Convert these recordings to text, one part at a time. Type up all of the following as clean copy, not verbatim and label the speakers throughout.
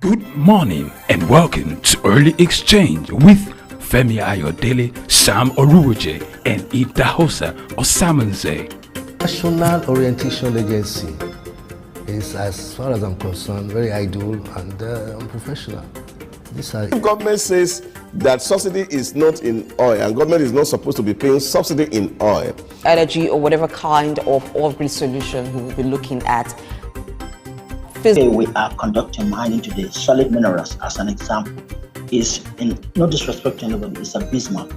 Speaker 1: Good morning and welcome to Early Exchange with Femi Ayodele, Sam Oruoje, and Idahosa Osamanze.
Speaker 2: National Orientation Agency is, as far as I'm concerned, very idle and unprofessional.
Speaker 3: If government says that subsidy is not in oil and government is not supposed to be paying subsidy in oil,
Speaker 4: energy or whatever kind of oil-green solution we will be looking at.
Speaker 5: Today we are conducting mining today. Solid minerals, as an example, is, in no disrespect to anybody, is abysmal.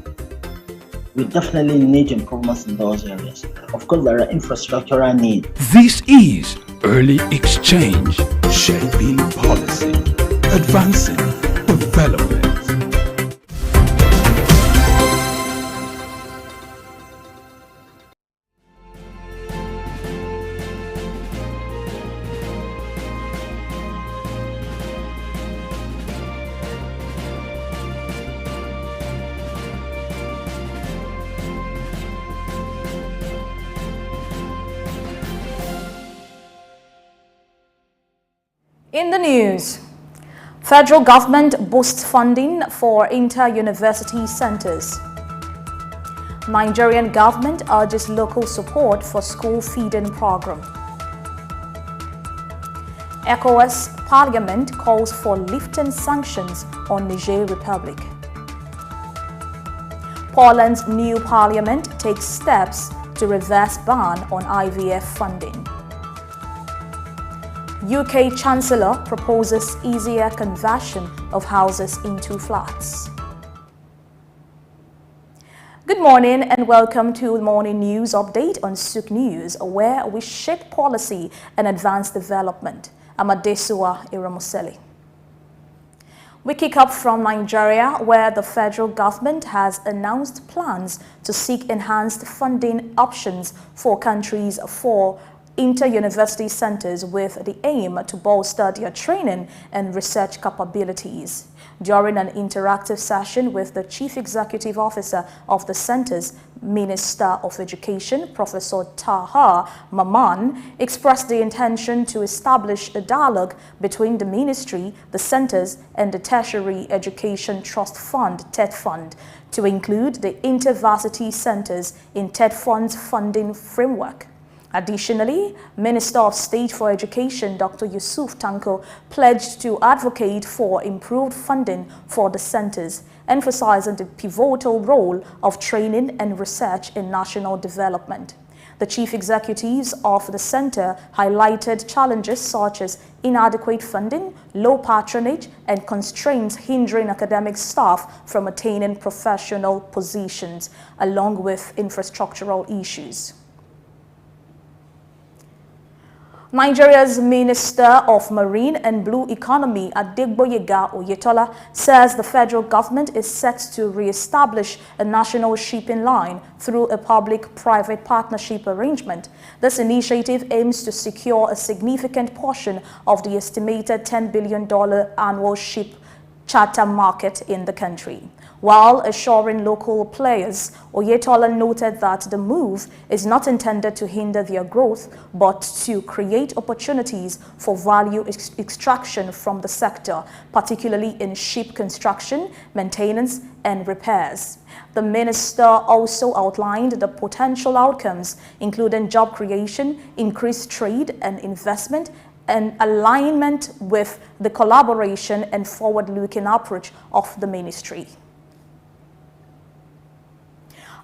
Speaker 5: We definitely need improvements in those areas. Of course, there are infrastructural needs.
Speaker 1: This is Early Exchange, shaping policy, advancing development.
Speaker 6: In the news, federal government boosts funding for inter-university centers. Nigerian government urges local support for school feeding program. ECOWAS Parliament calls for lifting sanctions on Niger Republic. Poland's new parliament takes steps to reverse ban on IVF funding. UK Chancellor proposes easier conversion of houses into flats. Good morning and welcome to the morning news update on Souk News, where we shape policy and advance development. I'm Adesua Iramoseli. We kick up from Nigeria, where the federal government has announced plans to seek enhanced funding options for countries for inter-university centers with the aim to bolster their training and research capabilities. During an interactive session with the Chief Executive Officer of the centers, Minister of Education, Professor Taha Maman, expressed the intention to establish a dialogue between the ministry, the centers, and the Tertiary Education Trust Fund, TED Fund, to include the InterVarsity centers in TED Fund's funding framework. Additionally, Minister of State for Education Dr. Yusuf Tanko pledged to advocate for improved funding for the centers, emphasizing the pivotal role of training and research in national development. The chief executives of the center highlighted challenges such as inadequate funding, low patronage, and constraints hindering academic staff from attaining professional positions, along with infrastructural issues. Nigeria's Minister of Marine and Blue Economy, Adegboyega Oyetola, says the federal government is set to re-establish a national shipping line through a public-private partnership arrangement. This initiative aims to secure a significant portion of the estimated $10 billion annual ship charter market in the country. While assuring local players, Oyetola noted that the move is not intended to hinder their growth, but to create opportunities for value extraction from the sector, particularly in ship construction, maintenance, and repairs. The minister also outlined the potential outcomes, including job creation, increased trade and investment, and alignment with the collaboration and forward-looking approach of the ministry.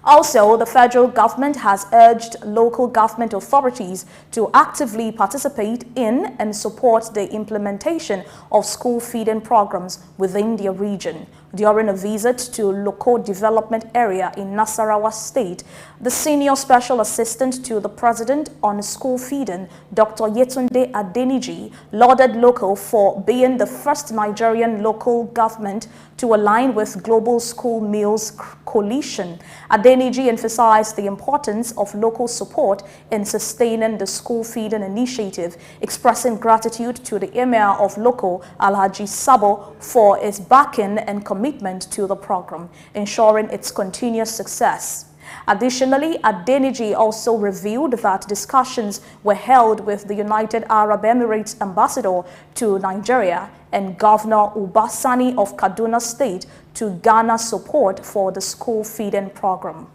Speaker 6: Also, the federal government has urged local government authorities to actively participate in and support the implementation of school feeding programs within their region. During a visit to local development area in Nasarawa State, the senior special assistant to the president on school feeding, Dr. Yetunde Adeniji, lauded local for being the first Nigerian local government to align with Global School Meals Coalition. Adeniji emphasized the importance of local support in sustaining the school feeding initiative, expressing gratitude to the Emir of Local, Alhaji Sabo, for his backing and commitment to the program, ensuring its continuous success. Additionally, Adeniji also revealed that discussions were held with the United Arab Emirates ambassador to Nigeria and Governor Ubasani of Kaduna State to garner support for the school feeding program.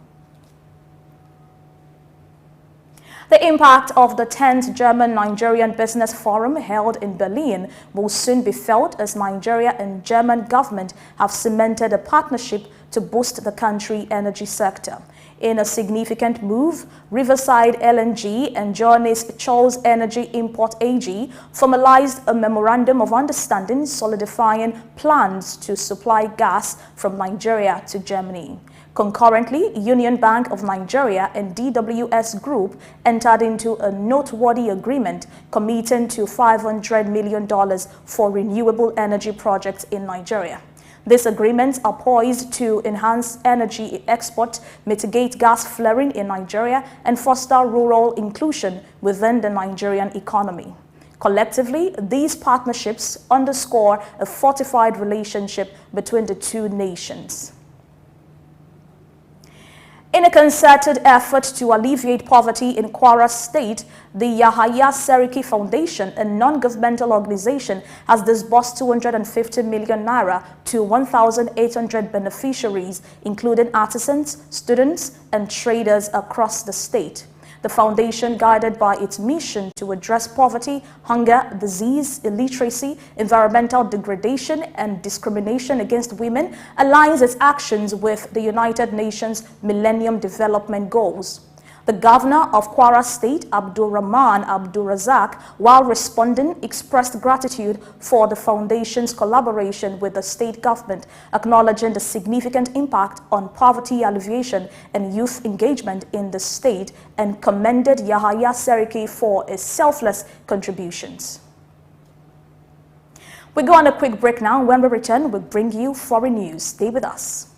Speaker 6: The impact of the 10th German-Nigerian Business Forum held in Berlin will soon be felt as Nigeria and German government have cemented a partnership to boost the country's energy sector. In a significant move, Riverside LNG and Johannes Charles Energy Import AG formalized a memorandum of understanding solidifying plans to supply gas from Nigeria to Germany. Concurrently, Union Bank of Nigeria and DWS Group entered into a noteworthy agreement committing to $500 million for renewable energy projects in Nigeria. These agreements are poised to enhance energy export, mitigate gas flaring in Nigeria, and foster rural inclusion within the Nigerian economy. Collectively, these partnerships underscore a fortified relationship between the two nations. In a concerted effort to alleviate poverty in Kwara State, the Yahaya Seriki Foundation, a non-governmental organization, has disbursed 250 million naira to 1,800 beneficiaries, including artisans, students, and traders across the state. The foundation, guided by its mission to address poverty, hunger, disease, illiteracy, environmental degradation, and discrimination against women, aligns its actions with the United Nations Millennium Development Goals. The governor of Kwara State, Abdulrahman Abdulrazak, while responding, expressed gratitude for the foundation's collaboration with the state government, acknowledging the significant impact on poverty alleviation and youth engagement in the state, and commended Yahaya Seriki for his selfless contributions. We go on a quick break now. When we return, we'll bring you foreign news. Stay with us.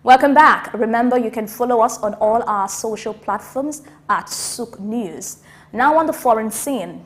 Speaker 6: Welcome back. Remember, you can follow us on all our social platforms at Souk News. Now on the foreign scene.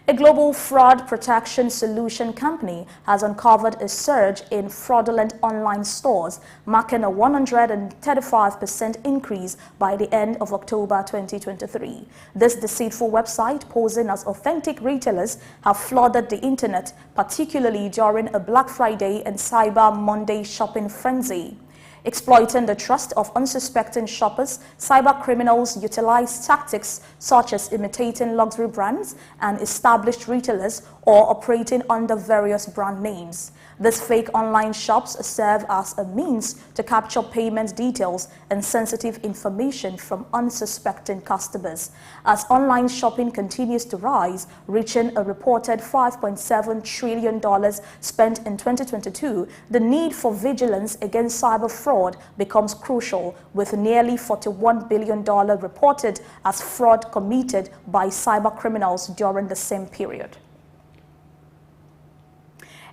Speaker 6: A global fraud protection solution company has uncovered a surge in fraudulent online stores, marking a 135% increase by the end of October 2023. This deceitful website, posing as authentic retailers, have flooded the internet, particularly during a Black Friday and Cyber Monday shopping frenzy. Exploiting the trust of unsuspecting shoppers, cyber criminals utilize tactics such as imitating luxury brands and established retailers or operating under various brand names. These fake online shops serve as a means to capture payment details and sensitive information from unsuspecting customers. As online shopping continues to rise, reaching a reported $5.7 trillion spent in 2022, the need for vigilance against cyber fraud becomes crucial, with nearly $41 billion reported as fraud committed by cyber criminals during the same period.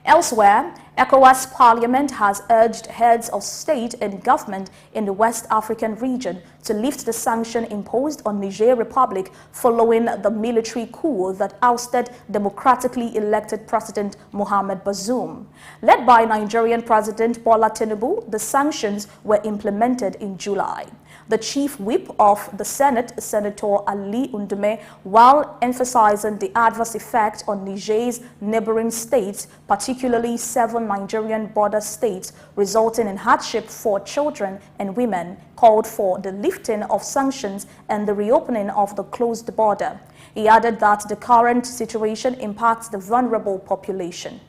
Speaker 6: Elsewhere, ECOWAS Parliament has urged heads of state and government in the West African region to lift the sanction imposed on Niger Republic following the military coup that ousted democratically elected President Mohamed Bazoum. Led by Nigerian President Bola Tinubu, the sanctions were implemented in July. The chief whip of the Senate, Senator Ali Undume, while emphasizing the adverse effect on Niger's neighboring states, particularly 7 Nigerian border states, resulting in hardship for children and women, called for the lifting of sanctions and the reopening of the closed border. He added that the current situation impacts the vulnerable population.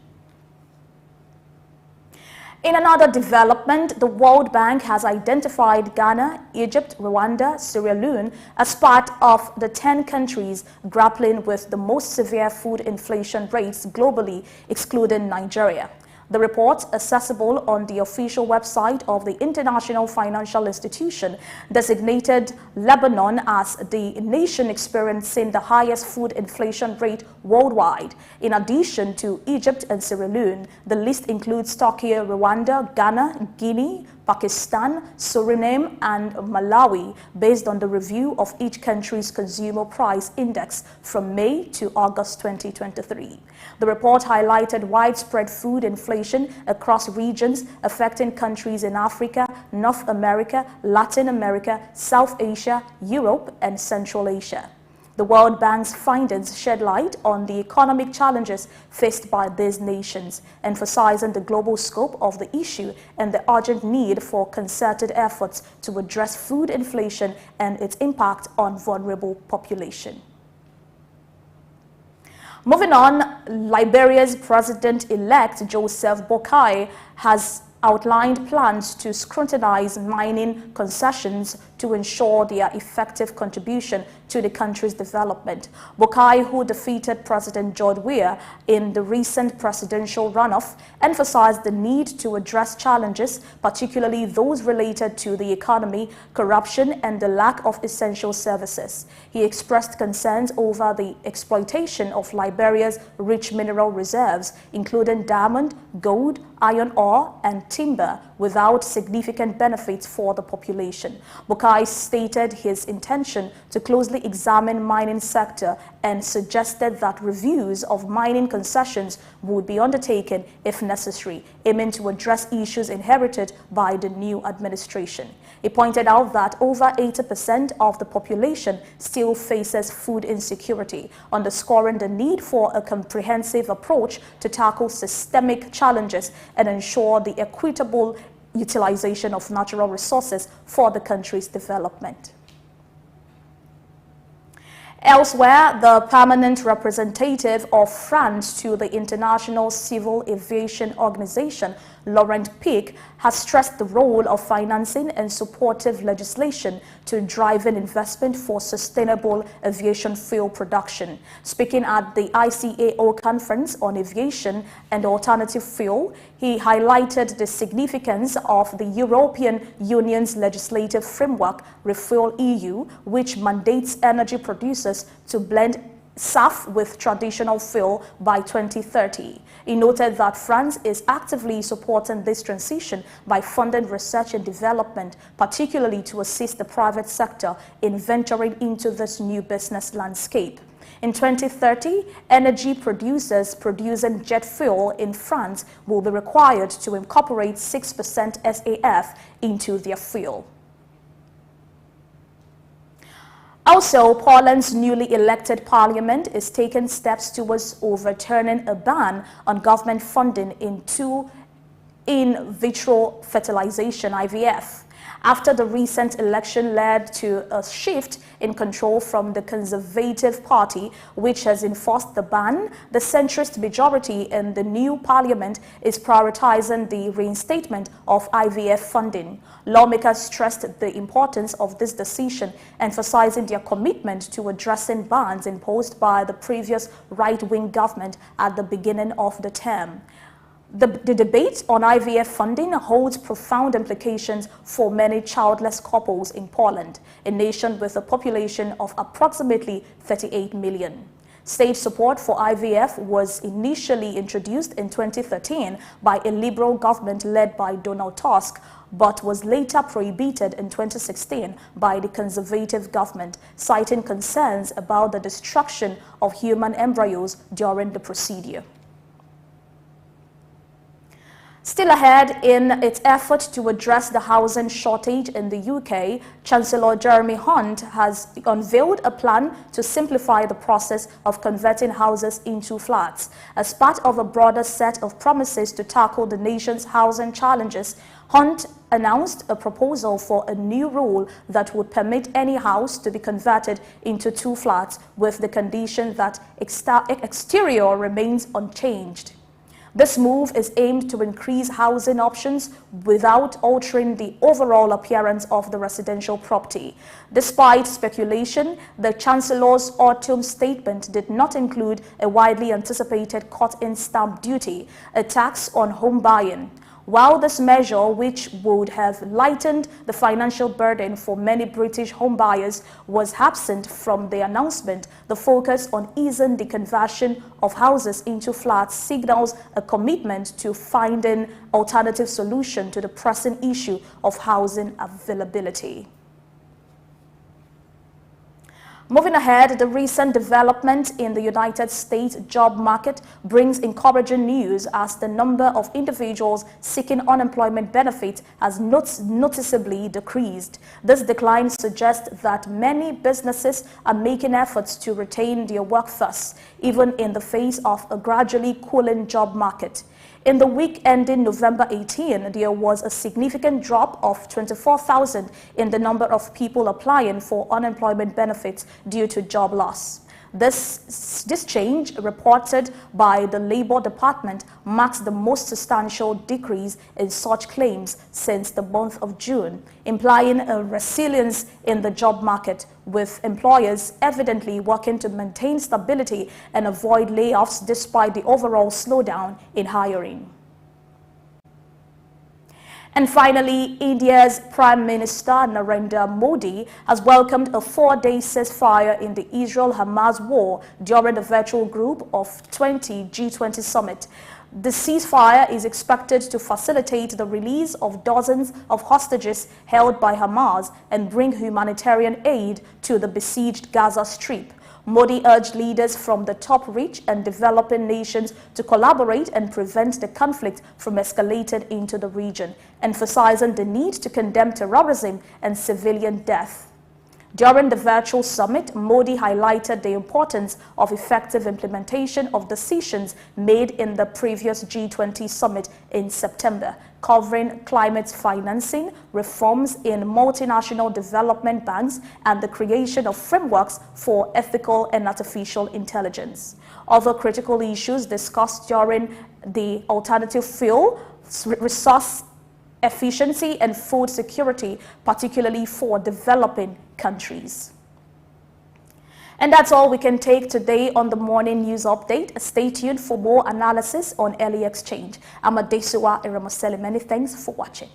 Speaker 6: In another development, the World Bank has identified Ghana, Egypt, Rwanda, Sierra Leone as part of the 10 countries grappling with the most severe food inflation rates globally, excluding Nigeria. The report, accessible on the official website of the International Financial Institution, designated Lebanon as the nation experiencing the highest food inflation rate worldwide. In addition to Egypt and Sierra Leone, the list includes Turkey, Rwanda, Ghana, Guinea, Pakistan, Suriname, and Malawi, based on the review of each country's consumer price index from May to August 2023. The report highlighted widespread food inflation across regions affecting countries in Africa, North America, Latin America, South Asia, Europe, and Central Asia. The World Bank's findings shed light on the economic challenges faced by these nations, emphasizing the global scope of the issue and the urgent need for concerted efforts to address food inflation and its impact on vulnerable population. Moving on, Liberia's President-elect Joseph Boakai has outlined plans to scrutinize mining concessions to ensure their effective contribution to the country's development. Boakai, who defeated President George Weah in the recent presidential runoff, emphasized the need to address challenges, particularly those related to the economy, corruption, and the lack of essential services. He expressed concerns over the exploitation of Liberia's rich mineral reserves, including diamond, gold, iron ore, and timber, without significant benefits for the population. Boakai stated his intention to closely examine mining sector and suggested that reviews of mining concessions would be undertaken if necessary, aiming to address issues inherited by the new administration. He pointed out that over 80% of the population still faces food insecurity, underscoring the need for a comprehensive approach to tackle systemic challenges and ensure the equitable utilization of natural resources for the country's development. Elsewhere, the permanent representative of France to the International Civil Aviation Organization, Laurent Pic, has stressed the role of financing and supportive legislation to drive an investment for sustainable aviation fuel production. Speaking at the ICAO conference on aviation and alternative fuel, he highlighted the significance of the European Union's legislative framework, Refuel EU, which mandates energy producers to blend SAF with traditional fuel by 2030. He noted that France is actively supporting this transition by funding research and development, particularly to assist the private sector in venturing into this new business landscape. In 2030, energy producers producing jet fuel in France will be required to incorporate 6% SAF into their fuel. Also, Poland's newly elected parliament is taking steps towards overturning a ban on government funding into in vitro fertilization, IVF, after the recent election led to a shift in control from the Conservative Party, which has enforced the ban. The centrist majority in the new parliament is prioritizing the reinstatement of IVF funding. Lawmakers stressed the importance of this decision, emphasizing their commitment to addressing bans imposed by the previous right-wing government at the beginning of the term. The debate on IVF funding holds profound implications for many childless couples in Poland, a nation with a population of approximately 38 million. State support for IVF was initially introduced in 2013 by a liberal government led by Donald Tusk, but was later prohibited in 2016 by the conservative government, citing concerns about the destruction of human embryos during the procedure. Still ahead in its effort to address the housing shortage in the UK, Chancellor Jeremy Hunt has unveiled a plan to simplify the process of converting houses into flats. As part of a broader set of promises to tackle the nation's housing challenges, Hunt announced a proposal for a new rule that would permit any house to be converted into 2 flats with the condition that exterior remains unchanged. This move is aimed to increase housing options without altering the overall appearance of the residential property. Despite speculation, the Chancellor's autumn statement did not include a widely anticipated cut-in stamp duty, a tax on home buying. While this measure, which would have lightened the financial burden for many British homebuyers, was absent from the announcement, the focus on easing the conversion of houses into flats signals a commitment to finding alternative solutions to the pressing issue of housing availability. Moving ahead, the recent development in the United States job market brings encouraging news as the number of individuals seeking unemployment benefits has noticeably decreased. This decline suggests that many businesses are making efforts to retain their workforce, even in the face of a gradually cooling job market. In the week ending November 18, there was a significant drop of 24,000 in the number of people applying for unemployment benefits due to job loss. This change, reported by the Labor Department, marks the most substantial decrease in such claims since the month of June, implying a resilience in the job market, with employers evidently working to maintain stability and avoid layoffs despite the overall slowdown in hiring. And finally, India's Prime Minister Narendra Modi has welcomed a 4-day ceasefire in the Israel-Hamas war during the virtual Group of 20 G20 summit. The ceasefire is expected to facilitate the release of dozens of hostages held by Hamas and bring humanitarian aid to the besieged Gaza Strip. Modi urged leaders from the top rich and developing nations to collaborate and prevent the conflict from escalating into the region, emphasizing the need to condemn terrorism and civilian death. During the virtual summit, Modi highlighted the importance of effective implementation of decisions made in the previous G20 summit in September, covering climate financing, reforms in multinational development banks, and the creation of frameworks for ethical and artificial intelligence. Other critical issues discussed during the alternative fuel, resource efficiency, and food security, particularly for developing countries. And that's all we can take today on the Morning News Update. Stay tuned for more analysis on early exchange. I'm Adesua Iramoseli. Many thanks for watching.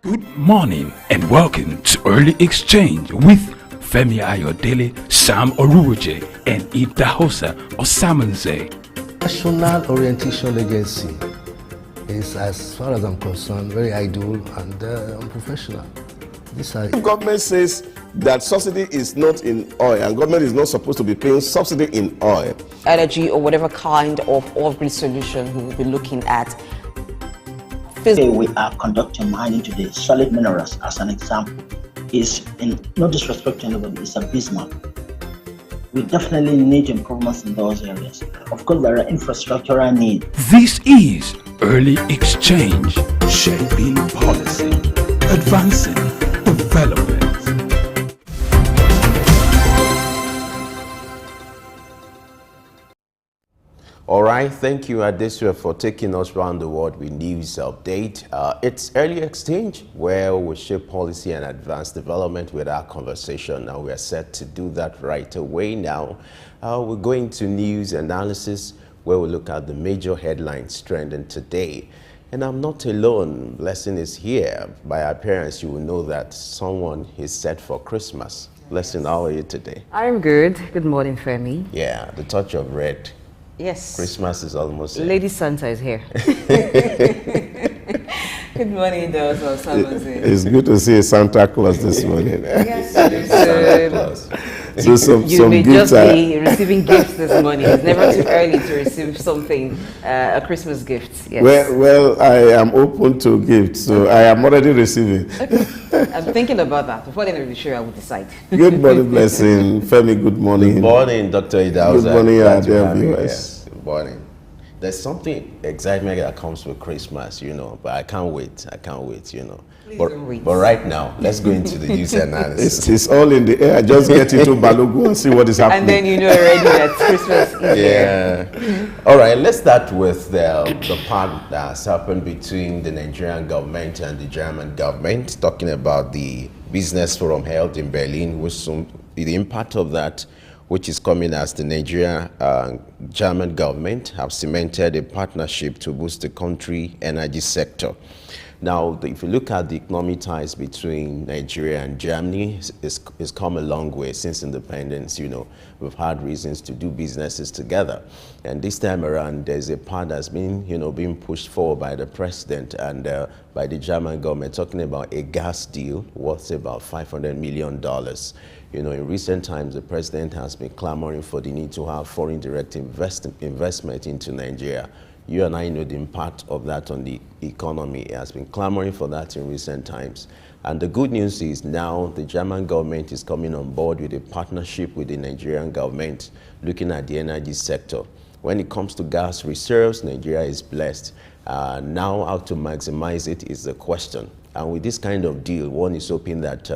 Speaker 1: Good morning and welcome to Early Exchange with Femi Ayodele, Sam Oruoje, and Idahosa Osamanze.
Speaker 2: National Orientation Agency is, as far as I'm concerned, very idle and unprofessional.
Speaker 3: If government says that subsidy is not in oil and government is not supposed to be paying subsidy in oil,
Speaker 4: Energy or whatever kind of off-grid solution we will be looking at.
Speaker 5: Today we are conducting mining today. Solid minerals, as an example, is, in no disrespect to anybody, is abysmal. We definitely need improvements in those areas. Of course, there are infrastructural needs.
Speaker 1: This is Early Exchange, shaping policy, advancing development.
Speaker 7: All right, thank you, Adesua, for taking us around the world with news update. It's Early Exchange, where we shape policy and advance development with our conversation. Now, we are set to do that right away now. We're going to news analysis, where we look at the major headlines trending today. And I'm not alone. Blessing is here. By appearance, you will know that someone is set for Christmas. Blessing, how are you today?
Speaker 8: I'm good. Good morning, Femi.
Speaker 7: Yeah, the touch of red.
Speaker 4: Yes.
Speaker 7: Christmas is almost here.
Speaker 8: Lady Santa is here.
Speaker 4: Good morning, those of Samanze.
Speaker 3: it's good to see Santa Claus this morning.
Speaker 7: Santa Claus.
Speaker 3: So
Speaker 8: You may just be receiving gifts this morning. It's never too early to receive something, a Christmas gift. Yes.
Speaker 3: Well, I am open to gifts, so I am already receiving.
Speaker 4: I'm thinking about that. Before the end of the show, I will decide.
Speaker 3: Good morning, Blessing. Femi, good morning.
Speaker 7: Good morning, Dr. Idahosa.
Speaker 3: Good morning,
Speaker 7: Glad to
Speaker 3: dear
Speaker 7: have you here.
Speaker 3: viewers.
Speaker 7: Good morning. There's something excitement that comes with Christmas, you know, but I can't wait. I can't wait, you know.
Speaker 4: don't wait.
Speaker 7: But right now, let's go into the news analysis.
Speaker 3: It's all in the air. Just get into Balogu and see what is happening.
Speaker 4: And then you know already that Christmas is here.
Speaker 7: Yeah. All right, let's start with the part that's happened between the Nigerian government and the German government, talking about the business forum held in Berlin, with the impact of that, which is coming as the Nigerian German government have cemented a partnership to boost the country energy sector. Now, if you look at the economic ties between Nigeria and Germany, it's come a long way since independence. You know, we've had reasons to do businesses together. And this time around, there's a part that's been, being pushed forward by the president and by the German government, talking about a gas deal worth about $500 million. You know, in recent times, the president has been clamoring for the need to have foreign direct investment into Nigeria. You and I know the impact of that on the economy. It has been clamoring for that in recent times. And the good news is now the German government is coming on board with a partnership with the Nigerian government, looking at the energy sector. When it comes to gas reserves, Nigeria is blessed. Now how to maximize it is the question. And with this kind of deal, one is hoping that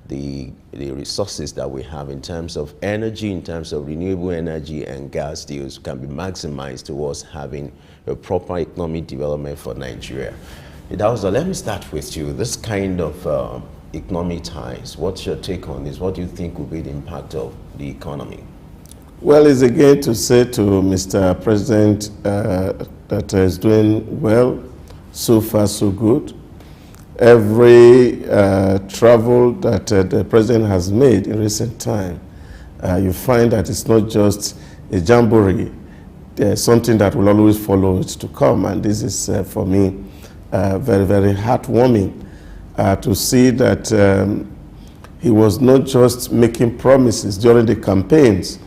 Speaker 7: the resources that we have in terms of energy, in terms of renewable energy and gas deals can be maximized towards having a proper economic development for Nigeria. Idahosa, let me start with you. This kind of economic ties, what's your take on this? What do you think will be the impact of the economy?
Speaker 3: Well, it's again to say to Mr. President that is doing well, so far so good. Every travel that the president has made in recent time, you find that it's not just a jamboree. There's something that will always follow it to come, and this is for me very, very heartwarming to see that he was not just making promises during the campaigns.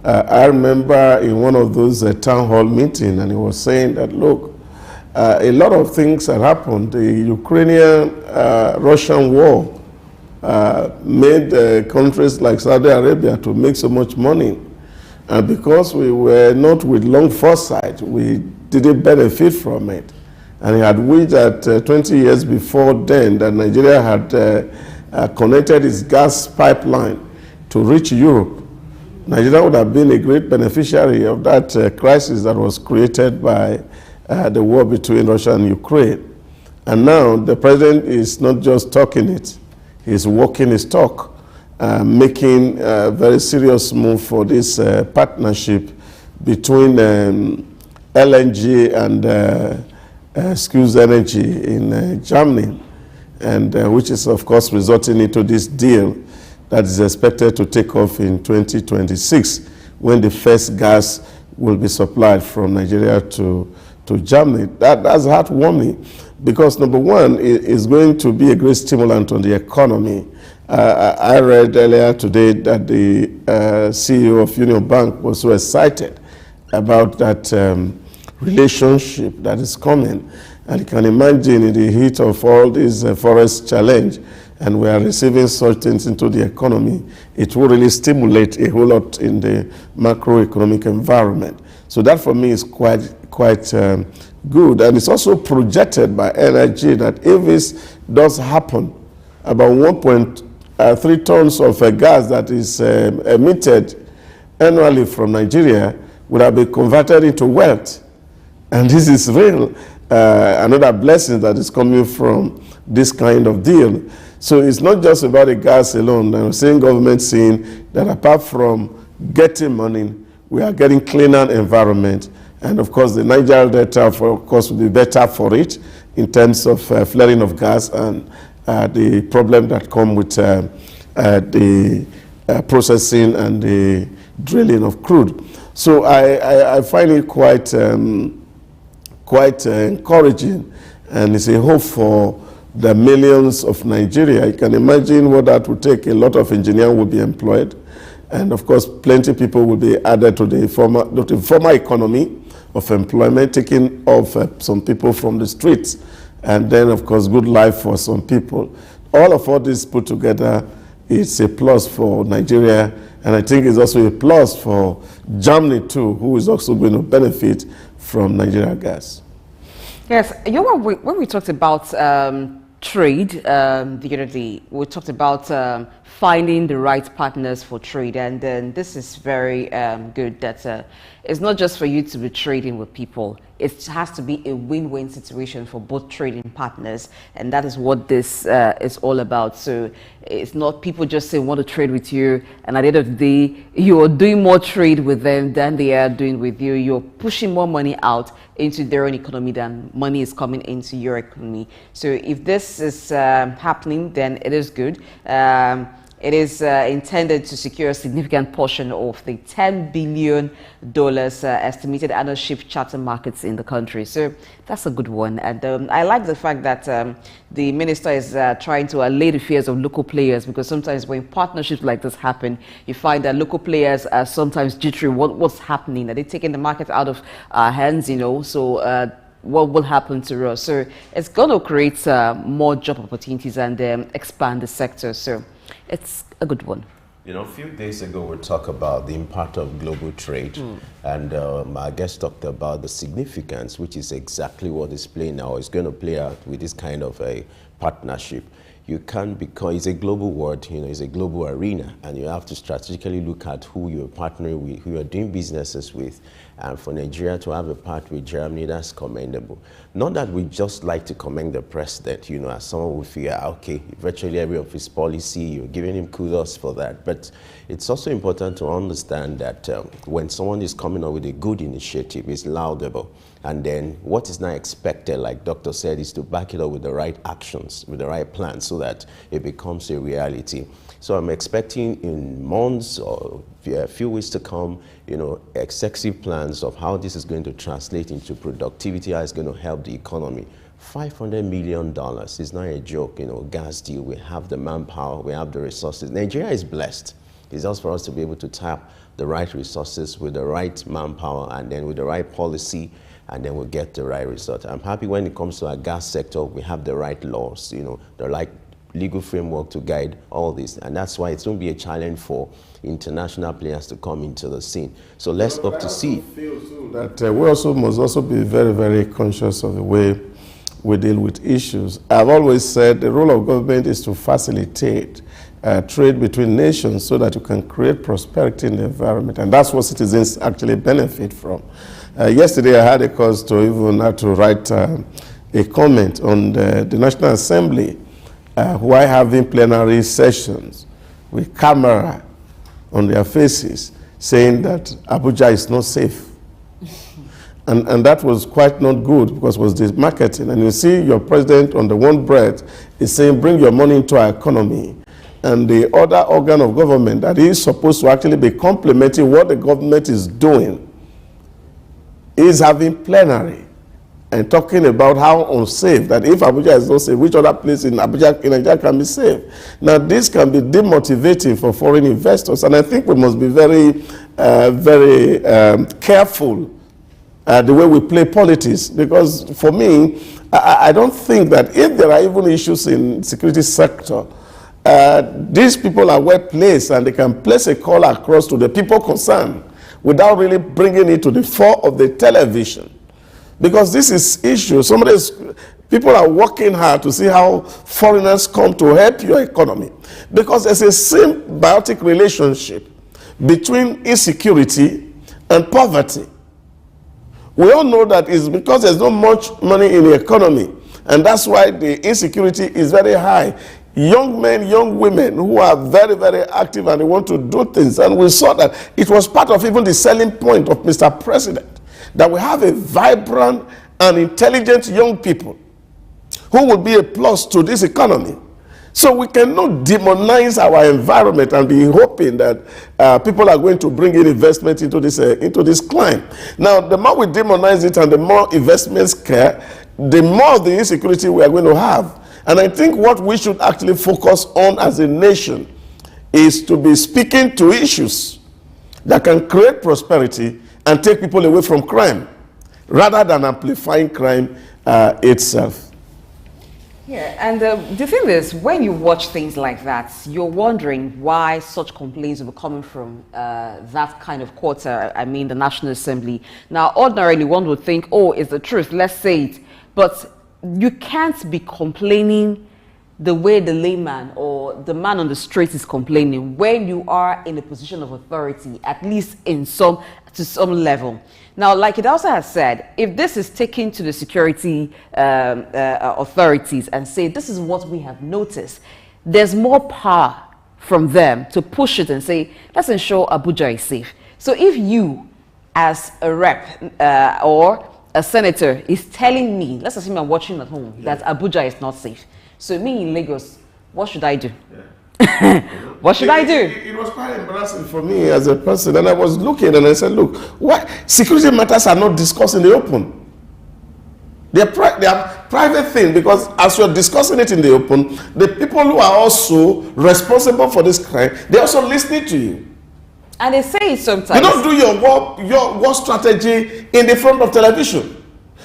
Speaker 3: I remember in one of those town hall meetings, and he was saying that, look, a lot of things that happened. The Ukrainian-Russian war made countries like Saudi Arabia to make so much money. And because we were not with long foresight, we didn't benefit from it. And he had wished that 20 years before then that Nigeria had connected its gas pipeline to reach Europe. Nigeria would have been a great beneficiary of that crisis that was created by the war between Russia and Ukraine. And now the president is not just talking it, he's walking his talk, making a very serious move for this partnership between LNG and Excuse Energy in Germany. and which is, of course, resulting into this deal that is expected to take off in 2026, when the first gas will be supplied from Nigeria to Germany. That's heartwarming, because number one, it is going to be a great stimulant on the economy. I read earlier today that the CEO of Union Bank was so excited about that relationship that is coming. And you can imagine, in the heat of all this forest challenge, and we are receiving such things into the economy, it will really stimulate a whole lot in the macroeconomic environment. So that for me is quite good. And it's also projected by NRG that if this does happen, about 1.3 tons of gas that is emitted annually from Nigeria would have been converted into wealth. And this is real, another blessing that is coming from this kind of deal. So it's not just about the gas alone. I'm seeing government saying that apart from getting money, we are getting cleaner environment. And of course, the Niger Delta, of course, will be better for it in terms of flaring of gas and the problem that come with the processing and the drilling of crude. So I find it quite encouraging, and it's a hope for the millions of Nigeria. You can imagine what that would take. A lot of engineers will be employed, and of course, plenty of people will be added to the former economy of employment, taking off some people from the streets, and then, of course, good life for some people. All this put together, it's a plus for Nigeria, and I think it's also a plus for Germany too, who is also going to benefit from Nigeria gas.
Speaker 8: Yes, when we talked about trade the other day, we talked about finding the right partners for trade, and then this is very good that it's not just for you to be trading with people. It has to be a win-win situation for both trading partners, and that is what this is all about. So it's not people just say want to trade with you, and at the end of the day, you are doing more trade with them than they are doing with you. You're pushing more money out into their own economy than money is coming into your economy. So if this is happening, then it is good. It is intended to secure a significant portion of the $10 billion estimated annual ship charter markets in the country. So that's a good one. And I like the fact that the minister is trying to allay the fears of local players, because sometimes when partnerships like this happen, you find that local players are sometimes jittery. What's happening? Are they taking the market out of our hands, you know? So what will happen to us? So it's going to create more job opportunities and expand the sector. So it's a good one.
Speaker 7: You know, a few days ago we talked about the impact of global trade, and our guest talked about the significance, which is exactly what is playing now. It's going to play out with this kind of a partnership. You can't, because it's a global world, you know, it's a global arena, and you have to strategically look at who you're partnering with, who you're doing businesses with. And for Nigeria to have a part with Germany, that's commendable. Not that we just like to commend the president, you know, as someone would figure, okay, virtually every of his policy, you're giving him kudos for that. But it's also important to understand that when someone is coming up with a good initiative, it's laudable. And then what is now expected, like Dr. said, is to back it up with the right actions, with the right plans, so that it becomes a reality. So I'm expecting in months or a few weeks to come, you know, excessive plans of how this is going to translate into productivity, how it's going to help the economy. $500 million is not a joke, you know, gas deal. We have the manpower, we have the resources. Nigeria is blessed. It's just for us to be able to tap the right resources with the right manpower, and then with the right policy, and then we'll get the right result. I'm happy when it comes to our gas sector, we have the right laws, you know, the right legal framework to guide all this. And that's why it's going to be a challenge for international players to come into the scene. So let's hope to see.
Speaker 3: That we also must also be very, very conscious of the way we deal with issues. I've always said the role of government is to facilitate trade between nations so that you can create prosperity in the environment. And that's what citizens actually benefit from. Yesterday, I had a cause to even have to write a comment on the National Assembly while having plenary sessions with camera on their faces saying that Abuja is not safe. And that was quite not good because it was this marketing. And you see your president on the one breath is saying, bring your money into our economy. And the other organ of government that is supposed to actually be complementing what the government is doing is having plenary and talking about how unsafe, that if Abuja is not safe, which other place in Abuja, in Nigeria can be safe. Now, this can be demotivating for foreign investors, and I think we must be very, very careful the way we play politics, because for me, I don't think that if there are even issues in security sector, these people are well placed and they can place a call across to the people concerned without really bringing it to the fore of the television. Because this is issue. People are working hard to see how foreigners come to help your economy. Because there's a symbiotic relationship between insecurity and poverty. We all know that it's because there's not much money in the economy. And that's why the insecurity is very high. Young men, young women who are very, very active and they want to do things. And we saw that it was part of even the selling point of Mr. President, that we have a vibrant and intelligent young people who will be a plus to this economy. So we cannot demonize our environment and be hoping that people are going to bring in investment into this climb. Now, the more we demonize it and the more investments care, the more of the insecurity we are going to have. And I think what we should actually focus on as a nation is to be speaking to issues that can create prosperity and take people away from crime, rather than amplifying crime itself.
Speaker 8: Yeah, and the thing is, when you watch things like that, you're wondering why such complaints will be coming from that kind of quarter, I mean the National Assembly. Now, ordinarily, one would think, oh, it's the truth, let's say it. But you can't be complaining the way the layman or the man on the street is complaining when you are in a position of authority, at least to some level. Now, like it also has said, if this is taken to the security authorities and say, this is what we have noticed, there's more power from them to push it and say, let's ensure Abuja is safe. So if you, as a rep or a senator, is telling me, let's assume I'm watching at home, that Abuja is not safe. So me in Lagos, what should I do? Yeah. What should I do?
Speaker 3: It was quite embarrassing for me as a person, and I was looking and I said, look, why security matters are not discussed in the open? They are private thing, because as you're discussing it in the open, the people who are also responsible for this crime, they're also listening to you.
Speaker 8: And they say it sometimes.
Speaker 3: You don't do your war strategy in the front of television.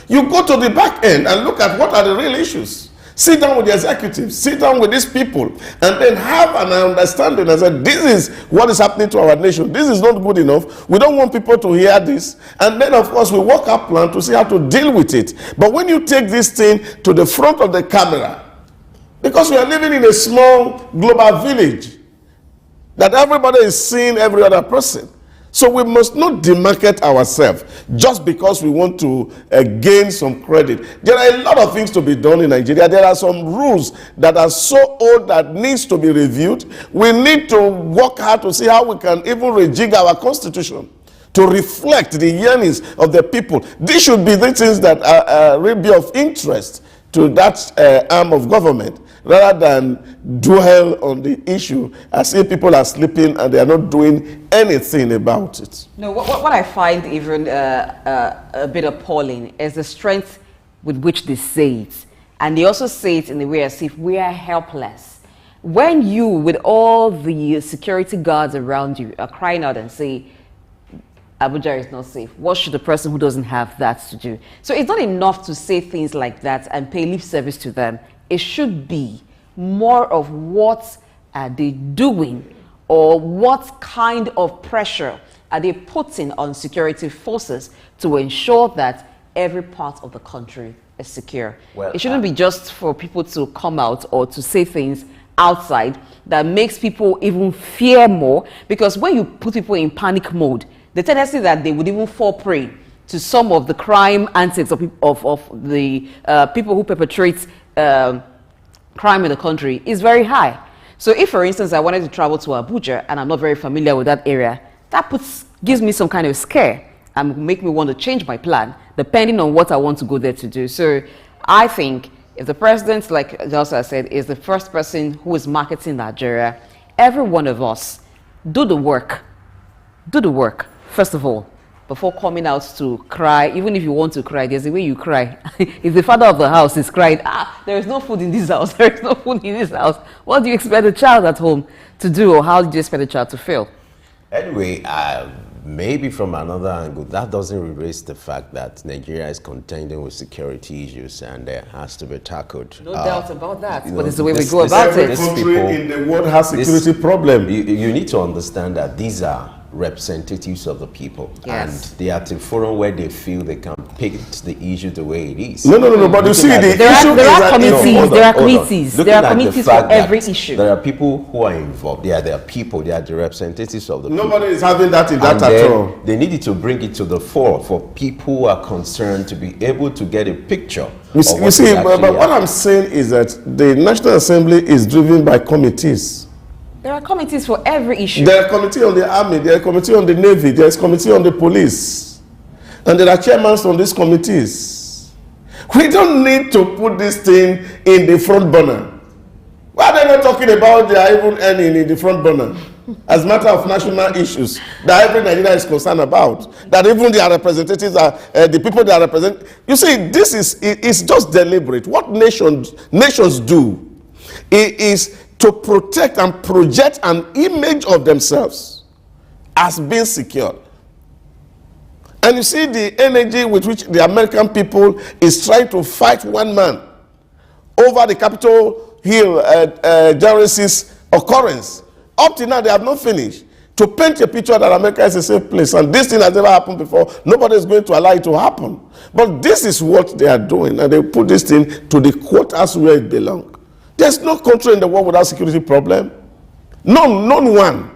Speaker 3: You go to the back end and look at what are the real issues. Sit down with the executives, sit down with these people, and then have an understanding and say, this is what is happening to our nation. This is not good enough. We don't want people to hear this. And then, of course, we work our plan to see how to deal with it. But when you take this thing to the front of the camera, because we are living in a small global village, that everybody is seeing every other person. So we must not demarket ourselves just because we want to gain some credit. There are a lot of things to be done in Nigeria. There are some rules that are so old that needs to be reviewed. We need to work hard to see how we can even rejig our constitution to reflect the yearnings of the people. These should be the things that will be of interest to that arm of government, rather than dwell on the issue as if people are sleeping and they are not doing anything about it.
Speaker 8: No, what I find even a bit appalling is the strength with which they say it. And they also say it in a way as if we are helpless. When you, with all the security guards around you, are crying out and say, Abuja is not safe, what should the person who doesn't have that to do? So it's not enough to say things like that and pay lip service to them. It should be more of what are they doing, or what kind of pressure are they putting on security forces to ensure that every part of the country is secure. Well, it shouldn't be just for people to come out or to say things outside that makes people even fear more, because when you put people in panic mode, the tendency that they would even fall prey to some of the crime antics of the people who perpetrate crime in the country is very high. So if, for instance, I wanted to travel to Abuja and I'm not very familiar with that area, that gives me some kind of scare. and make me want to change my plan, depending on what I want to go there to do. So I think if the president, like Joshua said, is the first person who is marketing Nigeria, every one of us, do the work. Do the work, first of all, before coming out to cry. Even if you want to cry, there's a way you cry. If the father of the house is crying, there is no food in this house, there is no food in this house, what do you expect the child at home to do, or how do you expect the child to feel?
Speaker 7: Anyway, maybe from another angle, that doesn't erase the fact that Nigeria is contending with security issues and it has to be tackled.
Speaker 8: No doubt about that, but
Speaker 7: know,
Speaker 8: it's the way we go about it.
Speaker 3: Every country in the world has security problem.
Speaker 7: You need to understand that these are representatives of the people,
Speaker 8: Yes.
Speaker 7: and they are at a forum where they feel they can pick the issue the way it is.
Speaker 3: No, but you see, the issue
Speaker 8: there are
Speaker 3: is
Speaker 8: committees, there are committees,
Speaker 7: Looking
Speaker 8: there are
Speaker 7: at the
Speaker 8: committees for
Speaker 7: fact that
Speaker 8: every issue.
Speaker 7: There are people who are involved. They are people. They are the representatives of the people.
Speaker 3: nobody is having that in that
Speaker 7: And
Speaker 3: at
Speaker 7: then
Speaker 3: all.
Speaker 7: they needed to bring it to the fore for people who are concerned to be able to get a picture.
Speaker 3: You see, but what I'm saying is that the National Assembly is driven by committees.
Speaker 8: There are committees for every issue.
Speaker 3: There are committee on the army, there are committee on the navy, there is committee on the police, and there are chairmen on these committees. We don't need to put this thing in the front burner. Why are they not talking about they are even earning in the front burner? As a matter of national issues that every Nigeria is concerned about, that even their representatives are the people they represent. You see, this is just deliberate. What nations do is to protect and project an image of themselves as being secured. And you see the energy with which the American people is trying to fight one man over the Capitol Hill January 6th occurrence. Up to now, they have not finished to paint a picture that America is a safe place. And this thing has never happened before. Nobody is going to allow it to happen. But this is what they are doing. And they put this thing to the quarters where it belongs. There's no country in the world without security problem. None one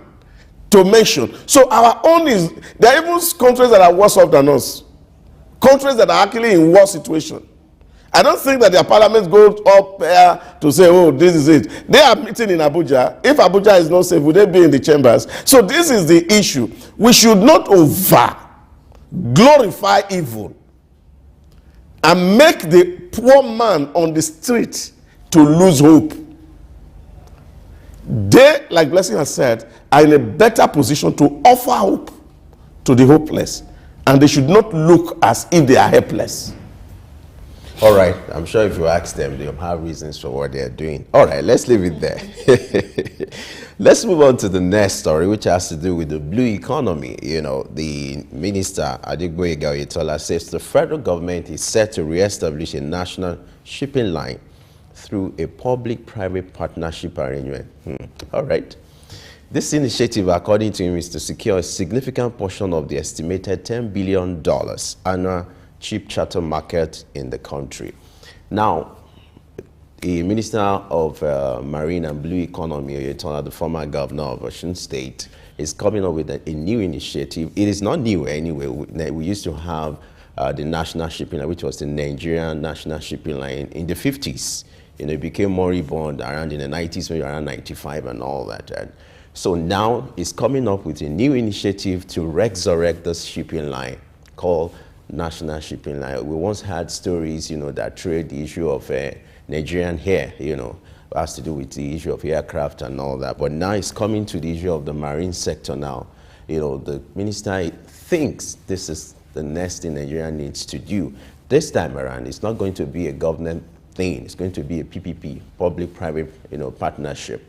Speaker 3: to mention. So our own is, there are even countries that are worse off than us. Countries that are actually in worse situation. I don't think that their parliaments go up there to say, oh, this is it. They are meeting in Abuja. If Abuja is not safe, would they be in the chambers? So this is the issue. We should not over glorify evil and make the poor man on the street to lose hope. They, like Blessing has said, are in a better position to offer hope to the hopeless. And they should not look as if they are helpless.
Speaker 7: All right, I'm sure if you ask them, they'll have reasons for what they're doing. All right, let's leave it there. Let's move on to the next story, which has to do with the blue economy. You know, the minister, Adigboyega Oyetola, says the federal government is set to re-establish a national shipping line through a public-private partnership arrangement. All right. This initiative, according to him, is to secure a significant portion of the estimated $10 billion annual cheap charter market in the country. Now, the Minister of Marine and Blue Economy, Oyetola, the former governor of Osun State, is coming up with a new initiative. It is not new anyway. We used to have the national shipping line, which was the Nigerian national shipping line in the 50s. You know, it became moribund around in the 90s, maybe around 95 and all that. And so now it's coming up with a new initiative to resurrect this shipping line called National Shipping Line. We once had stories, you know, that trade the issue of Nigerian hair, you know, has to do with the issue of aircraft and all that. But now it's coming to the issue of the marine sector now. You know, the minister thinks this is the next thing Nigeria needs to do. This time around, it's not going to be a government thing. It's going to be a PPP, public-private, you know, partnership.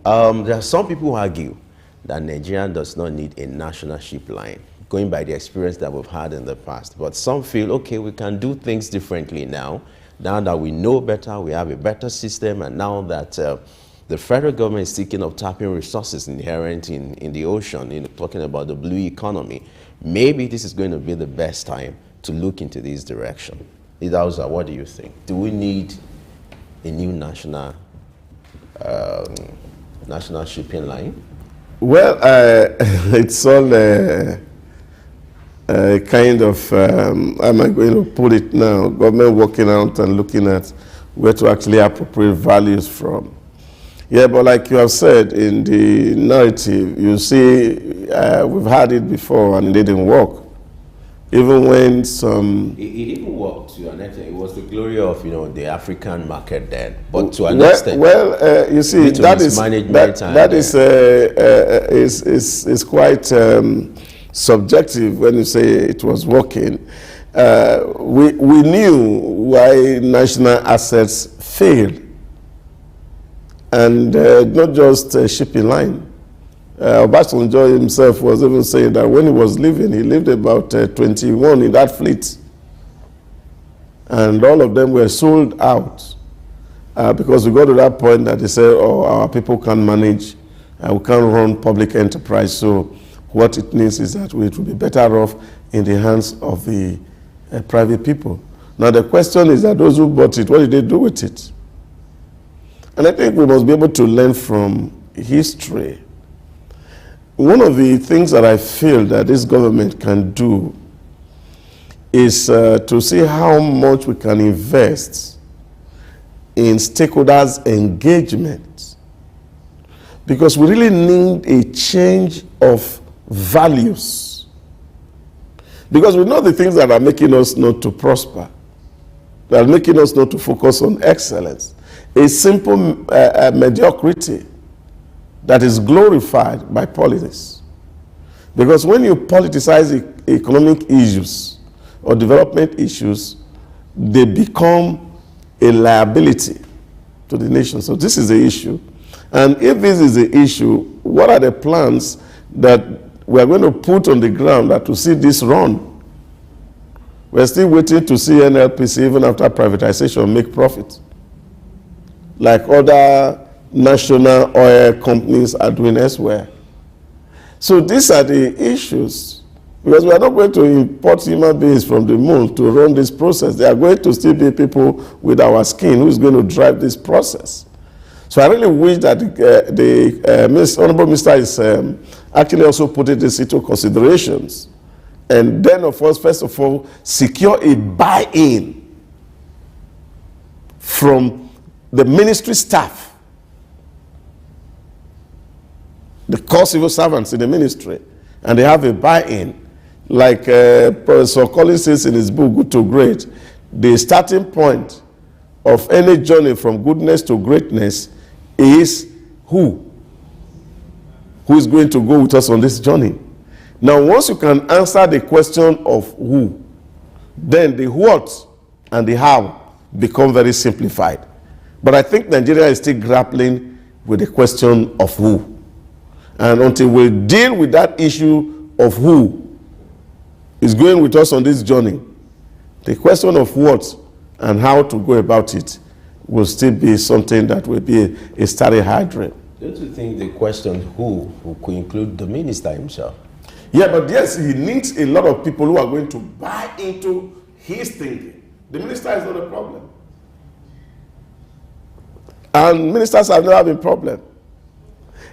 Speaker 7: There are some people who argue that Nigeria does not need a national ship line, going by the experience that we've had in the past. But some feel, okay, we can do things differently now. Now that we know better, we have a better system, and now that the federal government is thinking of tapping resources inherent in the ocean, you know, talking about the blue economy, maybe this is going to be the best time to look into this direction. Idauza, what do you think? Do we need a new national shipping line?
Speaker 3: Well, it's all kind of, how am I going to put it now? Government working out and looking at where to actually appropriate values from. Yeah, but like you have said in the narrative, you see, we've had it before and it didn't work. even when some...
Speaker 7: It even worked to an extent. It was the glory of, the African market then. But to an extent...
Speaker 3: Well, you see, that is quite subjective when you say it was working. We knew why national assets failed. And not just shipping line. Obasanjo himself was even saying that when he was leaving, he lived about 21 in that fleet. And all of them were sold out because we got to that point that they said, oh, our people can't manage, we can't run public enterprise. So what it means is that it will be better off in the hands of the private people. Now the question is that those who bought it, what did they do with it? And I think we must be able to learn from history. One of the things that I feel that this government can do is to see how much we can invest in stakeholders' engagement. Because we really need a change of values. Because we know the things that are making us not to prosper, that are making us not to focus on excellence. A simple mediocrity that is glorified by politics. Because when you politicize economic issues or development issues, they become a liability to the nation. So this is the issue. And if this is the issue, what are the plans that we are going to put on the ground that to see this run? We're still waiting to see NLPC, even after privatization, make profit, like other national oil companies are doing elsewhere. So these are the issues, because we are not going to import human beings from the moon to run this process. There are going to still be people with our skin who's going to drive this process. So I really wish that the Honorable Minister is actually also putting this into considerations. And then, of course, first of all, secure a buy-in from the ministry staff, the core civil servants in the ministry, and they have a buy-in. Like Professor Collins says in his book, Good to Great, the starting point of any journey from goodness to greatness is who? Who is going to go with us on this journey? Now, once you can answer the question of who, then the what and the how become very simplified. But I think Nigeria is still grappling with the question of who. And until we deal with that issue of who is going with us on this journey, the question of what and how to go about it will still be something that will be a starry hydrant.
Speaker 7: Don't you think the question who could include the minister himself?
Speaker 3: Yeah, but yes, he needs a lot of people who are going to buy into his thinking. The minister is not a problem. And ministers have never been a problem.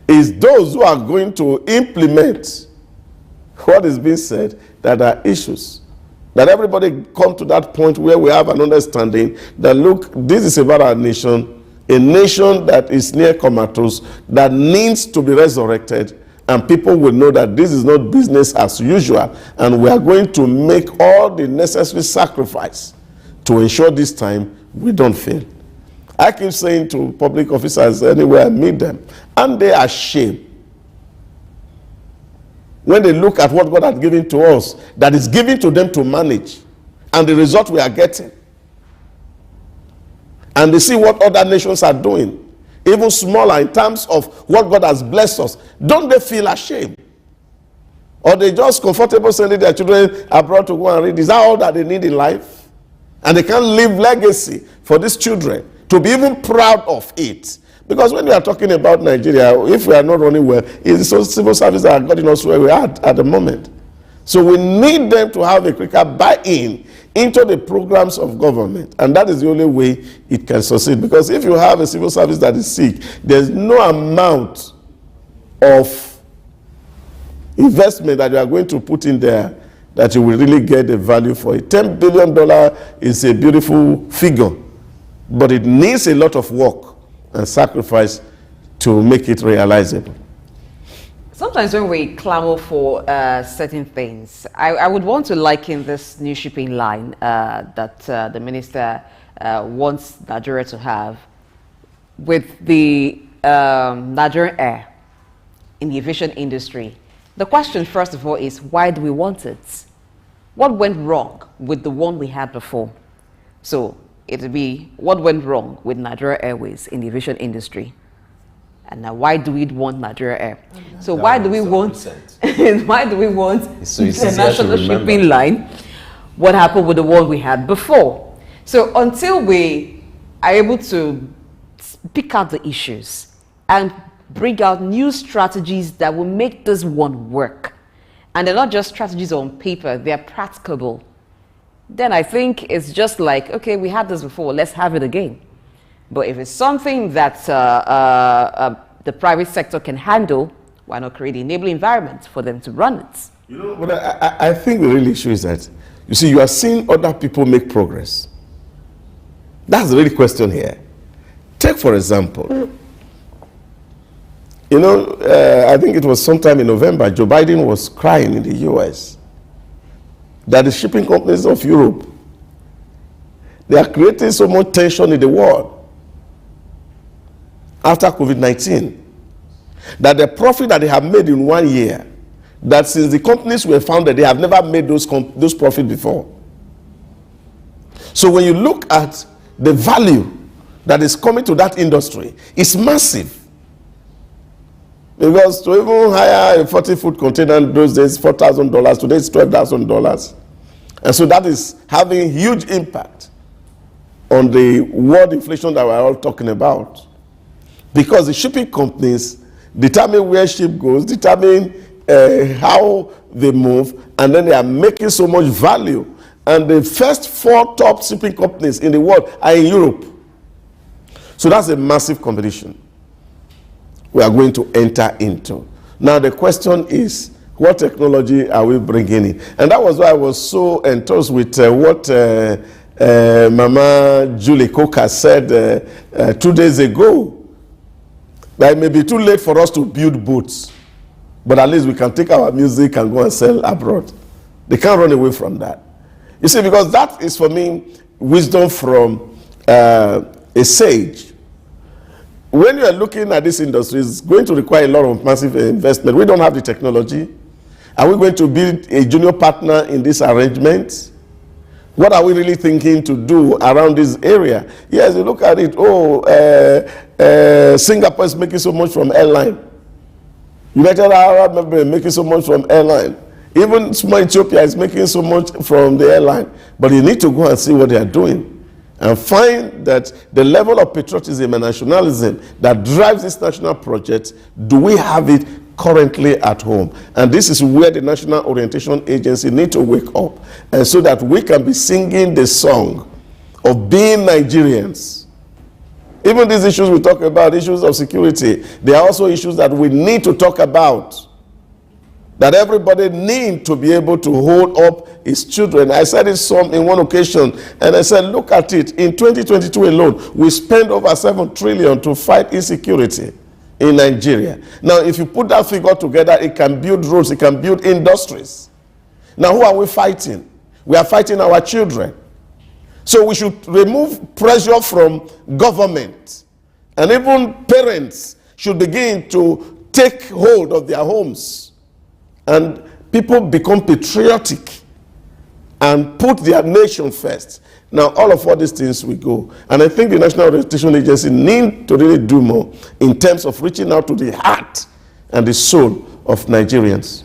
Speaker 3: It's those who are going to implement what is being said that are issues. That everybody come to that point where we have an understanding that, look, this is about our nation, a nation that is near comatose, that needs to be resurrected, and people will know that this is not business as usual, and we are going to make all the necessary sacrifice to ensure this time we don't fail. I keep saying to public officers anywhere I meet them, and they are ashamed when they look at what God has given to us, that is given to them to manage, and the result we are getting. And they see what other nations are doing, even smaller in terms of what God has blessed us. Don't they feel ashamed? Or they just comfortable sending their children abroad to go and read? Is that all that they need in life? And they can't leave legacy for these children to be even proud of it. Because when we are talking about Nigeria, if we are not running well, it's the civil service that are getting us where we are at the moment. So we need them to have a quicker buy-in into the programs of government. And that is the only way it can succeed. Because if you have a civil service that is sick, there's no amount of investment that you are going to put in there that you will really get the value for it. $10 billion is a beautiful figure, but it needs a lot of work and sacrifice to make it realizable.
Speaker 8: Sometimes when we clamor for certain things, I would want to liken this new shipping line that the minister wants Nigeria to have with the Nigerian Air in the aviation industry. The question, first of all, is why do we want it? What went wrong with the one we had before? So it would be what went wrong with Nigeria Airways in the aviation industry? And now, why do we want Nigeria Air? So why do we want? Why do we want the national shipping line? What happened with the one we had before? So until we are able to pick out the issues and bring out new strategies that will make this one work, and they're not just strategies on paper; they're practicable. Then I think it's just like, okay, we had this before, let's have it again. But if it's something that the private sector can handle, why not create the enabling environment for them to run it?
Speaker 3: You know, but I think the real issue is that, you see, you are seeing other people make progress. That's the real question here. Take, for example, you know, I think it was sometime in November, Joe Biden was crying in the US that the shipping companies of Europe, they are creating so much tension in the world after COVID-19, that the profit that they have made in 1 year, that since the companies were founded, they have never made those profits before. So when you look at the value that is coming to that industry, it's massive. Because to even hire a 40-foot container in those days, $4,000, today it's $12,000. And so that is having huge impact on the world inflation that we're all talking about. Because the shipping companies determine where ship goes, determine how they move, and then they are making so much value. And the first 4 top shipping companies in the world are in Europe. So that's a massive competition we are going to enter into. Now the question is, what technology are we bringing in? And that was why I was so enthused with what Mama Julie Coker said 2 days ago. That it may be too late for us to build boats, but at least we can take our music and go and sell abroad. They can't run away from that. You see, because that is, for me, wisdom from a sage. When you are looking at this industry, it's going to require a lot of massive investment. We don't have the technology. Are we going to build a junior partner in this arrangement? What are we really thinking to do around this area? Yes, you look at it, Singapore is making so much from airline. United Arab Emirates making so much from airline. Even small Ethiopia is making so much from the airline. But you need to go and see what they are doing and find that the level of patriotism and nationalism that drives this national project, do we have it currently at home? And this is where the National Orientation Agency need to wake up, and so that we can be singing the song of being Nigerians. Even these issues we talk about, issues of security, they are also issues that we need to talk about, that everybody need to be able to hold up his children. I said it in one occasion, and I said, look at it, in 2022 alone, we spent over 7 trillion to fight insecurity in Nigeria. Now, if you put that figure together, it can build roads, it can build industries. Now, who are we fighting? We are fighting our children. So we should remove pressure from government. And even parents should begin to take hold of their homes. And people become patriotic and put their nation first. Now, all these things will go. And I think the National Orientation Agency need to really do more in terms of reaching out to the heart and the soul of Nigerians.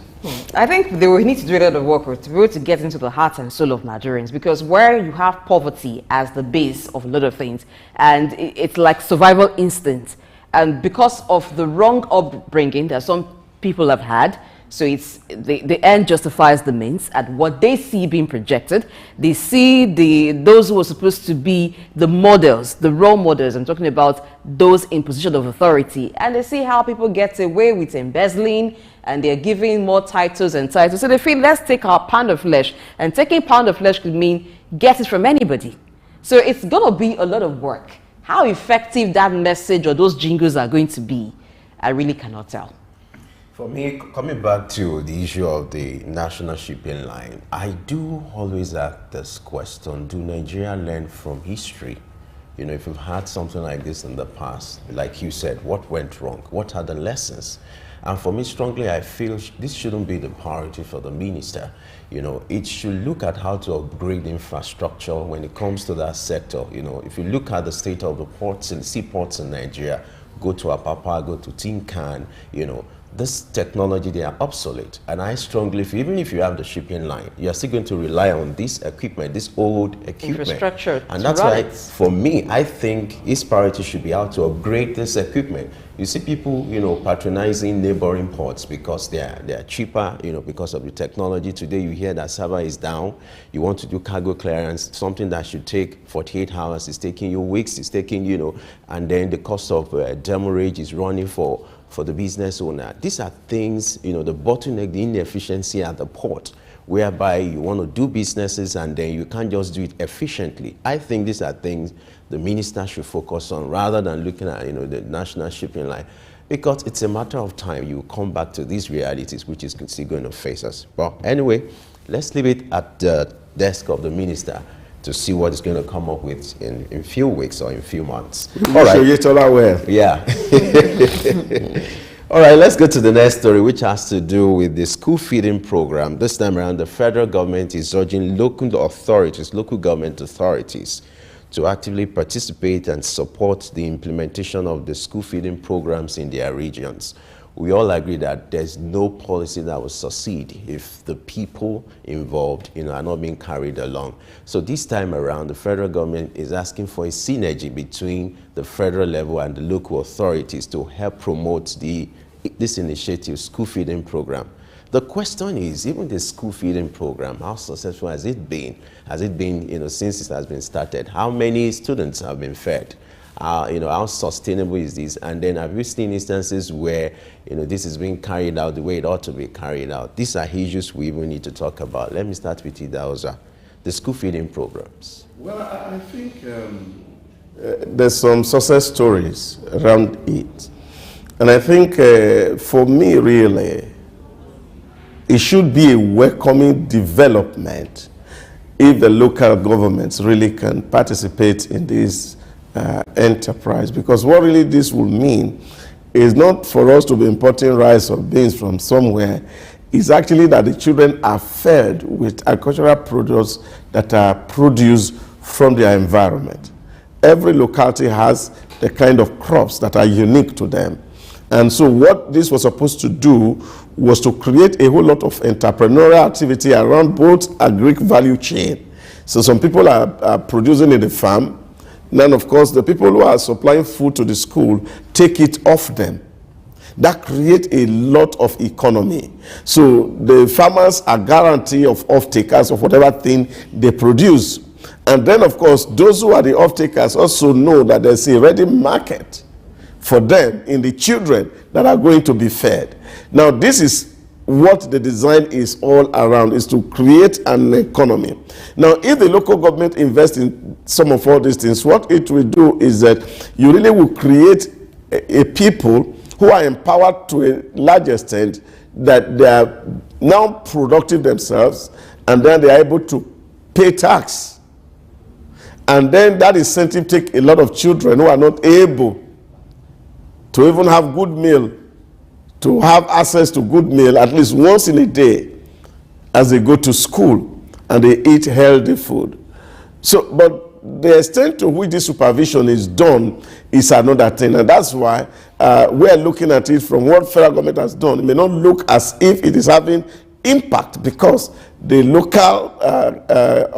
Speaker 8: I think they will need to do a lot of work to be able to get into the heart and soul of Nigerians, because where you have poverty as the base of a lot of things, and it's like survival instinct, and because of the wrong upbringing that some people have had, so it's the end justifies the means. At what they see being projected, they see those who are supposed to be the models, the role models. I'm talking about those in position of authority, and they see how people get away with embezzling, and they're giving more titles and titles. So they feel, let's take our pound of flesh, and taking pound of flesh could mean get it from anybody. So it's going to be a lot of work. How effective that message or those jingles are going to be, I really cannot tell.
Speaker 7: For me, coming back to the issue of the national shipping line, I do always ask this question: do Nigeria learn from history? You know, if we've had something like this in the past, like you said, what went wrong? What are the lessons? And for me, strongly, I feel this shouldn't be the priority for the minister. You know, it should look at how to upgrade infrastructure when it comes to that sector. You know, if you look at the state of the ports and seaports in Nigeria, go to Apapa, go to Tinkan, you know, this technology, they are obsolete. And I strongly feel, even if you have the shipping line, you're still going to rely on this equipment, this old equipment.
Speaker 8: Infrastructure.
Speaker 7: And that's why, for me, I think his priority should be how to upgrade this equipment. You see people, you know, patronizing neighboring ports because they're cheaper, you know, because of the technology. Today you hear that server is down. You want to do cargo clearance, something that should take 48 hours is taking you weeks, it's taking, you know, and then the cost of demurrage is running for the business owner. These are things, you know, the bottleneck, the inefficiency at the port, whereby you want to do businesses and then you can't just do it efficiently. I think these are things the minister should focus on rather than looking at, you know, the national shipping line, because it's a matter of time you come back to these realities, which is still going to face us. Well, anyway, let's leave it at the desk of the minister to see what is going to come up with in few weeks or in few months.
Speaker 3: All right.
Speaker 7: Yeah. All right, let's go to the next story, which has to do with the school feeding program. This time around, the federal government is urging local government authorities to actively participate and support the implementation of the school feeding programs in their regions. We all agree that there's no policy that will succeed if the people involved, you know, are not being carried along. So this time around, the federal government is asking for a synergy between the federal level and the local authorities to help promote this initiative, school feeding program. The question is, even the school feeding program, how successful has it been? Has it been, you know, since it has been started? How many students have been fed? You know, how sustainable is this? And then have you seen instances where, you know, this is being carried out the way it ought to be carried out? These are issues we even need to talk about. Let me start with Idahosa, the school feeding programs.
Speaker 3: Well, I think there's some success stories around it. And I think for me, really, it should be a welcoming development if the local governments really can participate in this enterprise, because what really this will mean is not for us to be importing rice or beans from somewhere. It's actually that the children are fed with agricultural produce that are produced from their environment. Every locality has the kind of crops that are unique to them. And so what this was supposed to do was to create a whole lot of entrepreneurial activity around both agric value chain. So some people are producing in the farm. Then, of course, the people who are supplying food to the school take it off them. That creates a lot of economy. So the farmers are guaranteed of off-takers of whatever thing they produce. And then, of course, those who are the off-takers also know that there's a ready market for them in the children that are going to be fed. Now, this is what the design is all around, is to create an economy. Now, if the local government invests in some of all these things, what it will do is that you really will create a people who are empowered to a large extent, that they are now productive themselves, and then they are able to pay tax. And then that incentive take a lot of children who are not able to even have good meal, to have access to good meal at least once in a day as they go to school and they eat healthy food. So, but the extent to which this supervision is done is another thing, and that's why we are looking at it from what federal government has done. It may not look as if it is having impact because the local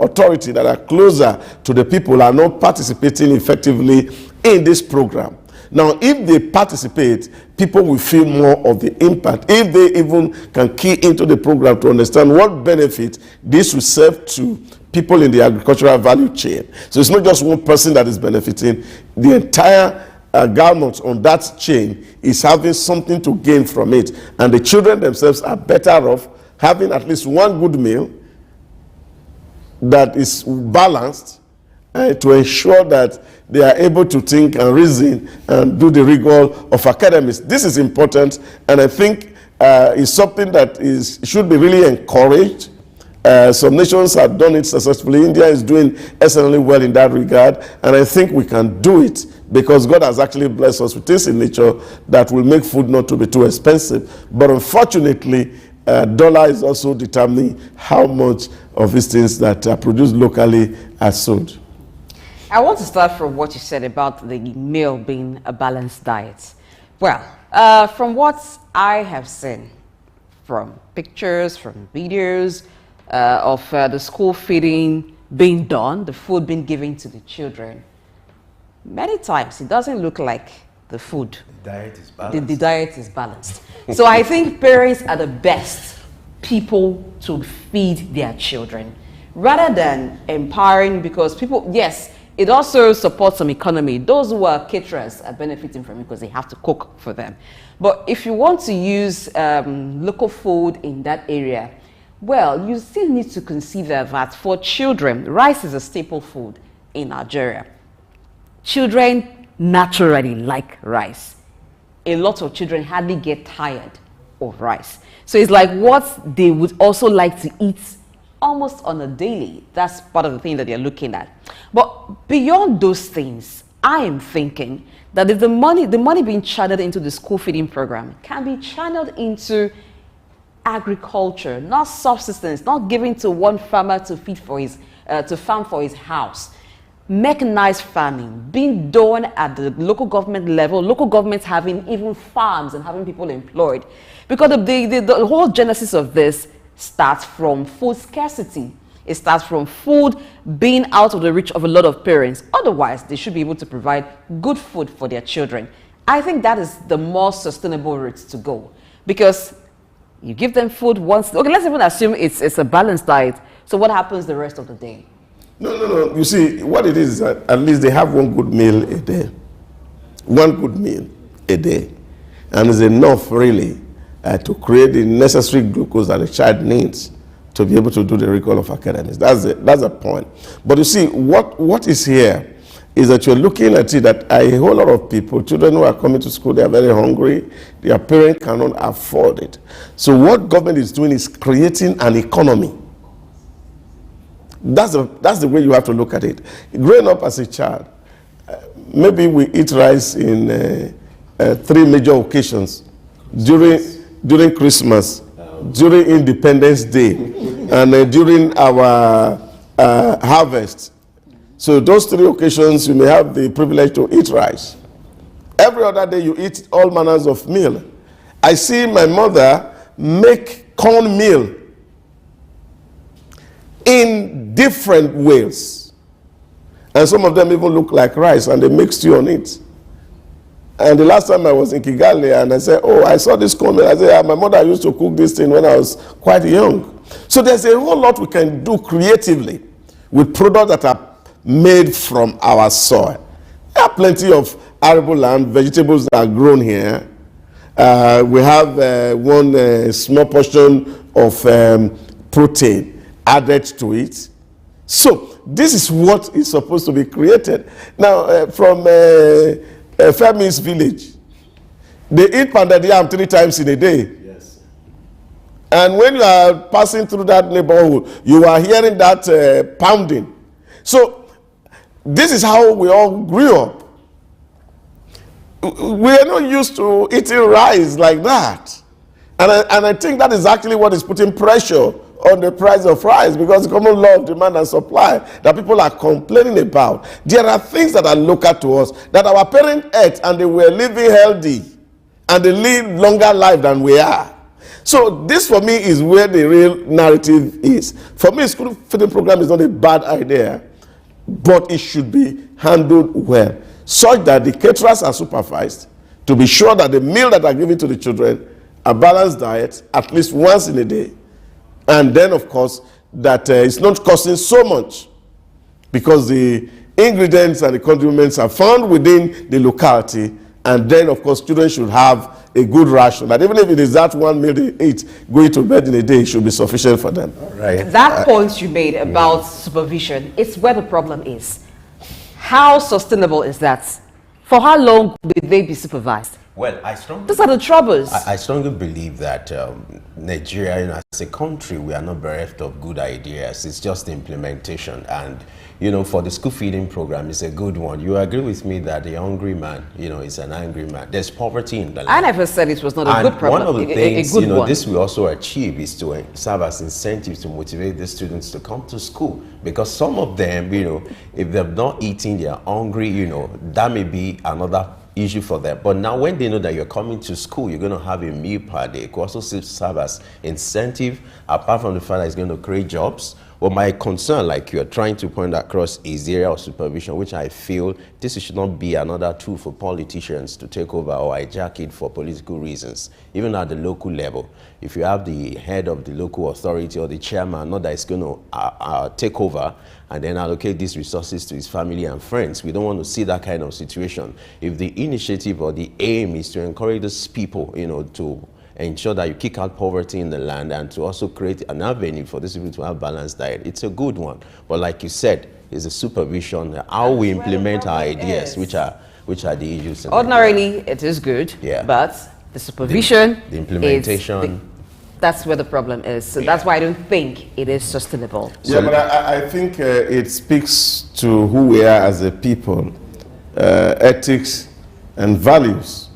Speaker 3: authority that are closer to the people are not participating effectively in this program. Now, if they participate, people will feel more of the impact. If they even can key into the program to understand what benefit this will serve to people in the agricultural value chain. So it's not just one person that is benefiting. The entire garment on that chain is having something to gain from it. And the children themselves are better off having at least one good meal that is balanced to ensure that they are able to think and reason and do the rigor of academics. This is important, and I think is something that should be really encouraged. Some nations have done it successfully. India is doing excellently well in that regard, and I think we can do it because God has actually blessed us with things in nature that will make food not to be too expensive. But unfortunately, dollar is also determining how much of these things that are produced locally are sold.
Speaker 8: I want to start from what you said about the meal being a balanced diet. Well, from what I have seen, from pictures, from videos of the school feeding being done, the food being given to the children, many times it doesn't look like the food.
Speaker 7: The diet is balanced.
Speaker 8: The diet is balanced. So I think parents are the best people to feed their children rather than empowering, because people, yes, it also supports some economy. Those who are caterers are benefiting from it because they have to cook for them. But if you want to use local food in that area, well, you still need to consider that for children, rice is a staple food in Nigeria. Children naturally like rice. A lot of children hardly get tired of rice. So it's like what they would also like to eat almost on a daily. That's part of the thing that they're looking at. But beyond those things, I am thinking that if the money being channeled into the school feeding program can be channeled into agriculture, not subsistence, not given to one farmer to feed for his, to farm for his house. Mechanized farming being done at the local government level, local governments having even farms and having people employed. Because the whole genesis of this starts from food scarcity. It starts from food being out of the reach of a lot of parents. Otherwise, they should be able to provide good food for their children. I think that is the more sustainable route to go. Because you give them food once, okay, let's even assume it's a balanced diet. So what happens the rest of the day?
Speaker 3: No. You see, what it is that at least they have one good meal a day. One good meal a day. And it's enough, really, to create the necessary glucose that a child needs to be able to do the recall of academics. That's a point. But you see, what is here is that you're looking at it that a whole lot of people, children who are coming to school, they are very hungry, their parents cannot afford it. So what government is doing is creating an economy. That's the way you have to look at it. Growing up as a child, maybe we eat rice in 3 major occasions. During Christmas, during Independence Day, and during our harvest. So those 3 occasions, you may have the privilege to eat rice. Every other day, you eat all manners of meal. I see my mother make cornmeal in different ways. And some of them even look like rice, and they make stew on it. And the last time I was in Kigali, and I said, oh, I saw this cornmeal. I said, yeah, my mother used to cook this thing when I was quite young. So there's a whole lot we can do creatively with products that are made from our soil. There are plenty of arable land, vegetables that are grown here. We have one small portion of protein added to it. So this is what is supposed to be created. Now, from Femi's village, they eat pounded yam 3 times in a day. Yes. And when you are passing through that neighborhood, you are hearing that pounding. So this is how we all grew up. We are not used to eating rice like that. And I think that is actually what is putting pressure on the price of rice, because the common law of demand and supply that people are complaining about. There are things that are local to us that our parents ate and they were living healthy and they live longer life than we are. So this for me is where the real narrative is. For me, school feeding program is not a bad idea, but it should be handled well, such that the caterers are supervised to be sure that the meal that are given to the children are balanced diet at least once in a day. And then, of course, that it's not costing so much because the ingredients and the condiments are found within the locality. And then, of course, children should have a good ration. That even if it is that one meal they eat, going to bed in a day, it should be sufficient for them.
Speaker 7: Right.
Speaker 8: That point you made about supervision, it's where the problem is. How sustainable is that? For how long will they be supervised?
Speaker 7: Well, I strongly...
Speaker 8: Those are the troubles.
Speaker 7: I strongly believe that Nigeria, you know, as a country, we are not bereft of good ideas. It's just the implementation. And, you know, for the school feeding program, it's a good one. You agree with me that the hungry man, you know, is an angry man. There's poverty in the land.
Speaker 8: I never said it was not a good problem.
Speaker 7: One of the things, you know,
Speaker 8: one.
Speaker 7: this will also achieve is to serve as incentives to motivate the students to come to school. Because some of them, you know, if they're not eating, they're hungry, you know, that may be another issue for them. But now when they know that you're coming to school, you're going to have a meal per day. It could also serve as incentive, apart from the fact that it's going to create jobs. Well, my concern, like you're trying to point across, is the area of supervision, which I feel this should not be another tool for politicians to take over or hijack it for political reasons, even at the local level. If you have the head of the local authority or the chairman, not that it's going to take over and then allocate these resources to his family and friends. We don't want to see that kind of situation. If the initiative or the aim is to encourage those people, you know, to ensure that you kick out poverty in the land and to also create an avenue for these people to have balanced diet, it's a good one. But like you said, it's the supervision, how we implement our ideas, which are the issues.
Speaker 8: Ordinarily, it is good, but the supervision,
Speaker 7: the implementation,
Speaker 8: that's where the problem is. So that's why I don't think it is sustainable.
Speaker 3: Yeah, but I think it speaks to who we are as a people, ethics and values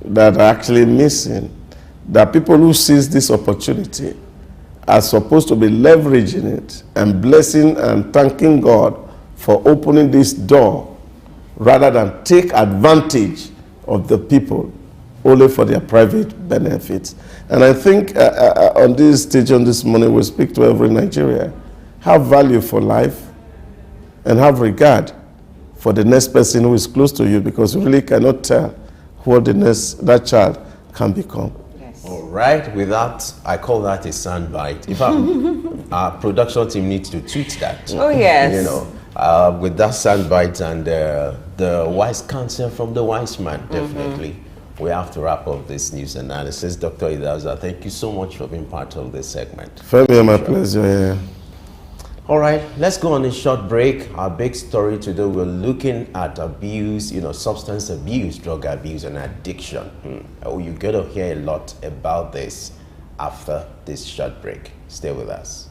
Speaker 3: that are actually missing. That people who seize this opportunity are supposed to be leveraging it and blessing and thanking God for opening this door rather than take advantage of the people only for their private benefits. And I think on this stage, on this morning, we speak to every Nigerian. Have value for life and have regard for the next person who is close to you, because you really cannot tell what that child can become.
Speaker 8: Yes.
Speaker 7: All right, with that, I call that a soundbite. In fact, our production team needs to tweet that.
Speaker 8: Oh, yes.
Speaker 7: You know, with that soundbite and the wise counsel from the wise man, definitely. We have to wrap up this news analysis. Dr. Idahosa, thank you so much for being part of this segment.
Speaker 3: Femi, my pleasure. Yeah.
Speaker 7: All right, let's go on a short break. Our big story today, we're looking at abuse, you know, substance abuse, drug abuse, and addiction. Oh, you're going to hear a lot about this after this short break. Stay with us.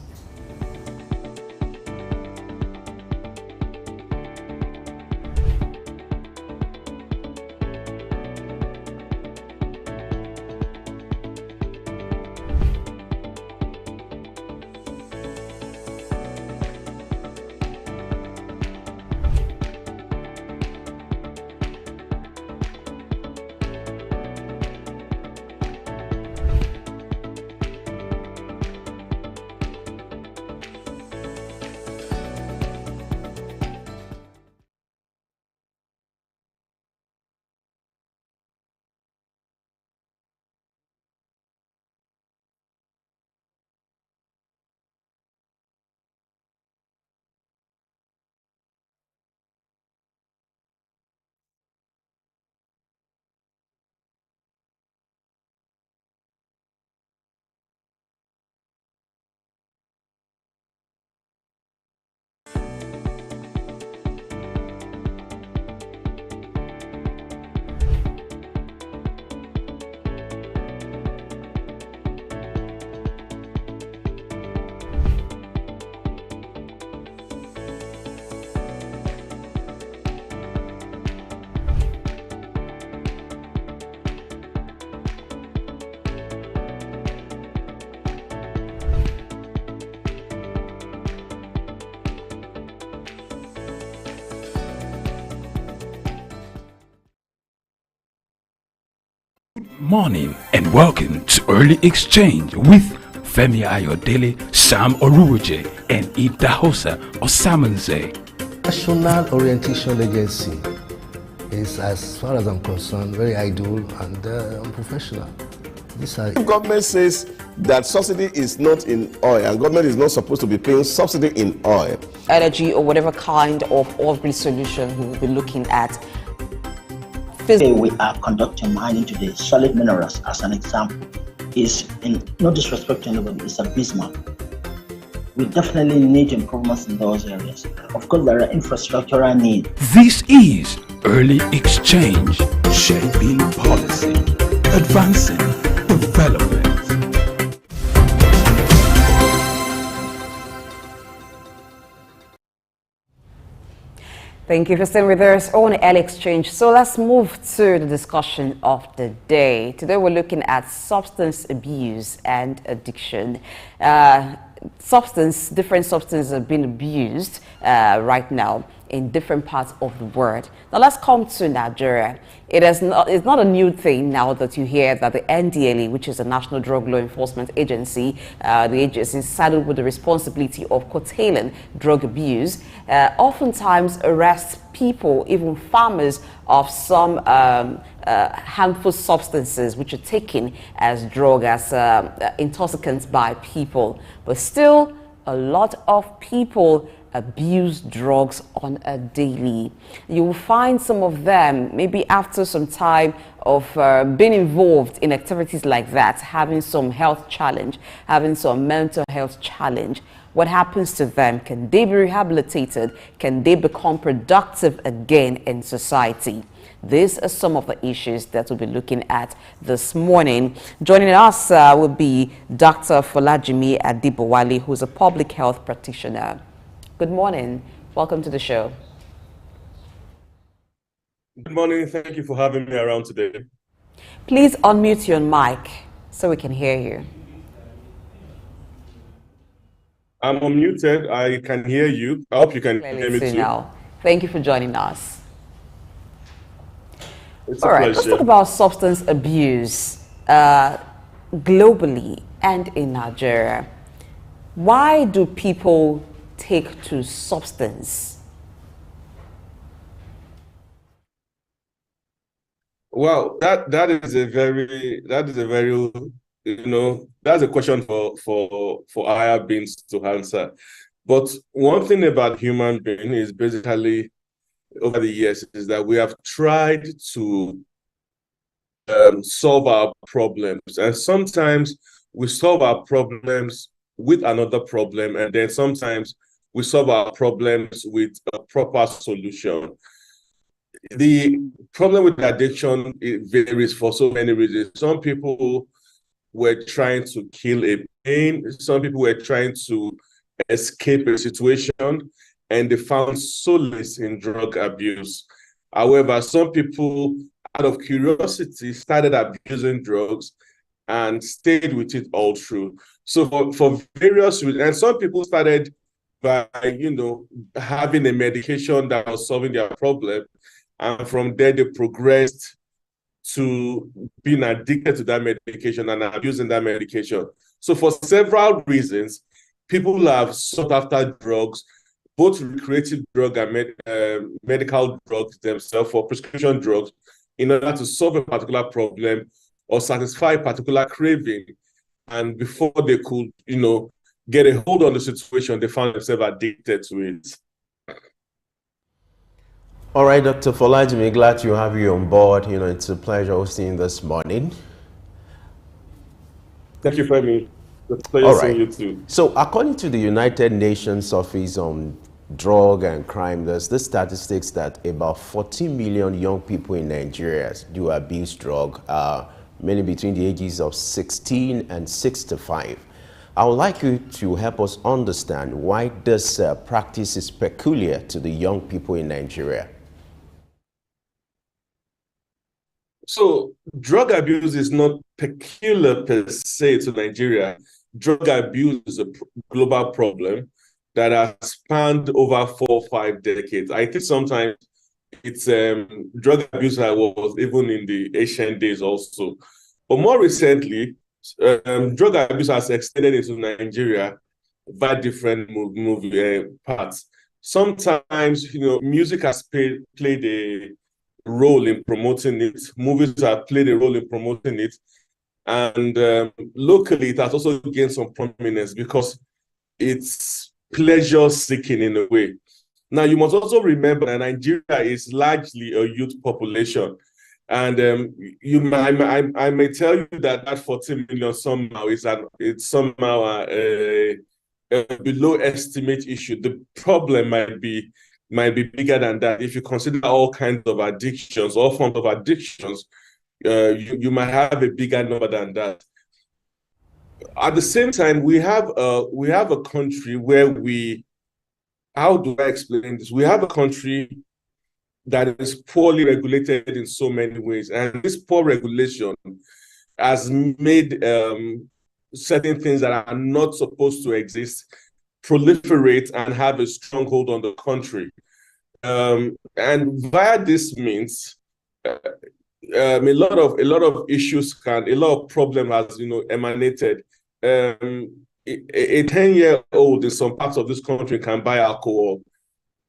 Speaker 1: Morning and welcome to Early Exchange with Femi Ayodele, Sam Oruoje, and Idahosa Osamanze.
Speaker 2: National Orientation Agency is, as far as I'm concerned, very idle and unprofessional.
Speaker 3: Government says that subsidy is not in oil, and government is not supposed to be paying subsidy in oil.
Speaker 4: Energy or whatever kind of off-grid solution we will be looking at.
Speaker 5: Today we are conducting mining today. Solid minerals, as an example, is, in no disrespect to anybody, is abysmal. We definitely need improvements in those areas. Of course, there are infrastructural needs.
Speaker 1: This is Early Exchange, shaping policy. advancing development.
Speaker 8: Thank you for staying with us on Early Exchange. So let's move to the discussion of the day. Today we're looking at substance abuse and addiction. Different substances are being abused right now in different parts of the world. Now let's come to Nigeria. It's not a new thing now that you hear that the NDLA, which is the National Drug Law Enforcement Agency, the agency is saddled with the responsibility of curtailing drug abuse, oftentimes arrests people, even farmers, of some harmful substances which are taken as intoxicants by people. But still, a lot of people abuse drugs on a daily. You will find some of them, maybe after some time of being involved in activities like that, having some health challenge, having some mental health challenge. What happens to them? Can they be rehabilitated? Can they become productive again in society? These are some of the issues that we'll be looking at this morning. Joining us will be Dr. Folajimi Adibowale, who's a public health practitioner. Good morning. Welcome to the show.
Speaker 9: Good morning. Thank you for having me around today.
Speaker 8: Please unmute your mic so we can hear you.
Speaker 9: I'm unmuted. I can hear you. I hope you can hear me too.
Speaker 8: Now. Thank you for joining us.
Speaker 9: It's
Speaker 8: All
Speaker 9: a
Speaker 8: right,
Speaker 9: pleasure.
Speaker 8: let's talk about substance abuse globally and in Nigeria. Why do people take to substance?
Speaker 9: Well, that is a very that's a question for higher beings to answer. But one thing about human being is basically over the years is that we have tried to solve our problems, and sometimes we solve our problems with another problem, and then sometimes we solve our problems with a proper solution. The problem with addiction, it varies for so many reasons. Some people were trying to kill a pain. Some people were trying to escape a situation, and they found solace in drug abuse. However, some people, out of curiosity, started abusing drugs and stayed with it all through. So for various reasons, and some people started by, having a medication that was solving their problem. And from there, they progressed to being addicted to that medication and abusing that medication. So for several reasons, people have sought after drugs, both recreative drug and medical drugs themselves, for prescription drugs, in order to solve a particular problem or satisfy a particular craving. And before they could, get a hold on the situation, they found themselves addicted to it.
Speaker 7: All right, Dr. Folajimi, glad to have you on board. It's a pleasure hosting this morning.
Speaker 9: Thank you for me. It's a pleasure seeing you too.
Speaker 7: So according to the United Nations Office on Drug and Crime, there's the statistics that about 40 million young people in Nigeria do abuse drug, mainly between the ages of 16 and 65. I would like you to help us understand why this practice is peculiar to the young people in Nigeria.
Speaker 9: So drug abuse is not peculiar per se to Nigeria. Drug abuse is a global problem that has spanned over 4 or 5 decades. I think sometimes it's drug abuse that was even in the ancient days also. But more recently, drug abuse has extended into Nigeria by different movie parts. Sometimes, music has played a role in promoting it. Movies have played a role in promoting it. And locally, it has also gained some prominence because it's pleasure-seeking in a way. Now, you must also remember that Nigeria is largely a youth population. And I may tell you that 40 million somehow it's somehow a below estimate issue. The problem might be bigger than that. If you consider all kinds of addictions, all forms of addictions, you might have a bigger number than that. At the same time, we have a country where how do I explain this? We have a country that is poorly regulated in so many ways, and this poor regulation has made certain things that are not supposed to exist proliferate and have a stronghold on the country. And via this means, a lot of issues a lot of problem has emanated. A 10-year-old in some parts of this country can buy alcohol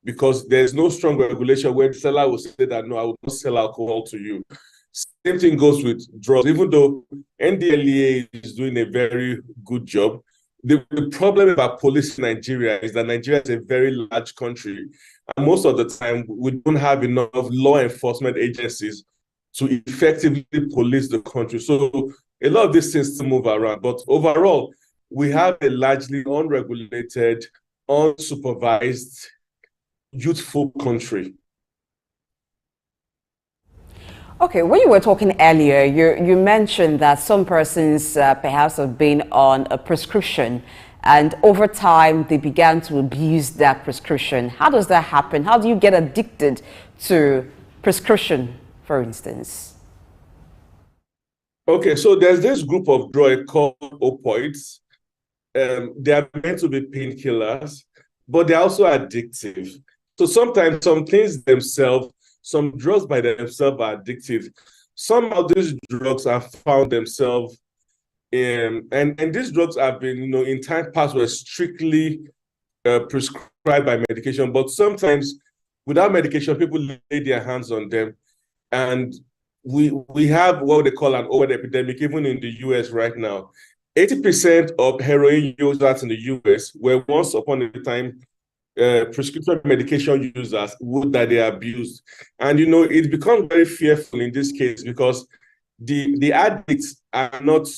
Speaker 9: because there's no strong regulation where the seller will say that, no, I will not sell alcohol to you. Same thing goes with drugs. Even though NDLEA is doing a very good job, the problem about police in Nigeria is that Nigeria is a very large country. And most of the time, we don't have enough law enforcement agencies to effectively police the country. So a lot of these things still move around. But overall, we have a largely unregulated, unsupervised, youthful country.
Speaker 8: Okay, when you were talking earlier, you mentioned that some persons perhaps have been on a prescription, and over time they began to abuse that prescription. How does that happen? How do you get addicted to prescription, for instance?
Speaker 9: Okay, so there's this group of drugs called opioids. They are meant to be painkillers, but they're also addictive. So sometimes some things themselves, some drugs by themselves are addictive. Some of these drugs have found themselves in, and these drugs have been, in time past were strictly prescribed by medication, but sometimes without medication, people lay their hands on them. And we have what they call an opioid epidemic, even in the US right now. 80% of heroin users in the US were once upon a time prescription medication users that they abused. And, it becomes very fearful in this case because the addicts are not,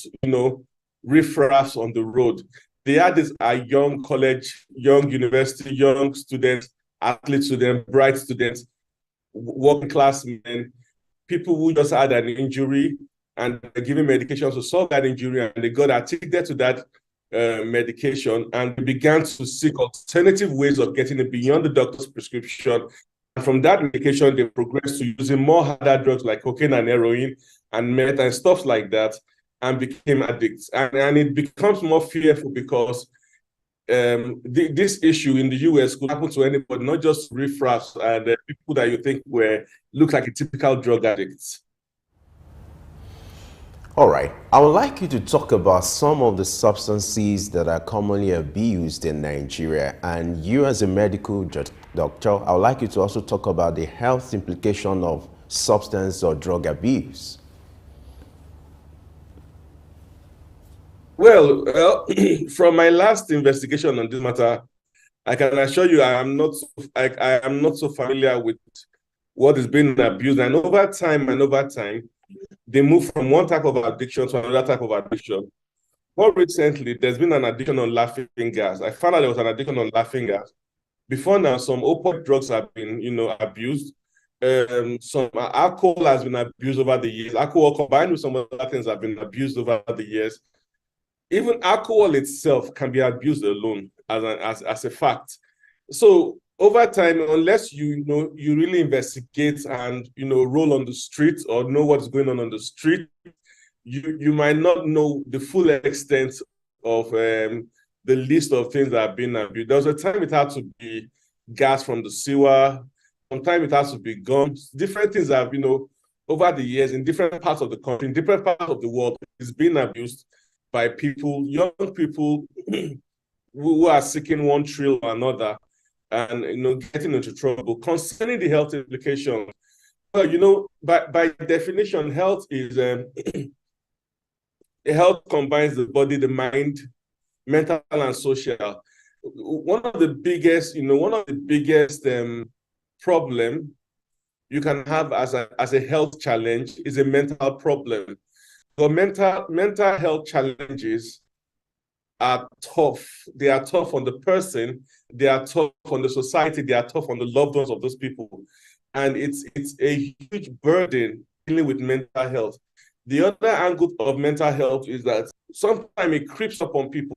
Speaker 9: riffraffs on the road. The addicts are young college, young university, young students, athlete students, bright students, working class men, people who just had an injury and they're given medication to solve that injury, and they got addicted to that medication, and they began to seek alternative ways of getting it beyond the doctor's prescription. And from that medication, they progressed to using more harder drugs like cocaine and heroin and meth and stuff like that, and became addicts. And it becomes more fearful because this issue in the US could happen to anybody, not just riffraffs and people that you think look like a typical drug addicts.
Speaker 7: All right, I would like you to talk about some of the substances that are commonly abused in Nigeria. And you as a medical doctor, I would like you to also talk about the health implication of substance or drug abuse.
Speaker 9: Well, from my last investigation on this matter, I can assure you I am not so familiar with what is being abused. And over time, they move from one type of addiction to another type of addiction. More recently, there's been an addiction on laughing gas. I found out there was an addiction on laughing gas. Before now, some opioid drugs have been, abused. Some alcohol has been abused over the years. Alcohol combined with some other things have been abused over the years. Even alcohol itself can be abused alone as a fact. So over time, unless you really investigate and roll on the street or know what's going on the street, you might not know the full extent of the list of things that have been abused. There was a time it had to be gas from the sewer. Sometimes it has to be guns. Different things have over the years in different parts of the country, in different parts of the world, is being abused by people, young people who are seeking one thrill or another, and getting into trouble. Concerning the health implications, well, by definition, health is health combines the body, the mind, mental and social. One of the biggest problem you can have as a health challenge is a mental problem. So mental health challenges are tough. They are tough on the person, they are tough on the society, they are tough on the loved ones of those people. And it's a huge burden dealing with mental health. The other angle of mental health is that sometimes it creeps up on people.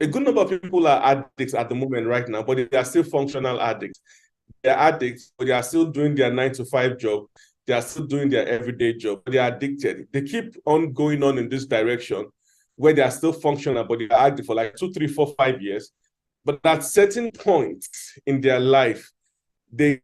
Speaker 9: A good number of people are addicts at the moment right now, but they are still functional addicts. They're addicts, but they are still doing their 9 to 5 job. They are still doing their everyday job, but they are addicted. They keep on going on in this direction where they are still functional, but they are active for like 2, 3, 4, 5 years. But at certain points in their life, they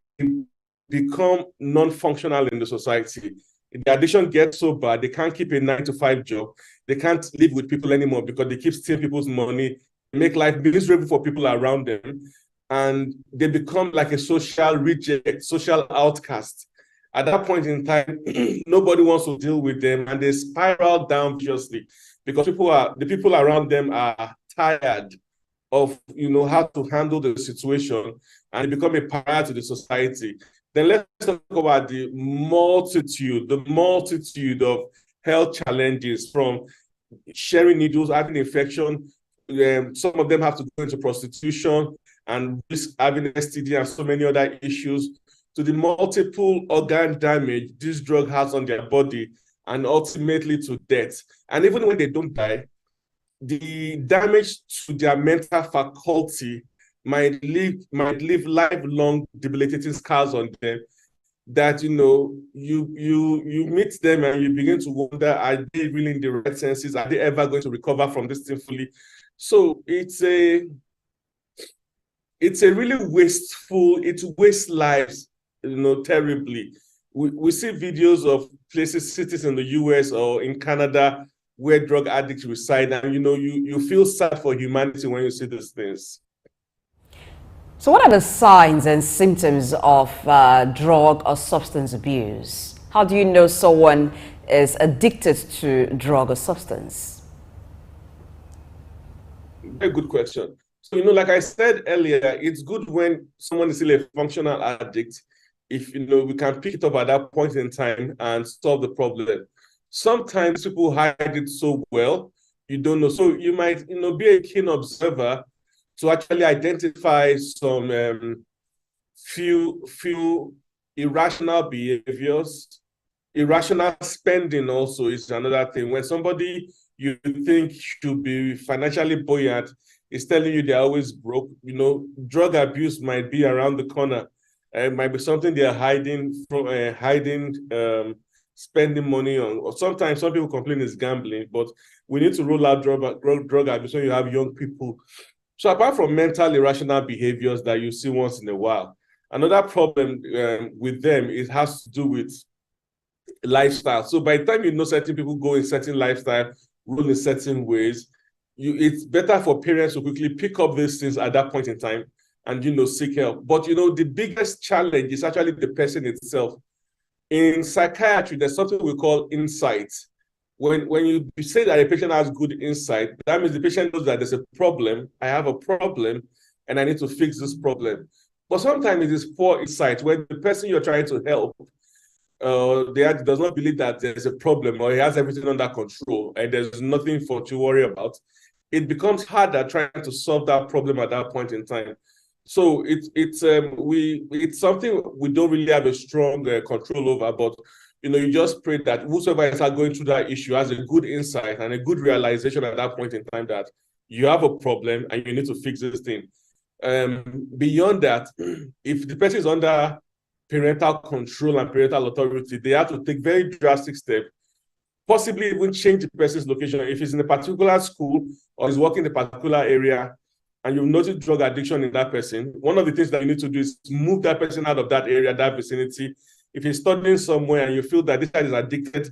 Speaker 9: become non-functional in the society. The addiction gets so bad, they can't keep a 9 to 5 job. They can't live with people anymore because they keep stealing people's money, make life miserable for people around them. And they become like a social reject, social outcast. At that point in time, nobody wants to deal with them, and they spiral down viciously because the people around them are tired of how to handle the situation, and they become a pariah to the society. Then let's talk about the multitude of health challenges, from sharing needles, having infection. Some of them have to go into prostitution and risk having STD and so many other issues, to the multiple organ damage this drug has on their body, and ultimately to death. And even when they don't die, the damage to their mental faculty might leave lifelong debilitating scars on them, that you meet them and you begin to wonder, are they really in the right senses? Are they ever going to recover from this thing fully? So it's a really wasteful, it wastes lives, terribly. We see videos of cities in the US or in Canada where drug addicts reside, and you feel sad for humanity when you see these things.
Speaker 8: So what are the signs and symptoms of drug or substance abuse? How do you know someone is addicted to drug or substance?
Speaker 9: Very good question. So, like I said earlier, it's good when someone is still a functional addict, if, we can pick it up at that point in time and solve the problem. Sometimes people hide it so well, you don't know. So you might, be a keen observer to actually identify some few irrational behaviors. Irrational spending also is another thing. When somebody you think should be financially buoyant is telling you they're always broke, drug abuse might be around the corner. It might be something they're hiding from, spending money on. Or sometimes some people complain it's gambling, but we need to rule out drug abuse when you have young people. So apart from mental irrational behaviors that you see once in a while, another problem with them, it has to do with lifestyle. So by the time certain people go in certain lifestyle, rule in certain ways, it's better for parents to quickly pick up these things at that point in time and seek help. But the biggest challenge is actually the person itself. In psychiatry, there's something we call insight. When you say that a patient has good insight, that means the patient knows that there's a problem, I have a problem, and I need to fix this problem. But sometimes it is poor insight when the person you're trying to help does not believe that there's a problem, or he has everything under control and there's nothing to worry about. It becomes harder trying to solve that problem at that point in time. So it's something we don't really have a strong control over, but you just pray that whosoever is going through that issue has a good insight and a good realization at that point in time that you have a problem and you need to fix this thing. Beyond that, if the person is under parental control and parental authority, they have to take very drastic steps, possibly even change the person's location. If he's in a particular school or he's working in a particular area and you've noticed drug addiction in that person, one of the things that you need to do is move that person out of that area, that vicinity. If he's studying somewhere and you feel that this guy is addicted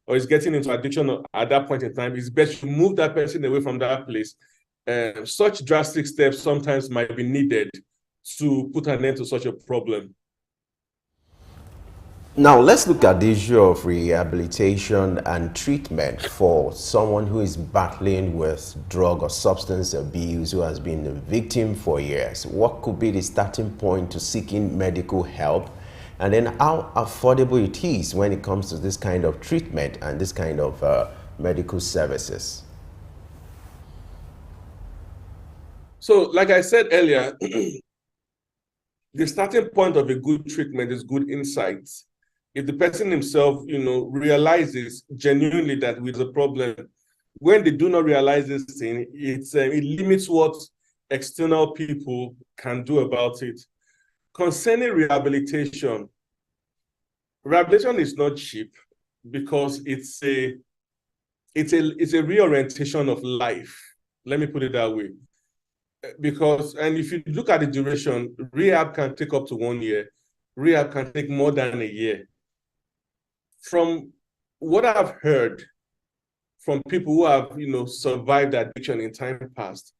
Speaker 9: or is getting into addiction at that point in time, it's best to move that person away from that place. Such drastic steps sometimes might be needed to put an end to such a problem.
Speaker 7: Now, let's look at the issue of rehabilitation and treatment for someone who is battling with drug or substance abuse, who has been a victim for years. What could be the starting point to seeking medical help? And then how affordable it is when it comes to this kind of treatment and this kind of medical services?
Speaker 9: So, like I said earlier, the starting point of a good treatment is good insights. And, the second thing is if the person himself, realizes genuinely that with the problem, when they do not realize this thing, it limits what external people can do about it. Concerning rehabilitation is not cheap because it's a reorientation of life. Let me put it that way. Because, and if you look at the duration, rehab can take up to 1 year. Rehab can take more than a year. From what I've heard from people who have, survived addiction in time past,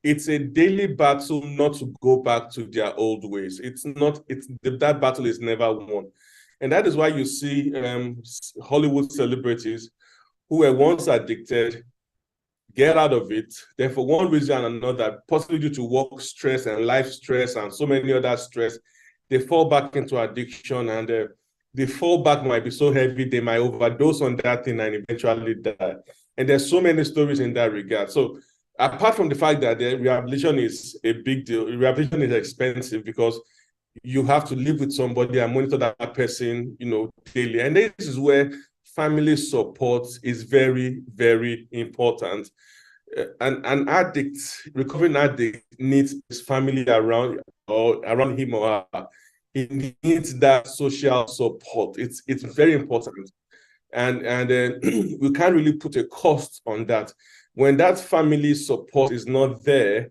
Speaker 9: it's a daily battle not to go back to their old ways. That battle is never won. And that is why you see Hollywood celebrities who were once addicted get out of it. Then for one reason or another, possibly due to work stress and life stress and so many other stress, they fall back into addiction, and the fallback might be so heavy, they might overdose on that thing and eventually die. And there's so many stories in that regard. So apart from the fact that the rehabilitation is a big deal, rehabilitation is expensive because you have to live with somebody and monitor that person, daily. And this is where family support is very, very important. An addict, recovering addict, needs his family around him or her. He needs that social support. It's very important, and we can't really put a cost on that. When that family support is not there,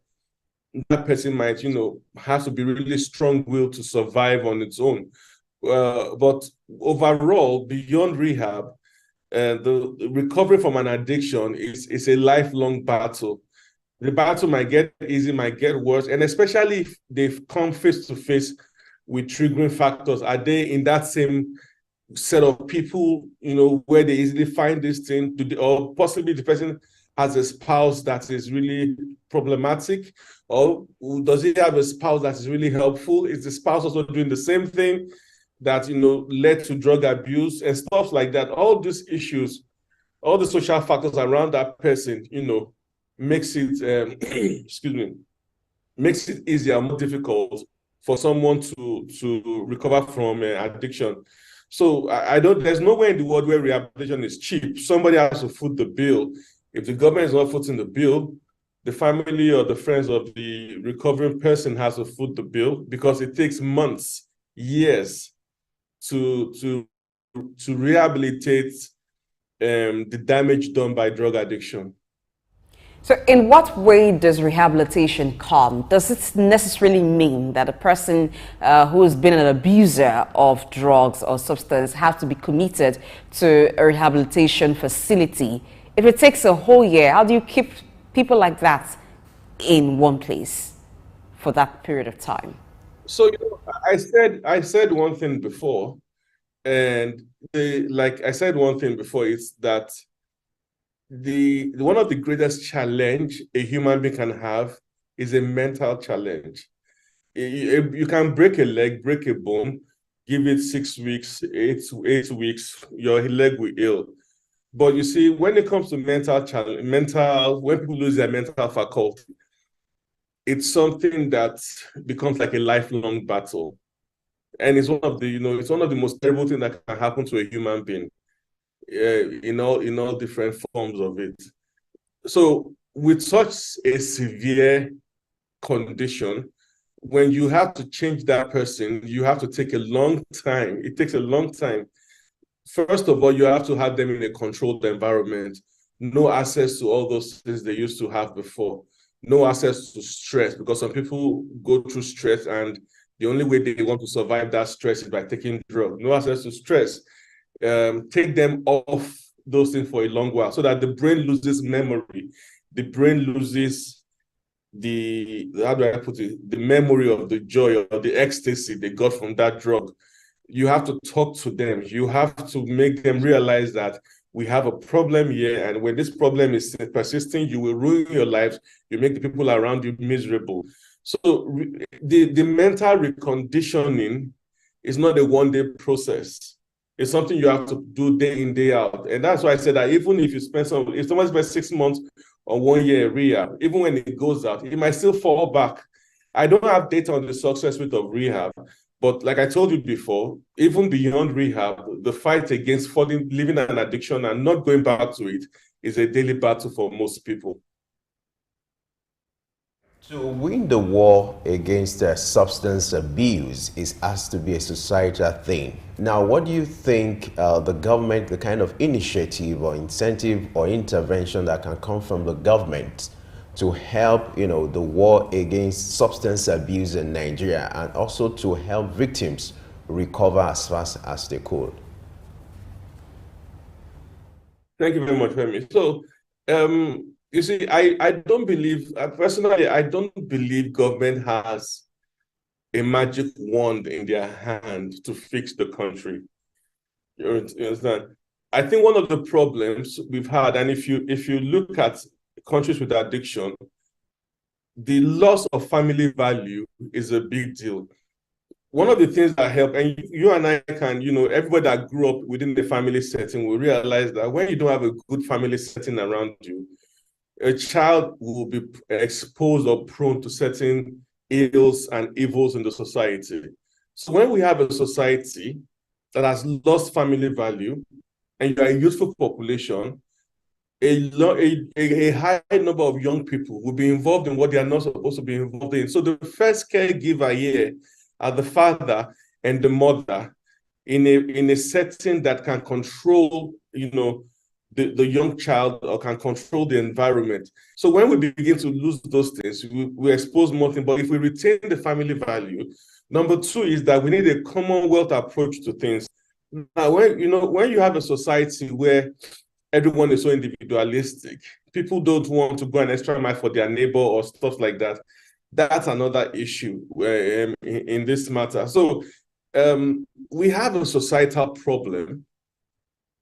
Speaker 9: that person might, have to be really strong-willed to survive on its own. But overall, beyond rehab, the recovery from an addiction is a lifelong battle. The battle might get easy, might get worse, and especially if they've come face to face with triggering factors. Are they in that same set of people, where they easily find this thing, or possibly the person has a spouse that is really problematic, or does he have a spouse that is really helpful? Is the spouse also doing the same thing that led to drug abuse and stuff like that? All these issues, all the social factors around that person, makes it makes it easier, more difficult for someone to recover from addiction. So there's nowhere in the world where rehabilitation is cheap. Somebody has to foot the bill. If the government is not footing the bill, the family or the friends of the recovering person has to foot the bill, because it takes months, years to rehabilitate the damage done by drug addiction.
Speaker 8: So in what way does rehabilitation come? Does it necessarily mean that a person who has been an abuser of drugs or substance have to be committed to a rehabilitation facility? If it takes a whole year, how do you keep people like that in one place for that period of time?
Speaker 9: So I said one thing before, and it's that one of the greatest challenge a human being can have is a mental challenge. You can break a leg, break a bone, give it 6 weeks, 8 weeks, your leg will heal. But you see, when it comes to when people lose their mental faculty, it's something that becomes like a lifelong battle. And it's one of the most terrible things that can happen to a human being, in all different forms of it. So with such a severe condition, when you have to change that person, you have to take a long time. It takes a long time. First of all, you have to have them in a controlled environment, no access to all those things they used to have before, no access to stress, because some people go through stress and the only way they want to survive that stress is by taking drugs. No access to stress. Take them off those things for a long while so that the brain loses memory. The brain loses the memory of the joy or the ecstasy they got from that drug. You have to talk to them. You have to make them realize that we have a problem here, and when this problem is persisting, you will ruin your lives. You make the people around you miserable. So the mental reconditioning is not a one-day process. It's something you have to do day in, day out. And that's why I said that even if someone spends 6 months or 1 year rehab, even when it goes out, it might still fall back. I don't have data on the success rate of rehab, But like I told you before, even beyond rehab, the fight against living an addiction and not going back to it is a daily battle for most people.
Speaker 7: To win the war against substance abuse, it has to be a societal thing. Now, what do you think the government, the kind of initiative or incentive or intervention that can come from the government to help, the war against substance abuse in Nigeria, and also to help victims recover as fast as they could?
Speaker 9: Thank you very much, Femi. So, you see, I don't believe, personally, I don't believe government has a magic wand in their hand to fix the country. You understand? I think one of the problems we've had, and if you look at countries with addiction, the loss of family value is a big deal. One of the things that help, and you and I can, everybody that grew up within the family setting will realize that when you don't have a good family setting around you, a child will be exposed or prone to certain ills and evils in the society. So when we have a society that has lost family value and you are a youthful population, a high number of young people will be involved in what they are not supposed to be involved in. So the first caregiver here are the father and the mother in a setting that can control, the young child or can control the environment. So when we begin to lose those things, we expose more things. But if we retain the family value, number two is that we need a commonwealth approach to things. Now, when you have a society where everyone is so individualistic, people don't want to go an extra mile for their neighbor or stuff like that. That's another issue in this matter. So we have a societal problem.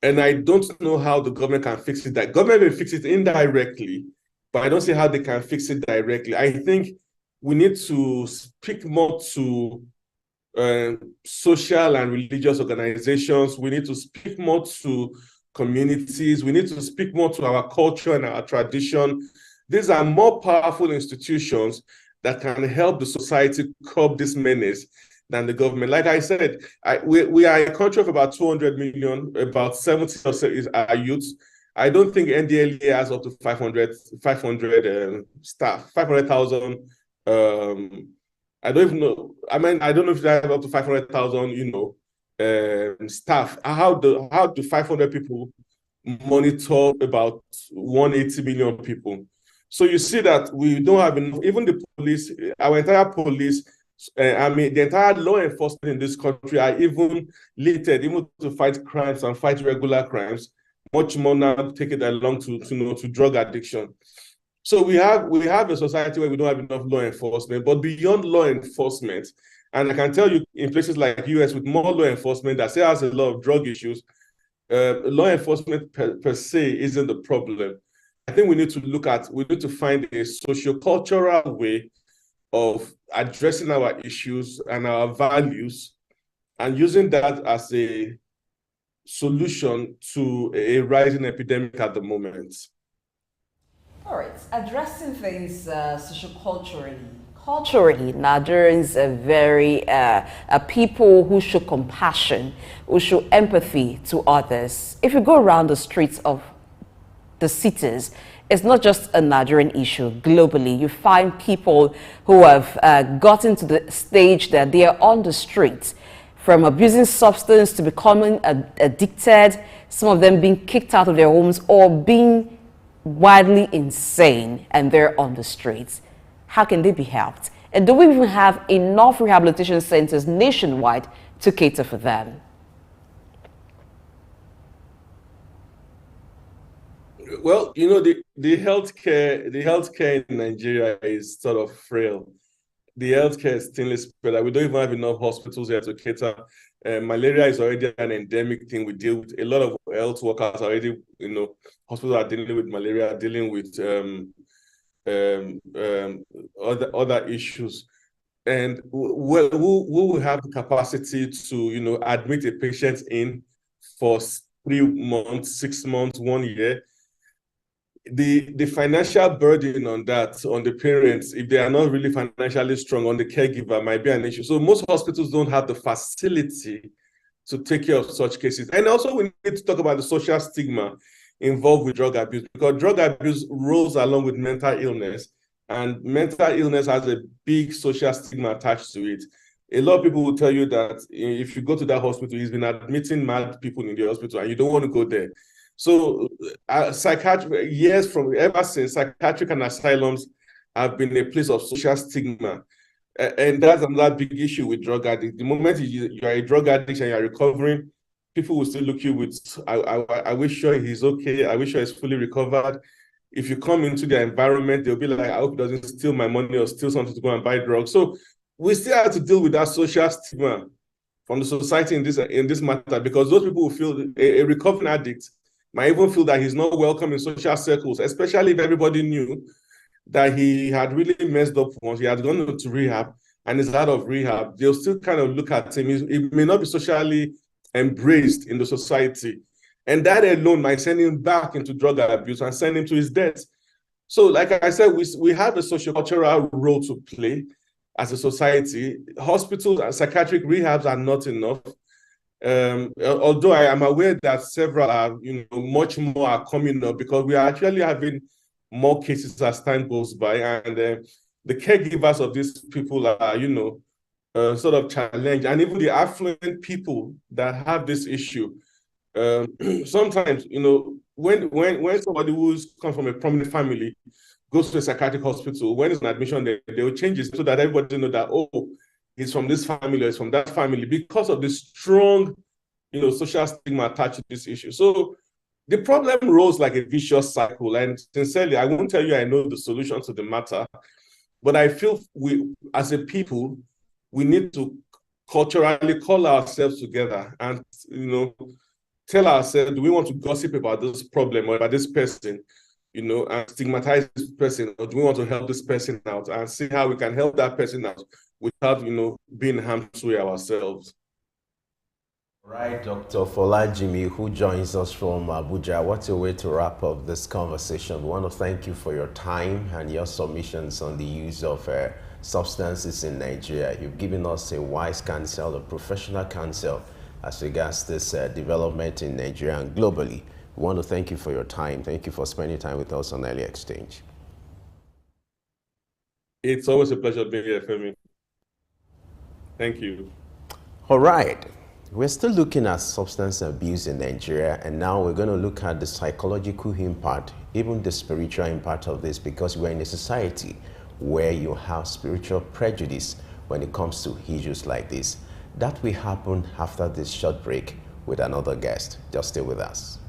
Speaker 9: And I don't know how the government can fix it. That government will fix it indirectly, but I don't see how they can fix it directly. I think we need to speak more to social and religious organizations. We need to speak more to communities. We need to speak more to our culture and our tradition. These are more powerful institutions that can help the society curb this menace than the government. Like I said, we are a country of about 200 million, about 70% is our youth. I don't think NDLEA has up to 500 staff, 500,000. I don't even know. I mean, I don't know if they have up to 500,000, staff. How do 500 people monitor about 180 million people? So you see that we don't have enough. Even the police, our entire police, the entire law enforcement in this country are even limited, even to fight crimes and fight regular crimes, much more now to take it along to drug addiction. So we have a society where we don't have enough law enforcement, but beyond law enforcement, and I can tell you in places like US with more law enforcement that still has a lot of drug issues, law enforcement per se isn't the problem. I think we need to find a socio-cultural way of addressing our issues and our values and using that as a solution to a rising epidemic at the moment.
Speaker 8: All right, addressing things socioculturally. Culturally, Nigerians are very people who show compassion, who show empathy to others. If you go around the streets of the cities, it's not just a Nigerian issue. Globally, you find people who have gotten to the stage that they are on the streets, from abusing substance to becoming addicted, some of them being kicked out of their homes or being wildly insane, and they're on the streets. How can they be helped? And do we even have enough rehabilitation centers nationwide to cater for them?
Speaker 9: Well, the healthcare in Nigeria is sort of frail. The healthcare is thinly spread out. We don't even have enough hospitals here to cater. Malaria is already an endemic thing we deal with. A lot of health workers already, hospitals are dealing with malaria, dealing with other issues. And who will have the capacity to, admit a patient in for 3 months, 6 months, 1 year? the financial burden on that, on the parents, if they are not really financially strong, on the caregiver might be an issue. So most hospitals don't have the facility to take care of such cases. And also we need to talk about the social stigma involved with drug abuse, because drug abuse rolls along with mental illness, and mental illness has a big social stigma attached to it. A lot of people will tell you that if you go to that hospital, he's been admitting mad people in the hospital and you don't want to go there. So psychiatry, ever since, psychiatric and asylums have been a place of social stigma. And that's another big issue with drug addicts. The moment you are a drug addict and you're recovering, people will still look you with, I wish sure he's okay, I wish sure he's fully recovered. If you come into their environment, they'll be like, I hope he doesn't steal my money or steal something to go and buy drugs. So we still have to deal with that social stigma from the society in this matter, because those people will feel a recovering addict might even feel that he's not welcome in social circles, especially if everybody knew that he had really messed up once, he had gone into rehab and is out of rehab. They'll still kind of look at him. He may not be socially embraced in the society. And that alone might send him back into drug abuse and send him to his death. So like I said, we have a sociocultural role to play as a society. Hospitals and psychiatric rehabs are not enough. Although I am aware that several are, much more are coming up, because we are actually having more cases as time goes by, and the caregivers of these people are, sort of challenged, and even the affluent people that have this issue. Sometimes, when somebody who's come from a prominent family goes to a psychiatric hospital, when it's an admission, they will change it so that everybody know that, oh, he's from this family or he's from that family, because of the strong, social stigma attached to this issue. So the problem rolls like a vicious cycle. And sincerely, I won't tell you I know the solution to the matter, but I feel we, as a people, we need to culturally call ourselves together and, tell ourselves, do we want to gossip about this problem or about this person, and stigmatize this person, or do we want to help this person out and see how we can help that person out without, being harmful ourselves?
Speaker 7: Right, Dr. Folajimi, who joins us from Abuja. What a way to wrap up this conversation. We want to thank you for your time and your submissions on the use of substances in Nigeria. You've given us a wise counsel, a professional counsel, as regards this development in Nigeria and globally. We want to thank you for your time. Thank you for spending time with us on Early Exchange.
Speaker 9: It's always a pleasure being here, Femi. Thank you.
Speaker 7: All right. We're still looking at substance abuse in Nigeria, and now we're going to look at the psychological impact, even the spiritual impact of this, because we're in a society where you have spiritual prejudice when it comes to issues like this. That will happen after this short break with another guest. Just stay with us.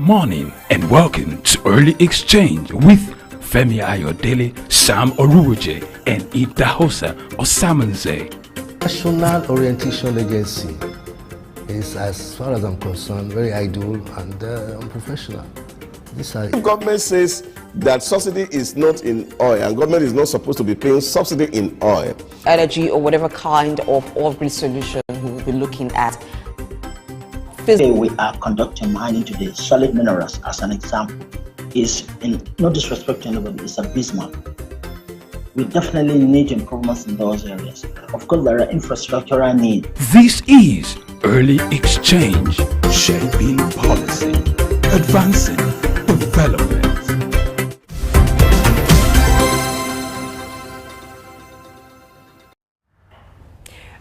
Speaker 1: morning and welcome to Early Exchange with Femi Ayodele, Sam Oruwoje, and Idahosa Osamanze.
Speaker 2: National Orientation Agency is, as far as I'm concerned, very idle and unprofessional.
Speaker 3: Government says that subsidy is not in oil and government is not supposed to be paying subsidy in oil.
Speaker 4: Energy or whatever kind of off-grid solution we will be looking at.
Speaker 5: Today we are conducting mining today. Solid minerals, as an example, is, in no disrespect to anybody, is abysmal. We definitely need improvements in those areas. Of course, there are infrastructural needs.
Speaker 1: This is Early Exchange, shaping policy, advancing development.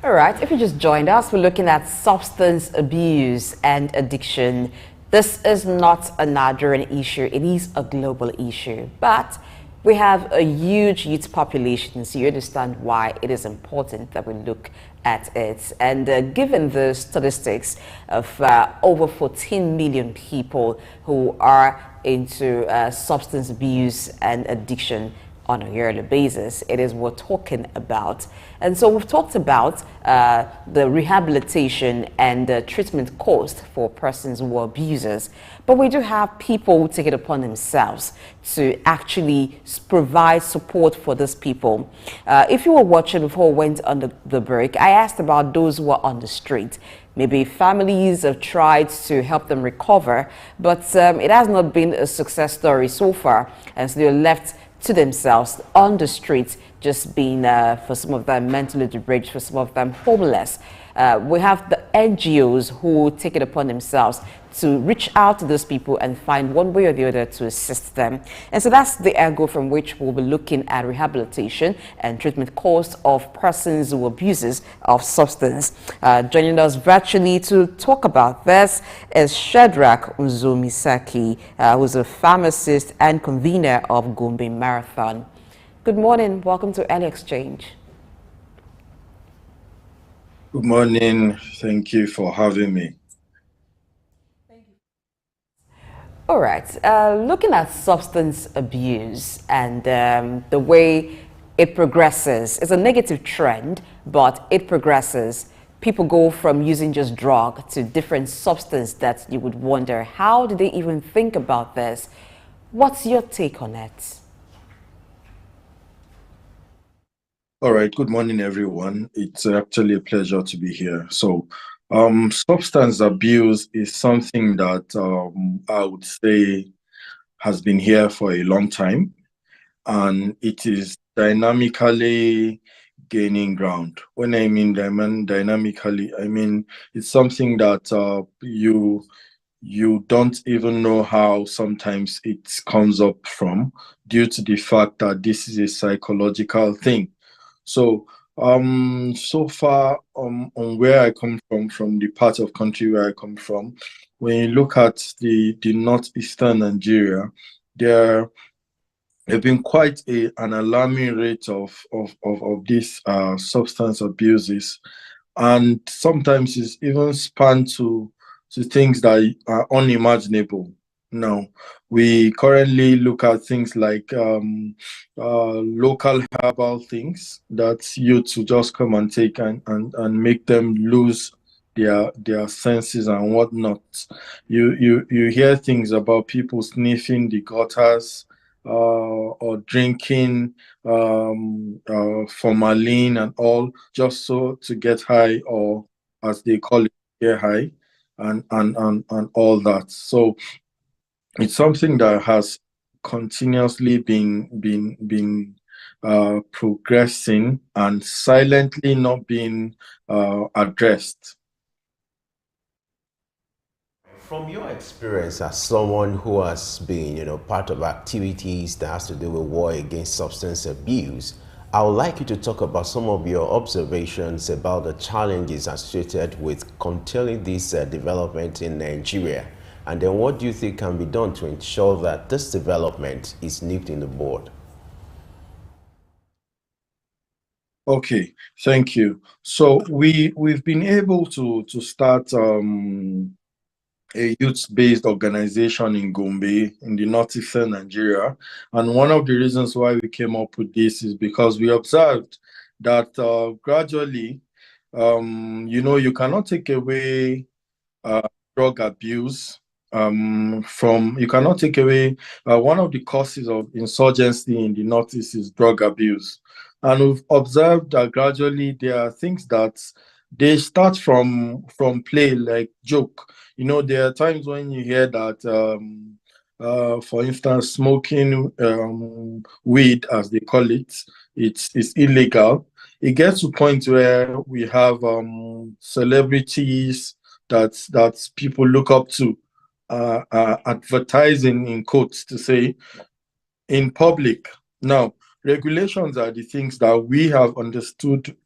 Speaker 8: All right, if you just joined us, we're looking at substance abuse and addiction. This is not a Nigerian issue, it is a global issue. But we have a huge youth population, so you understand why it is important that we look at it. And given the statistics of over 14 million people who are into substance abuse and addiction on a yearly basis, it is what we're talking about. And so we've talked about the rehabilitation and the treatment cost for persons who are abusers. But we do have people who take it upon themselves to actually provide support for these people. If you were watching before we went on the break, I asked about those who are on the street. Maybe families have tried to help them recover, but it has not been a success story so far, and so they're left to themselves on the streets, just being, for some of them, mentally deranged, for some of them, homeless. We have the NGOs who take it upon themselves to reach out to those people and find one way or the other to assist them. And so that's the angle from which we'll be looking at rehabilitation and treatment costs of persons who abusers of substance. Joining us virtually to talk about this is Shadrach Uzomisaki, who's a pharmacist and convener of Gombe Marathon. Good morning. Welcome to Early Exchange.
Speaker 10: Good morning. Thank you for having me.
Speaker 8: All right. Looking at substance abuse and the way it progresses, it's a negative trend, but it progresses. People go from using just drug to different substance that you would wonder, how do they even think about this? What's your take on it?
Speaker 10: All right. Good morning, everyone. It's actually a pleasure to be here. So, substance abuse is something that I would say has been here for a long time, and it is dynamically gaining ground. When I mean dynamically, I mean it's something that you don't even know how sometimes it comes up from, due to the fact that this is a psychological thing. So so far on where I come from the part of country where I come from, when you look at the northeastern Nigeria, there have been quite an alarming rate of these substance abuses, and sometimes it's even spanned to things that are unimaginable. Now, we currently look at things like local herbal things that you to just come and take and make them lose their senses and whatnot. You hear things about people sniffing the gutters or drinking formalin and all, just so to get high, or as they call it, get high, and all that. So it's something that has continuously been progressing and silently not being addressed.
Speaker 7: From your experience as someone who has been, part of activities that has to do with war against substance abuse, I would like you to talk about some of your observations about the challenges associated with containing this development in Nigeria. And then what do you think can be done to ensure that this development is nipped in the bud?
Speaker 10: Okay, thank you. So we've been able to start a youth-based organization in Gombe in the northeastern Nigeria. And one of the reasons why we came up with this is because we observed that gradually, you cannot take away drug abuse from, you cannot take away one of the causes of insurgency in the northeast is drug abuse. And we've observed that gradually there are things that they start from play, like joke. There are times when you hear that for instance, smoking weed, as they call it, it's illegal. It gets to a point where we have celebrities that people look up to, advertising in quotes to say in public. Now, regulations are the things that we have understood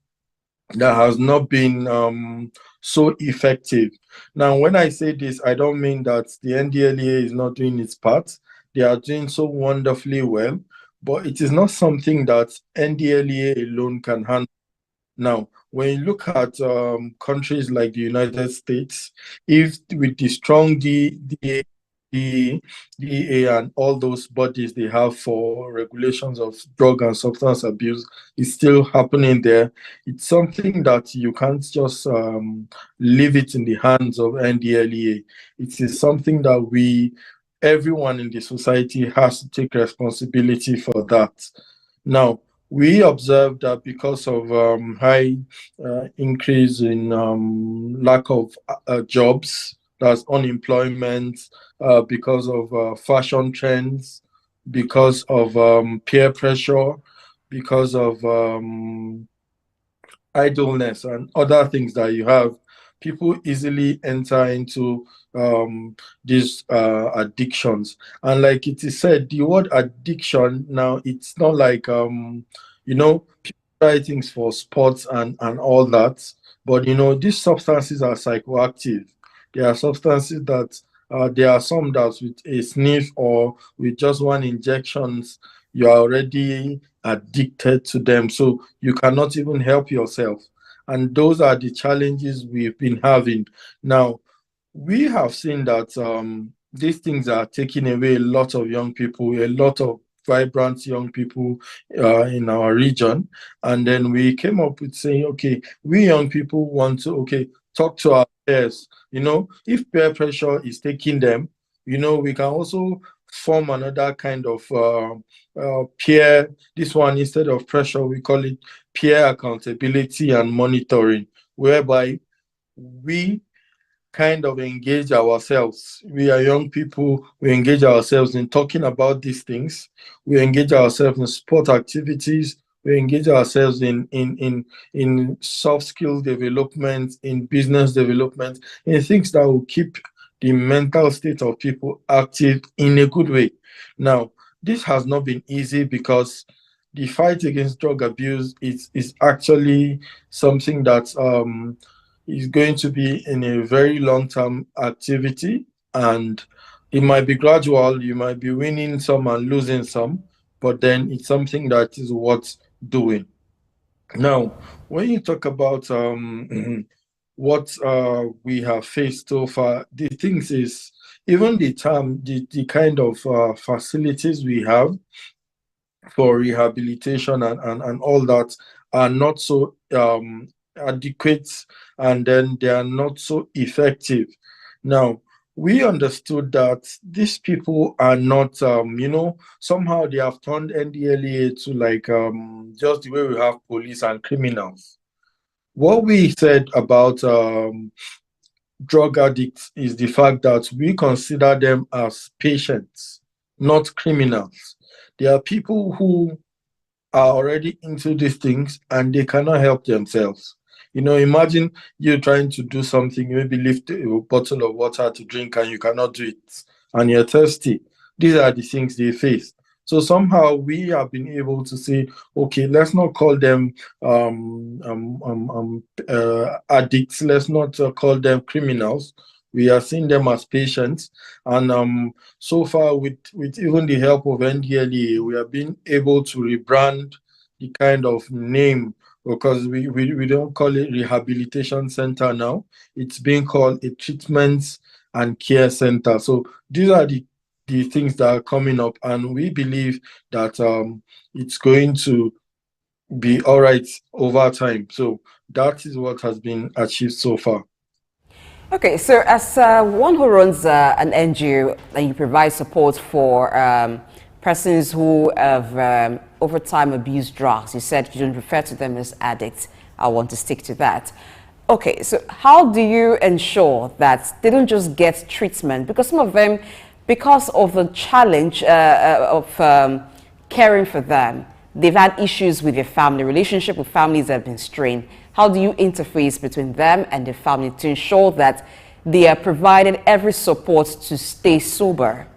Speaker 10: that has not been so effective. Now, when I say this, I don't mean that the NDLEA is not doing its part. They are doing so wonderfully well, but it is not something that NDLEA alone can handle. Now, when you look at countries like the United States, if with the strong DEA and all those bodies they have for regulations of drug and substance abuse is still happening there, it's something that you can't just leave it in the hands of NDLEA. It is something that everyone in the society has to take responsibility for that. Now, we observed that because of high increase in lack of jobs, that's unemployment, because of fashion trends, because of peer pressure, because of idleness and other things that you have, people easily enter into these addictions. And like it is said, the word addiction now, it's not like people try things for sports and all that, but these substances are psychoactive. There are substances that there are some that with a sniff or with just one injections, you are already addicted to them, so you cannot even help yourself. And those are the challenges we've been having. Now, we have seen that these things are taking away a lot of young people, a lot of vibrant young people in our region. And then we came up with saying, okay, we young people want to, talk to our peers. If peer pressure is taking them, we can also form another kind of peer. This one, instead of pressure, we call it peer accountability and monitoring, whereby we kind of engage ourselves. We are young people, we engage ourselves in talking about these things. We engage ourselves in sport activities. We engage ourselves in soft skill development, in business development, in things that will keep the mental state of people active in a good way. Now, this has not been easy because the fight against drug abuse is actually something that is going to be in a very long-term activity, and it might be gradual. You might be winning some and losing some, but then it's something that is worth doing. Now, when you talk about what we have faced so far, the things is even the kind of facilities we have for rehabilitation and all that are not so adequate, and then they are not so effective. Now, we understood that these people are not, somehow they have turned NDLEA to like just the way we have police and criminals. What we said about drug addicts is the fact that we consider them as patients, not criminals. There are people who are already into these things and they cannot help themselves. Imagine you trying to do something, maybe lift a bottle of water to drink and you cannot do it, and you're thirsty. These are the things they face. So somehow we have been able to say, okay, let's not call them addicts. Let's not call them criminals. We are seeing them as patients, and so far, with even the help of NDLEA, we have been able to rebrand the kind of name, because we don't call it rehabilitation center now. It's being called a treatment and care center. So these are the things that are coming up, and we believe that it's going to be all right over time. So that is what has been achieved so far.
Speaker 8: Okay, so as one who runs an NGO and you provide support for persons who have over time abused drugs, you said you don't refer to them as addicts. I want to stick to that. Okay, so how do you ensure that they don't just get treatment? Because some of them, because of the challenge of caring for them, they've had issues with their family, relationship with families have been strained. How do you interface between them and the family to ensure that they are provided every support to stay sober?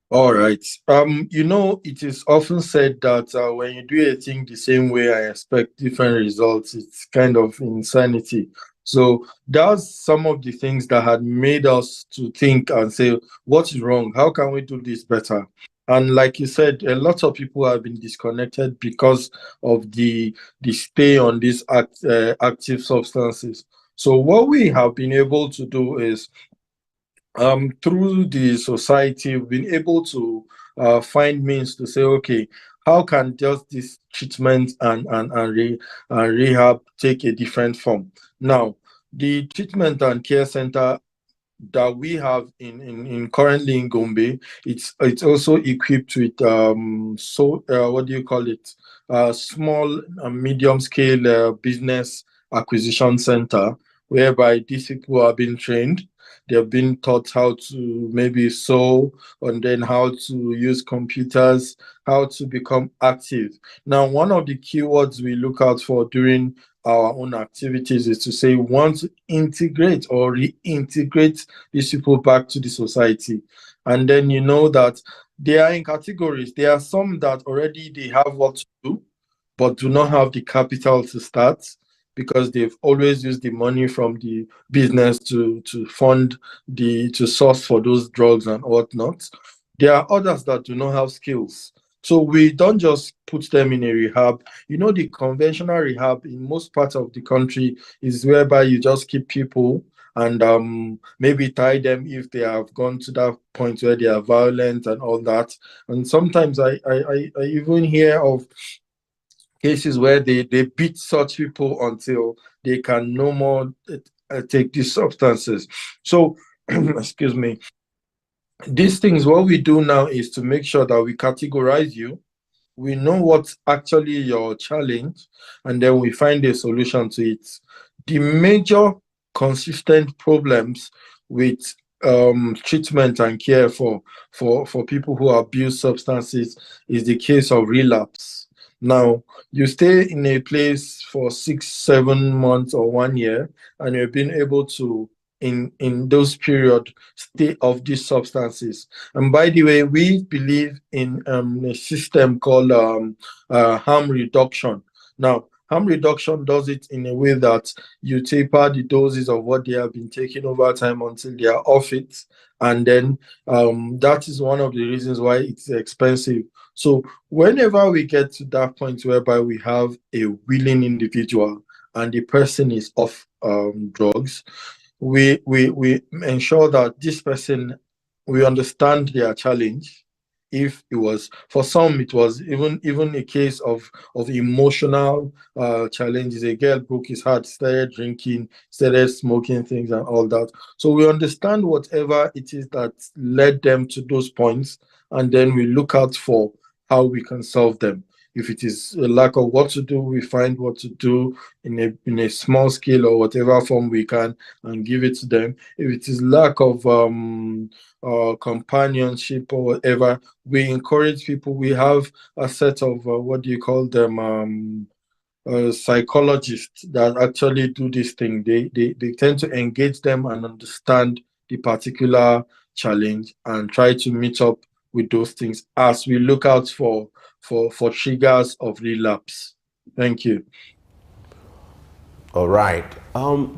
Speaker 10: All right. It is often said that when you do a thing the same way and expect different results, it's kind of insanity. So that's some of the things that had made us to think and say, what is wrong? How can we do this better? And like you said, a lot of people have been disconnected because of the stay on these active substances. So what we have been able to do is through the society, we've been able to find means to say, okay, how can just this treatment and rehab take a different form? Now, the treatment and care center that we have in currently in Gombe, it's also equipped with what do you call it? Small and medium scale business acquisition center, whereby these people are being trained. They've been taught how to maybe sew, and then how to use computers, how to become active. Now, one of the keywords we look out for during our own activities is to say we want to integrate or reintegrate these people back to the society. And then you know that they are in categories. There are some that already they have what to do, but do not have the capital to start because they've always used the money from the business to fund to source for those drugs and whatnot. There are others that do not have skills. So we don't just put them in a rehab. The conventional rehab in most parts of the country is whereby you just keep people and maybe tie them if they have gone to that point where they are violent and all that. And sometimes I even hear of cases where they beat such people until they can no more take these substances. So, excuse me, these things, what we do now is to make sure that we categorize you. We know what's actually your challenge, and then we find a solution to it. The major consistent problems with treatment and care for people who abuse substances is the case of relapse. Now, you stay in a place for 6, 7 months or 1 year, and you've been able to, in those period, stay off these substances. And by the way, we believe in a system called harm reduction. Now, harm reduction does it in a way that you taper the doses of what they have been taking over time until they are off it. And then that is one of the reasons why it's expensive. So whenever we get to that point whereby we have a willing individual and the person is off drugs, we ensure that this person, we understand their challenge. If it was, for some, it was even a case of emotional challenges. A girl broke his heart, started drinking, started smoking things and all that. So we understand whatever it is that led them to those points, and then we look out for how we can solve them. If it is a lack of what to do, we find what to do in a small scale or whatever form we can and give it to them. If it is lack of companionship or whatever, we encourage people. We have a set of what do you call them, psychologists that actually do this thing. They tend to engage them and understand the particular challenge and try to meet up with those things as we look out for triggers of relapse. Thank you.
Speaker 7: All right.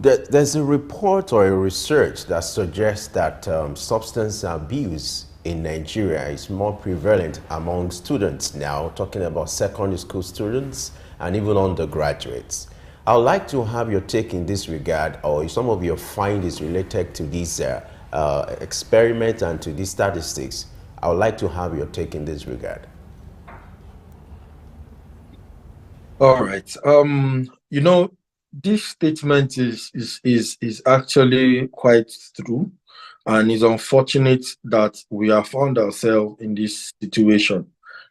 Speaker 7: There's a report or a research that suggests that substance abuse in Nigeria is more prevalent among students now, talking about secondary school students and even undergraduates. I would like to have your take in this regard, or some of your findings related to this experiment and to these statistics. I would like to have your take in this regard.
Speaker 10: All right. You know, this statement is actually quite true, and it's unfortunate that we have found ourselves in this situation.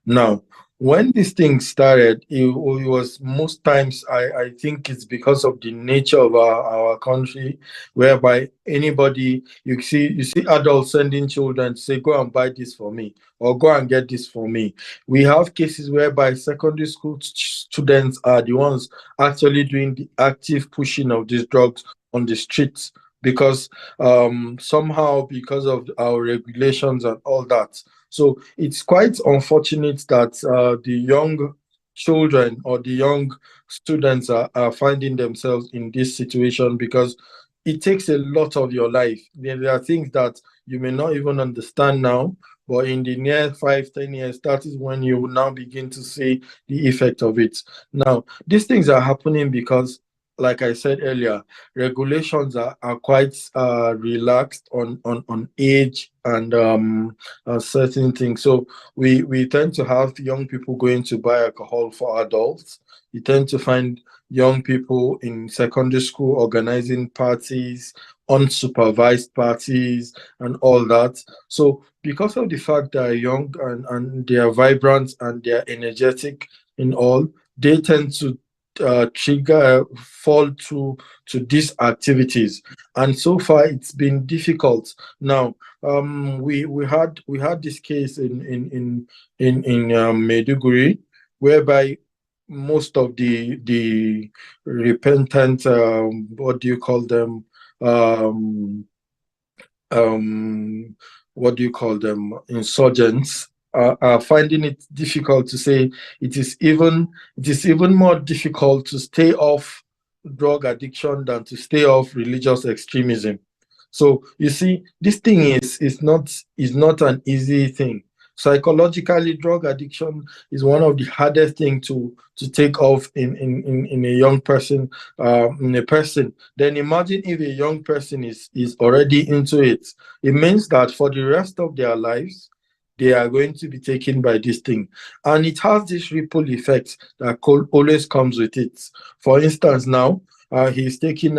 Speaker 10: Now, when this thing started, it was most times I think it's because of the nature of our country, whereby anybody you see adults sending children to say, go and buy this for me or go and get this for me. We have cases whereby secondary school students are the ones actually doing the active pushing of these drugs on the streets because somehow because of our regulations and all that. So it's quite unfortunate that the young children or the young students are finding themselves in this situation because it takes a lot of your life. There are things that you may not even understand now, but in the near 5-10 years, that is when you will now begin to see the effect of it. Now, these things are happening because, like I said earlier, regulations are quite relaxed on age and certain things. So we tend to have young people going to buy alcohol for adults. You tend to find young people in secondary school organizing parties, unsupervised parties, and all that. So because of the fact they're young and they are vibrant and they're energetic in all, they tend to fall to these activities, and so far it's been difficult. Now we had this case in Maiduguri, whereby most of the repentant what do you call them um, what do you call them, insurgents are finding it difficult to say it is even more difficult to stay off drug addiction than to stay off religious extremism. So you see, this thing is not an easy thing. Psychologically, drug addiction is one of the hardest thing to take off in a young person, in a person. Then imagine if a young person is already into it. It means that for the rest of their lives, they are going to be taken by this thing. And it has this ripple effect that always comes with it. For instance, now, he's taking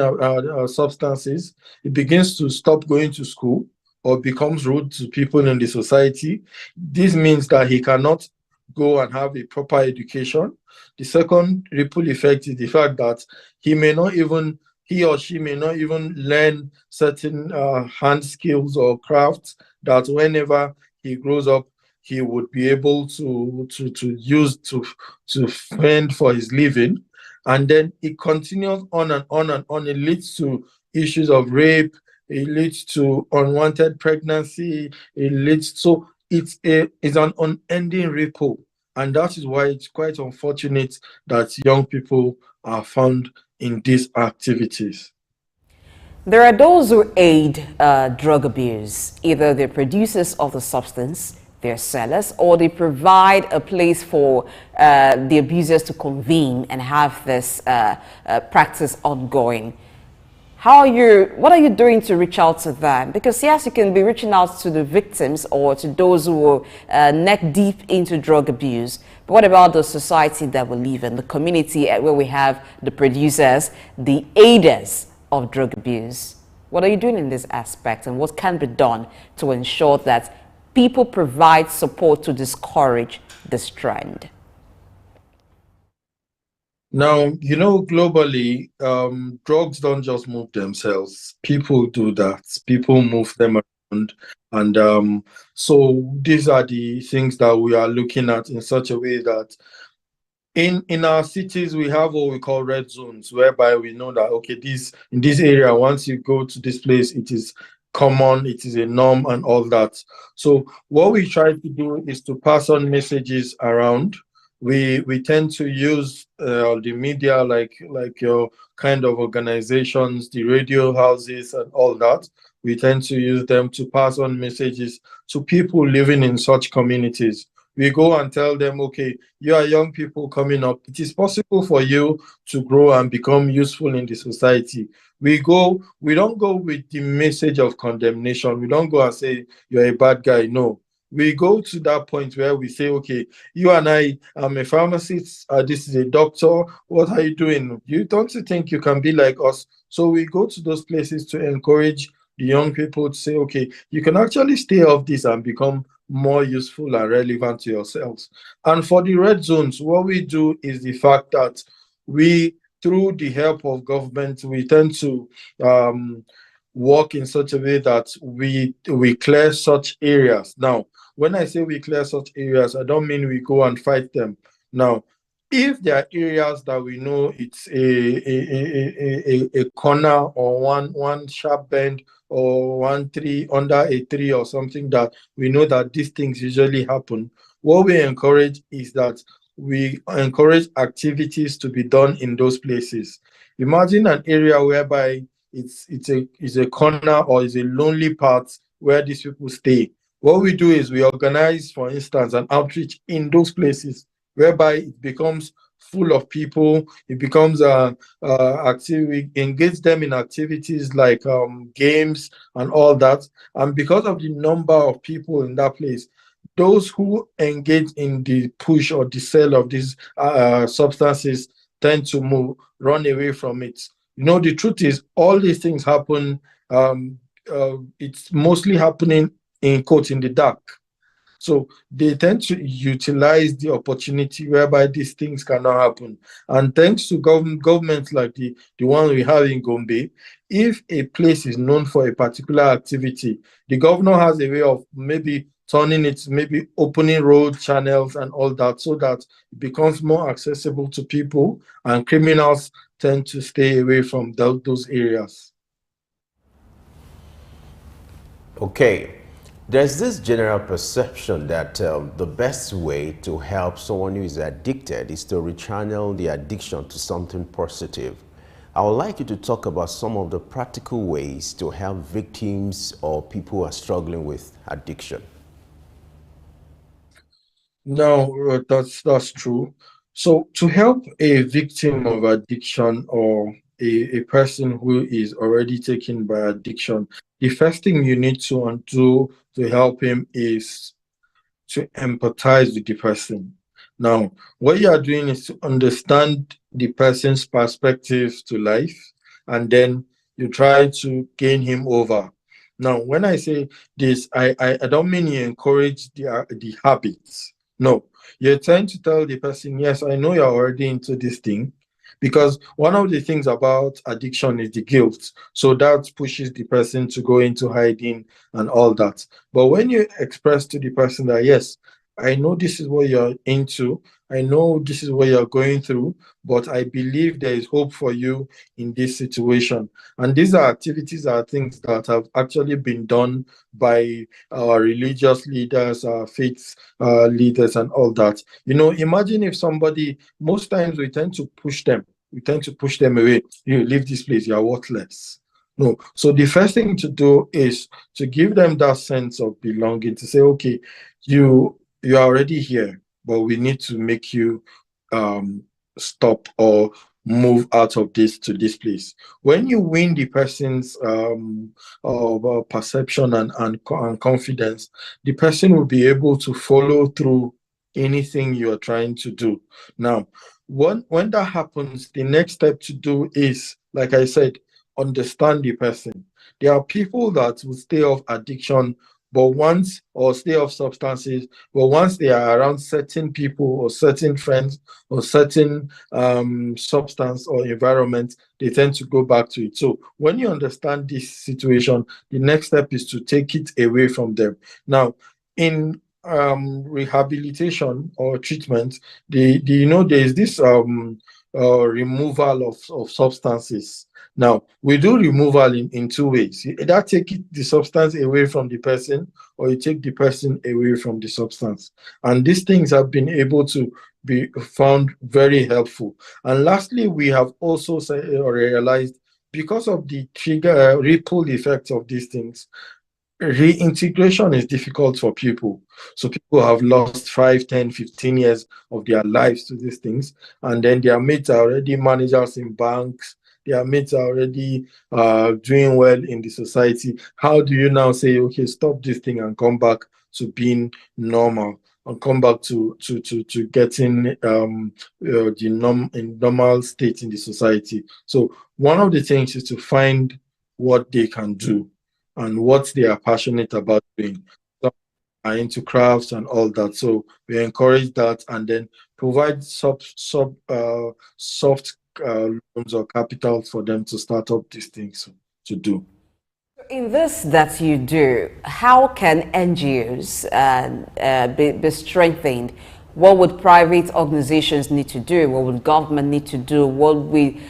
Speaker 10: substances, he begins to stop going to school or becomes rude to people in the society. This means that he cannot go and have a proper education. The second ripple effect is the fact that he or she may not even learn certain hand skills or crafts that whenever he grows up, he would be able to use to fend for his living. And then it continues on and on and on. It leads to issues of rape, it leads to unwanted pregnancy, it's an unending ripple. And that is why it's quite unfortunate that young people are found in these activities.
Speaker 8: There are those who aid drug abuse. Either they're producers of the substance, they're sellers, or they provide a place for the abusers to convene and have this practice ongoing. What are you doing to reach out to them? Because yes, you can be reaching out to the victims or to those who are neck deep into drug abuse. But what about the society that we live in, the community where we have the producers, the aiders of drug abuse? What are you doing in this aspect, and what can be done to ensure that people provide support to discourage this trend?
Speaker 10: Now, globally, drugs don't just move themselves. People do that. People move them around. And so these are the things that we are looking at in such a way that in our cities, we have what we call red zones, whereby we know that, okay, in this area, once you go to this place, it is common, it is a norm and all that. So what we try to do is to pass on messages around. We tend to use the media, like your kind of organizations, the radio houses and all that. We tend to use them to pass on messages to people living in such communities, We go and tell them, okay, you are young people coming up. It is possible for you to grow and become useful in the society. We don't go with the message of condemnation. We don't go and say, you're a bad guy. No. We go to that point where we say, okay, you and I am a pharmacist, this is a doctor. What are you doing? You don't think you can be like us? So we go to those places to encourage the young people to say, okay, you can actually stay off this and become more useful and relevant to yourselves. And for the red zones, what we do is the fact that we, through the help of government, we tend to work in such a way that we clear such areas. Now, when I say we clear such areas, I don't mean we go and fight them. Now, if there are areas that we know it's a corner or one sharp bend or one tree under a tree or something that we know that these things usually happen, what we encourage is that we encourage activities to be done in those places. Imagine an area whereby it's a corner or is a lonely part where these people stay. What we do is we organize, for instance, an outreach in those places whereby it becomes full of people. It becomes active. We engage them in activities like games and all that. And because of the number of people in that place, those who engage in the push or the sale of these substances tend to run away from it. You know, the truth is, all these things happen. It's mostly happening in quotes in the dark. So they tend to utilize the opportunity whereby these things cannot happen. And thanks to governments like the one we have in Gombe, if a place is known for a particular activity, the governor has a way of maybe turning it, maybe opening road channels and all that, so that it becomes more accessible to people and criminals tend to stay away from those areas.
Speaker 7: Okay. There's this general perception that the best way to help someone who is addicted is to rechannel the addiction to something positive. I would like you to talk about some of the practical ways to help victims or people who are struggling with addiction.
Speaker 10: No, that's true. So to help a victim of addiction or a person who is already taken by addiction, the first thing you need to do to help him is to empathize with the person. Now, what you are doing is to understand the person's perspective to life, and then you try to gain him over. Now, when I say this, I don't mean you encourage the habits. No, you're trying to tell the person, yes, I know you're already into this thing, because one of the things about addiction is the guilt. So that pushes the person to go into hiding and all that. But when you express to the person that, yes, I know this is what you're into, I know this is what you're going through, but I believe there is hope for you in this situation. And these are activities, are things that have actually been done by our religious leaders, our faith leaders, and all that. You know, imagine if somebody, most times we tend to push them. We tend to push them away. You leave this place, you are worthless. No. So the first thing to do is to give them that sense of belonging, to say, okay, you are already here, but we need to make you stop or move out of this to this place. When you win the person's perception and confidence, the person will be able to follow through anything you are trying to do. Now, when that happens, the next step to do is, like I said, understand the person. There are people that will stay off addiction, but once, or stay off substances, but once they are around certain people or certain friends or certain substance or environment, they tend to go back to it. So when you understand this situation, the next step is to take it away from them. Now, in rehabilitation or treatment, you know, there is this removal of substances. Now, we do removal in two ways. You either take the substance away from the person, or you take the person away from the substance. And these things have been able to be found very helpful. And lastly, we have also realized, because of the trigger ripple effect of these things, reintegration is difficult for people. So people have lost 5, 10, 15 years of their lives to these things. And then their mates are already managers in banks. Their mates are already doing well in the society. How do you now say, okay, stop this thing and come back to being normal and come back to getting in normal state in the society? So one of the things is to find what they can do and what they are passionate about doing. Some are into crafts and all that. So we encourage that and then provide soft loans or capital for them to start up these things to do.
Speaker 8: In this that you do, how can NGOs be strengthened? What would private organizations need to do? What would government need to do? What would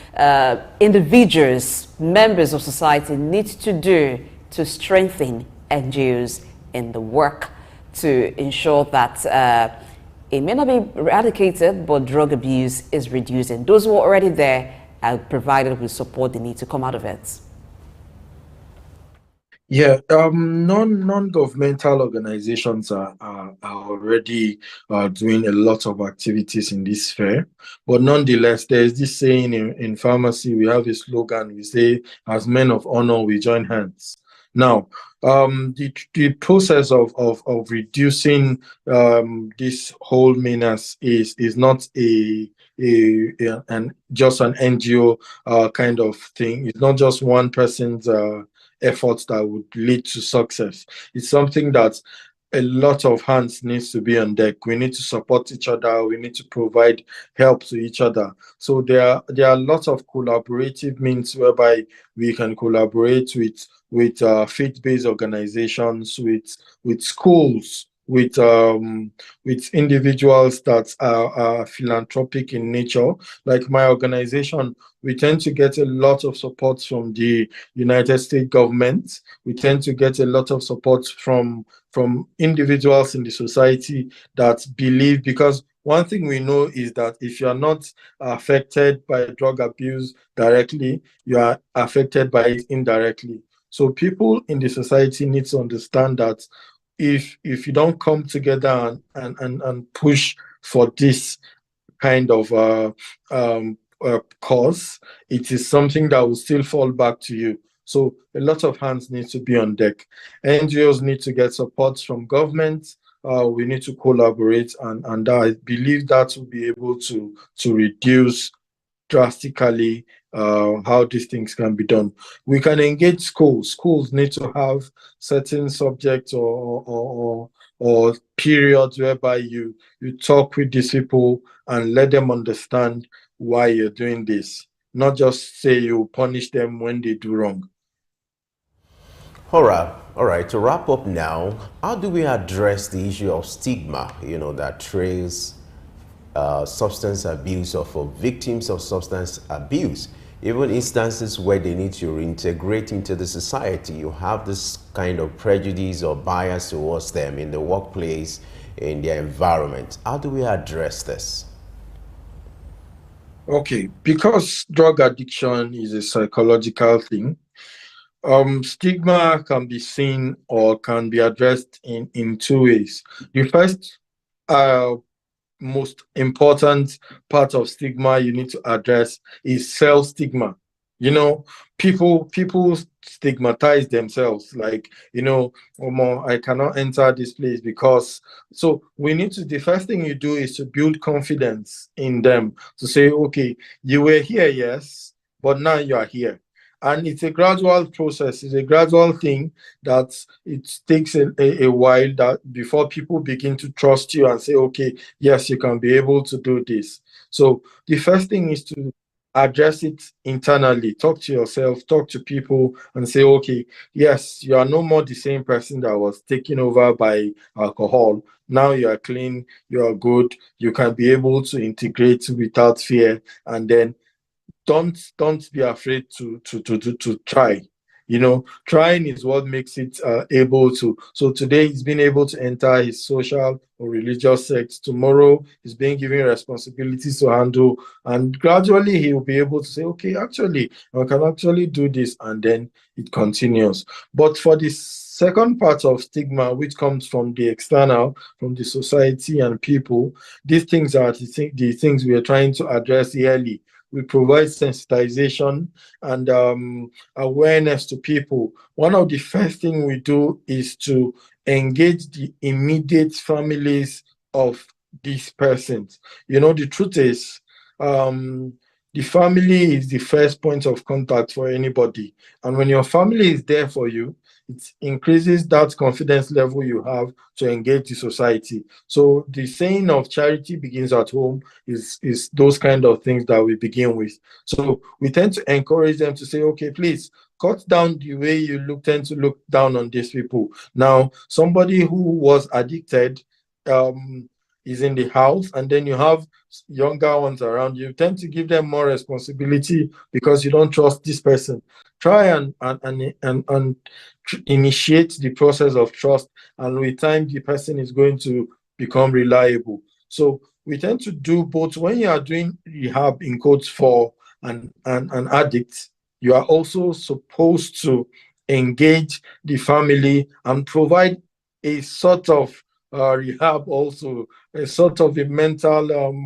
Speaker 8: individuals, members of society need to do to strengthen NGOs in the work to ensure that it may not be eradicated, but drug abuse is reduced, and those who are already there are provided with support they need to come out of it?
Speaker 10: Yeah, non-governmental organizations are already doing a lot of activities in this sphere. But nonetheless, there's this saying in pharmacy, we have a slogan, we say, as men of honor, we join hands. Now, the process of reducing this whole menace is not just an NGO kind of thing. It's not just one person's efforts that would lead to success. It's something that a lot of hands needs to be on deck. We need to support each other. We need to provide help to each other. So there are lots of collaborative means whereby we can collaborate with faith-based organizations, with schools, with individuals that are philanthropic in nature. Like my organization, we tend to get a lot of support from the United States government. We tend to get a lot of support from individuals in the society that believe, because one thing we know is that if you are not affected by drug abuse directly, you are affected by it indirectly. So people in the society need to understand that if you don't come together and push for this kind of cause, it is something that will still fall back to you. So a lot of hands need to be on deck. NGOs need to get support from government. We need to collaborate, and I believe that will be able to reduce drastically how these things can be done. We can engage schools. Schools need to have certain subjects or periods whereby you talk with these people and let them understand why you're doing this. Not just say you punish them when they do wrong.
Speaker 7: All right. To wrap up now, how do we address the issue of stigma, that trails substance abuse or for victims of substance abuse? Even instances where they need to reintegrate into the society, you have this kind of prejudice or bias towards them in the workplace, in their environment. How do we address this?
Speaker 10: Okay, because drug addiction is a psychological thing, stigma can be seen or can be addressed in two ways. The first most important part of stigma you need to address is self-stigma. People stigmatize themselves, like, I cannot enter this place because. So the first thing you do is to build confidence in them, to say, okay, you were here, yes, but now you are here. And it's a gradual process. It's a gradual thing that it takes a while that before people begin to trust you and say, okay, yes, you can be able to do this. So the first thing is to address it internally. Talk to yourself, talk to people and say, okay, yes, you are no more the same person that was taken over by alcohol. Now you are clean, you are good, you can be able to integrate without fear, and then don't be afraid to try. Trying is what makes it able to. So today he's been able to enter his social or religious sect. Tomorrow he's being given responsibilities to handle, and gradually he will be able to say, okay, actually, I can actually do this, and then it continues. But for the second part of stigma, which comes from the external, from the society and people, these things are the things we are trying to address early. We provide sensitization and awareness to people. One of the first things we do is to engage the immediate families of these persons. The truth is, the family is the first point of contact for anybody. And when your family is there for you, it increases that confidence level you have to engage the society. So the saying of charity begins at home is those kind of things that we begin with. So we tend to encourage them to say, okay, please cut down the way you tend to look down on these people. Now, somebody who was addicted is in the house, and then you have younger ones around you, tend to give them more responsibility because you don't trust this person. Try and initiate the process of trust, and with time the person is going to become reliable. So we tend to do both. When you are doing rehab in quotes for an addict, you are also supposed to engage the family and provide a sort of rehab, also a sort of a mental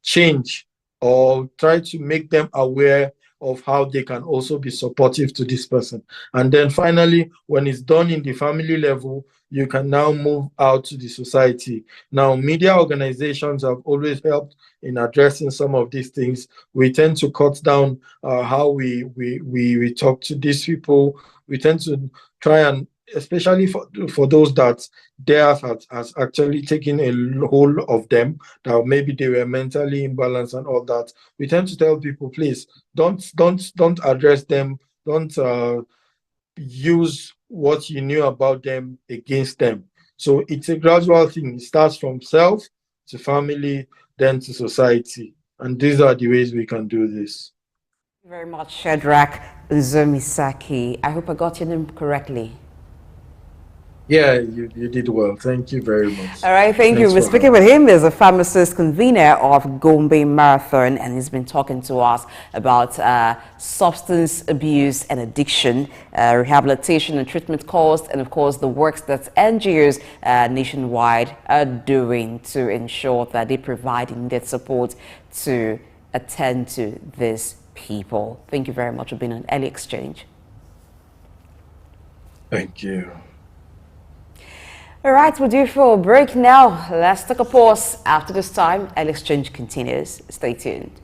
Speaker 10: change, or try to make them aware of how they can also be supportive to this person. And then finally, when it's done in the family level, you can now move out to the society. Now, media organizations have always helped in addressing some of these things. We tend to cut down how we talk to these people. We tend to try and, especially for those that theirs has actually taken a hold of them, that maybe they were mentally imbalanced and all that. We tend to tell people, please don't address them. Don't use what you knew about them against them. So it's a gradual thing. It starts from self to family, then to society. And these are the ways we can do this.
Speaker 8: Thank you very much, Shadrach Zomisaki. I hope I got your name correctly.
Speaker 10: Yeah, you did well. Thank you very much.
Speaker 8: All right, thank you. We're speaking with him. He's a pharmacist convener of Gombe Marathon, and he's been talking to us about substance abuse and addiction, rehabilitation and treatment costs, and of course the works that NGOs nationwide are doing to ensure that they provide needed support to attend to these people. Thank you very much for being on Early Exchange.
Speaker 10: Thank you.
Speaker 8: All right, we're due for a break now. Let's take a pause. After this time, Early Exchange continues. Stay tuned.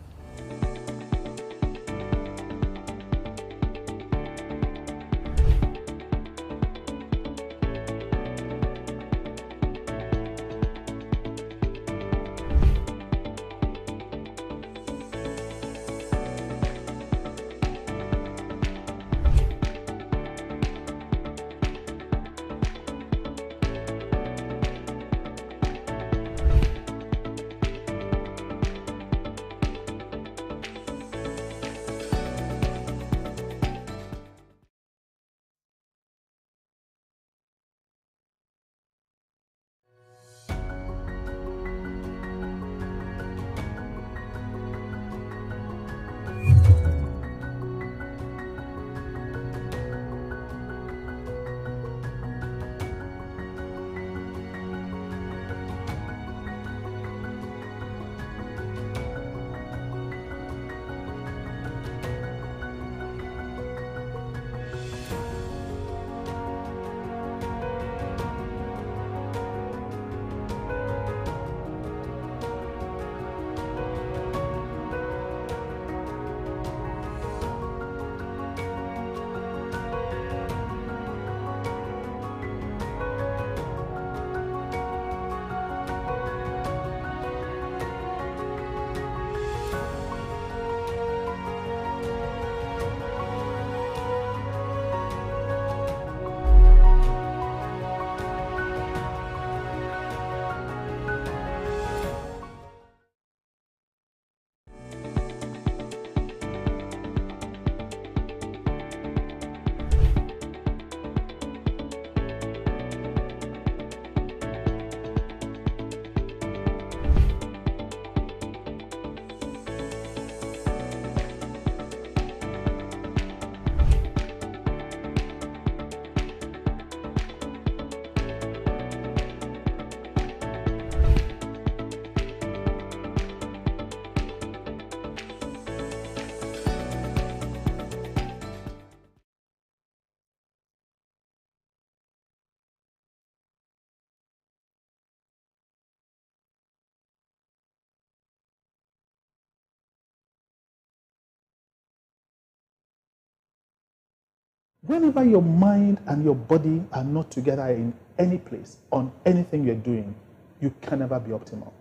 Speaker 11: Whenever your mind and your body are not together in any place, on anything you're doing, you can never be optimal.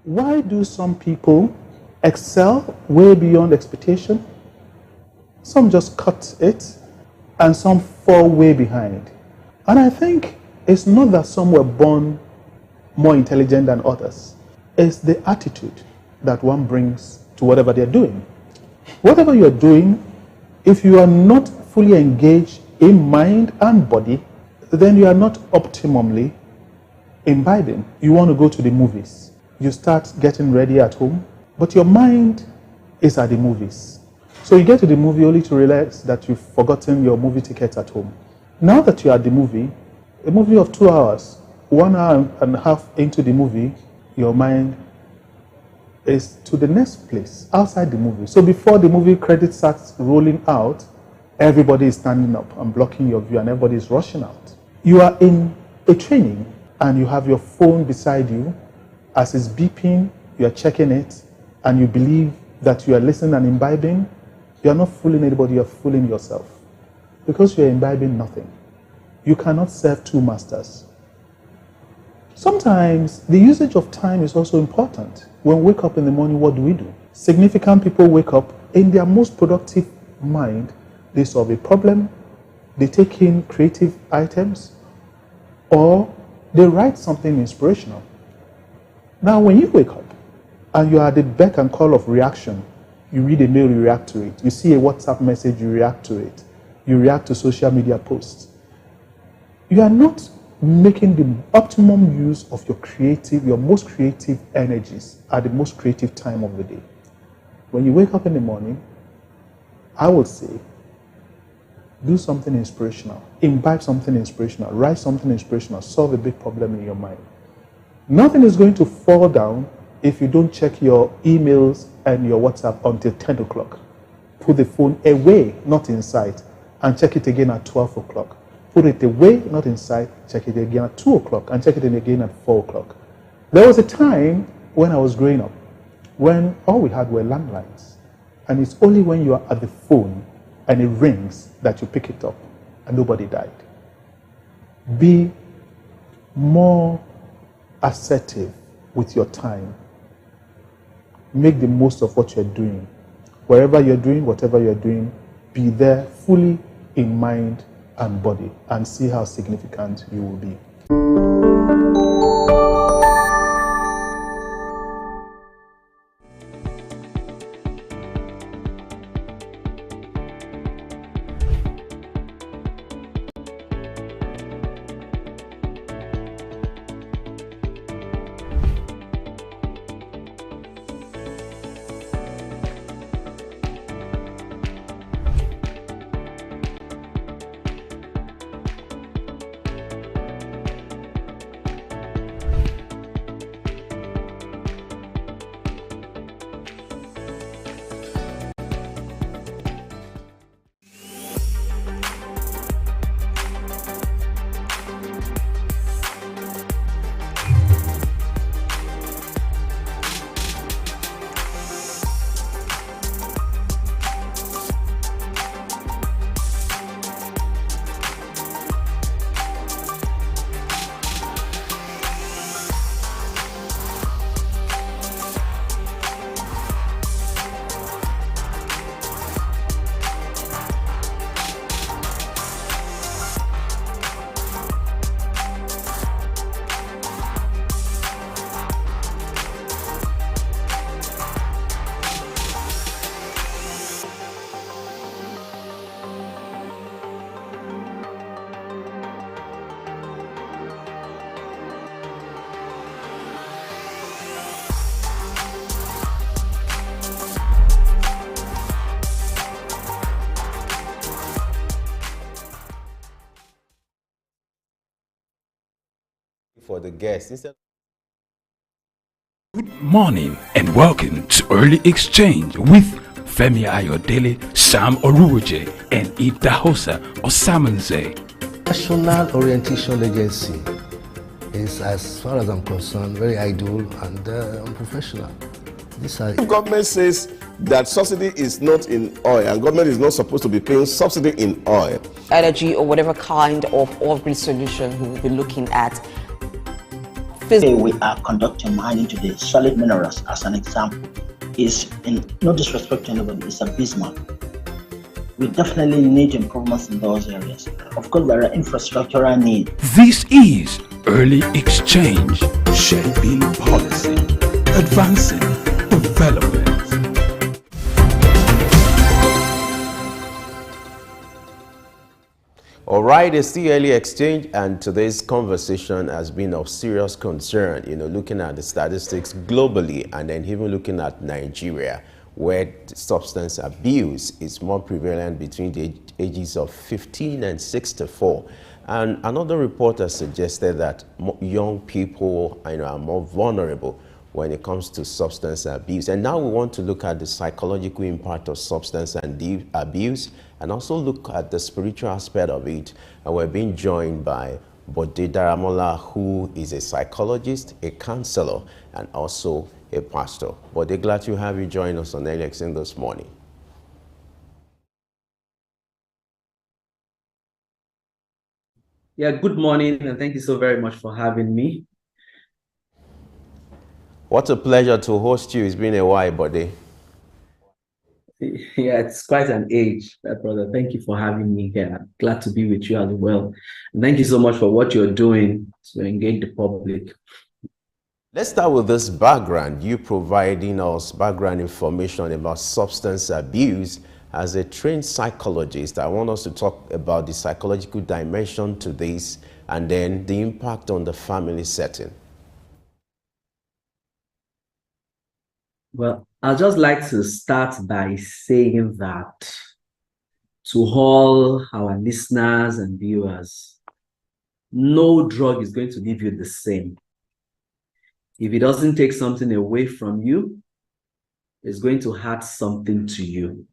Speaker 11: Why do some people excel way beyond expectation? Some just cut it, and some fall way behind. And I think it's not that some were born more intelligent than others. It's the attitude that one brings to whatever they're doing. Whatever you're doing, if you are not fully engaged in mind and body, then you are not optimally imbibing. You want to go to the movies. You start getting ready at home, but your mind is at the movies. So you get to the movie only to realize that you've forgotten your movie ticket at home. Now that you're at the movie, a movie of 2 hours, 1 hour and a half into the movie, your mind is to the next place, outside the movie. So before the movie credit starts rolling out, everybody is standing up and blocking your view and everybody is rushing out. You are in a training and you have your phone beside you. As it's beeping, you are checking it and you believe that you are listening and imbibing. You are not fooling anybody, you are fooling yourself. Because you are imbibing nothing. You cannot serve two masters. Sometimes the usage of time is also important. When we wake up in the morning, what do? Significant people wake up in their most productive mind. They solve a problem, they take in creative items, or they write something inspirational. Now, when you wake up and you are at the beck and call of reaction, you read a mail, you react to it. You see a WhatsApp message, you react to it. You react to social media posts. You are not making the optimum use of your most creative energies at the most creative time of the day. When you wake up in the morning, I would say, do something inspirational, imbibe something inspirational, write something inspirational, solve a big problem in your mind. Nothing is going to fall down if you don't check your emails and your WhatsApp until 10 o'clock. Put the phone away, not inside, and check it again at 12 o'clock. Put it away, not inside, check it again at 2 o'clock, and check it again at 4 o'clock. There was a time when I was growing up when all we had were landlines. And it's only when you are at the phone and it rings that you pick it up, and nobody died. Be more assertive with your time. Make the most of what you're doing. Wherever you're doing, whatever you're doing, be there fully in mind and body, and see how significant you will be.
Speaker 7: For the guests, instead.
Speaker 1: Good morning and welcome to Early Exchange with Femi Ayodele, Sam Oruoje, and Idahosa Osamanze.
Speaker 2: National Orientation Agency is, as far as I'm concerned, very idle and unprofessional.
Speaker 3: Government says that subsidy is not in oil, and government is not supposed to be paying subsidy in oil.
Speaker 4: Energy or whatever kind of off-grid solution we will be looking at.
Speaker 5: Today we are conducting mining today. Solid minerals, as an example, is, in no disrespect to anybody, is a bismarck. We definitely need improvements in those areas. Of course, there are infrastructural needs.
Speaker 1: This is Early Exchange, shaping policy, advancing development.
Speaker 7: All right, it's the Early Exchange, and today's conversation has been of serious concern, looking at the statistics globally and then even looking at Nigeria, where substance abuse is more prevalent between the ages of 15 and 64. And another report has suggested that young people are more vulnerable when it comes to substance abuse. And now we want to look at the psychological impact of substance abuse and also look at the spiritual aspect of it. And we're being joined by Bode Daramola, who is a psychologist, a counselor, and also a pastor. Bode, glad to have you join us on Early Exchange this morning.
Speaker 12: Yeah, good morning, and thank you so very much for having me.
Speaker 7: What a pleasure to host you. It's been a while, Bode.
Speaker 12: Yeah, it's quite an age, brother. Thank you for having me here. I'm glad to be with you as well. And thank you so much for what you're doing to engage the public.
Speaker 7: Let's start with this background. You providing us background information about substance abuse. As a trained psychologist, I want us to talk about the psychological dimension to this and then the impact on the family setting.
Speaker 12: Well, I'd just like to start by saying that to all our listeners and viewers, no drug is going to leave you the same. If it doesn't take something away from you, it's going to add something to you.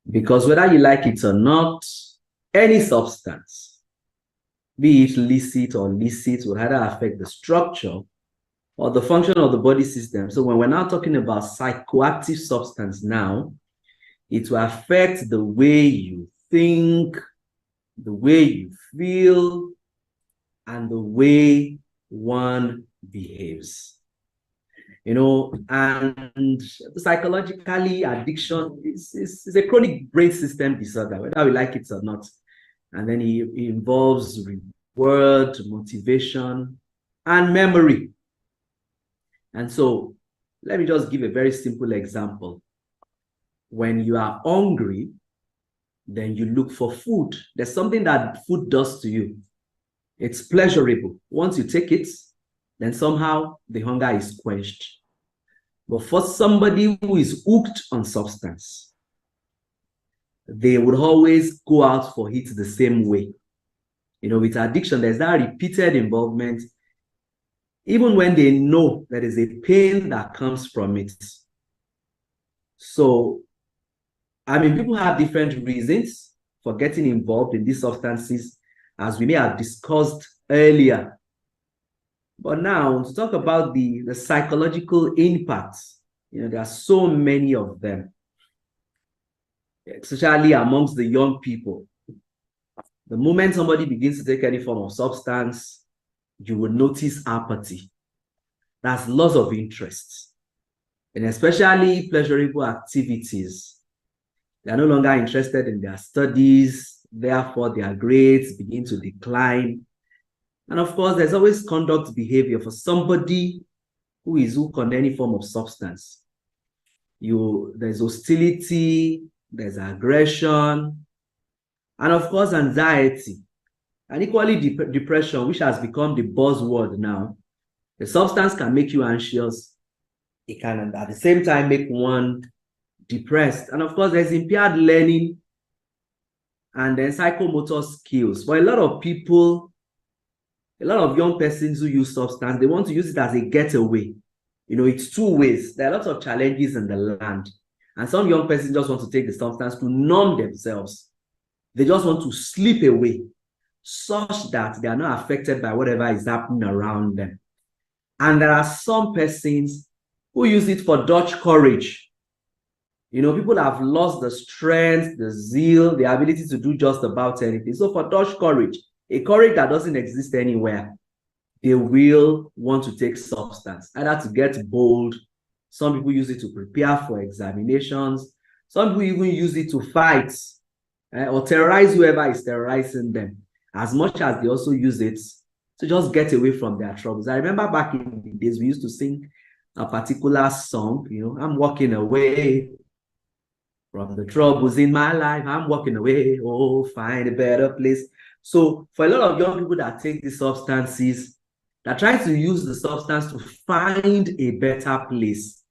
Speaker 12: Because whether you like it or not, any substance, be it licit or illicit, will either affect the structure or the function of the body system. So when we're now talking about psychoactive substance now, it will affect the way you think, the way you feel, and the way one behaves. And psychologically, addiction is a chronic brain system disorder, whether we like it or not. And then it involves reward, motivation, and memory. And so let me just give a very simple example. When you are hungry, then you look for food. There's something that food does to you. It's pleasurable. Once you take it, then somehow the hunger is quenched. But for somebody who is hooked on substance, they would always go out for it the same way. With addiction, there's that repeated involvement, even when they know there is a pain that comes from it. So, people have different reasons for getting involved in these substances, as we may have discussed earlier. But now, to talk about the psychological impacts, there are so many of them, especially amongst the young people. The moment somebody begins to take any form of substance, you will notice apathy. That's loss of interest. And especially pleasurable activities. They are no longer interested in their studies, therefore their grades begin to decline. And of course, there's always conduct behavior for somebody who is hooked on any form of substance. There's hostility, there's aggression, and of course, anxiety. And equally depression, which has become the buzzword now. The substance can make you anxious. It can, at the same time, make one depressed. And of course, there's impaired learning and then psychomotor skills. For a lot of people, a lot of young persons who use substance, they want to use it as a getaway. It's two ways. There are lots of challenges in the land. And some young persons just want to take the substance to numb themselves. They just want to slip away, such that they are not affected by whatever is happening around them. And there are some persons who use it for Dutch courage. You know, people have lost the strength, the zeal, the ability to do just about anything. So for such courage, a courage that doesn't exist anywhere, they will want to take substance, either to get bold. Some people use it to prepare for examinations. Some people even use it to fight or terrorize whoever is terrorizing them, as much as they also use it to just get away from their troubles. I remember back in the days, we used to sing a particular song, you know, I'm walking away from the troubles in my life. I'm walking away. Oh, find a better place. So for a lot of young people that take these substances, they're trying to use the substance to find a better place.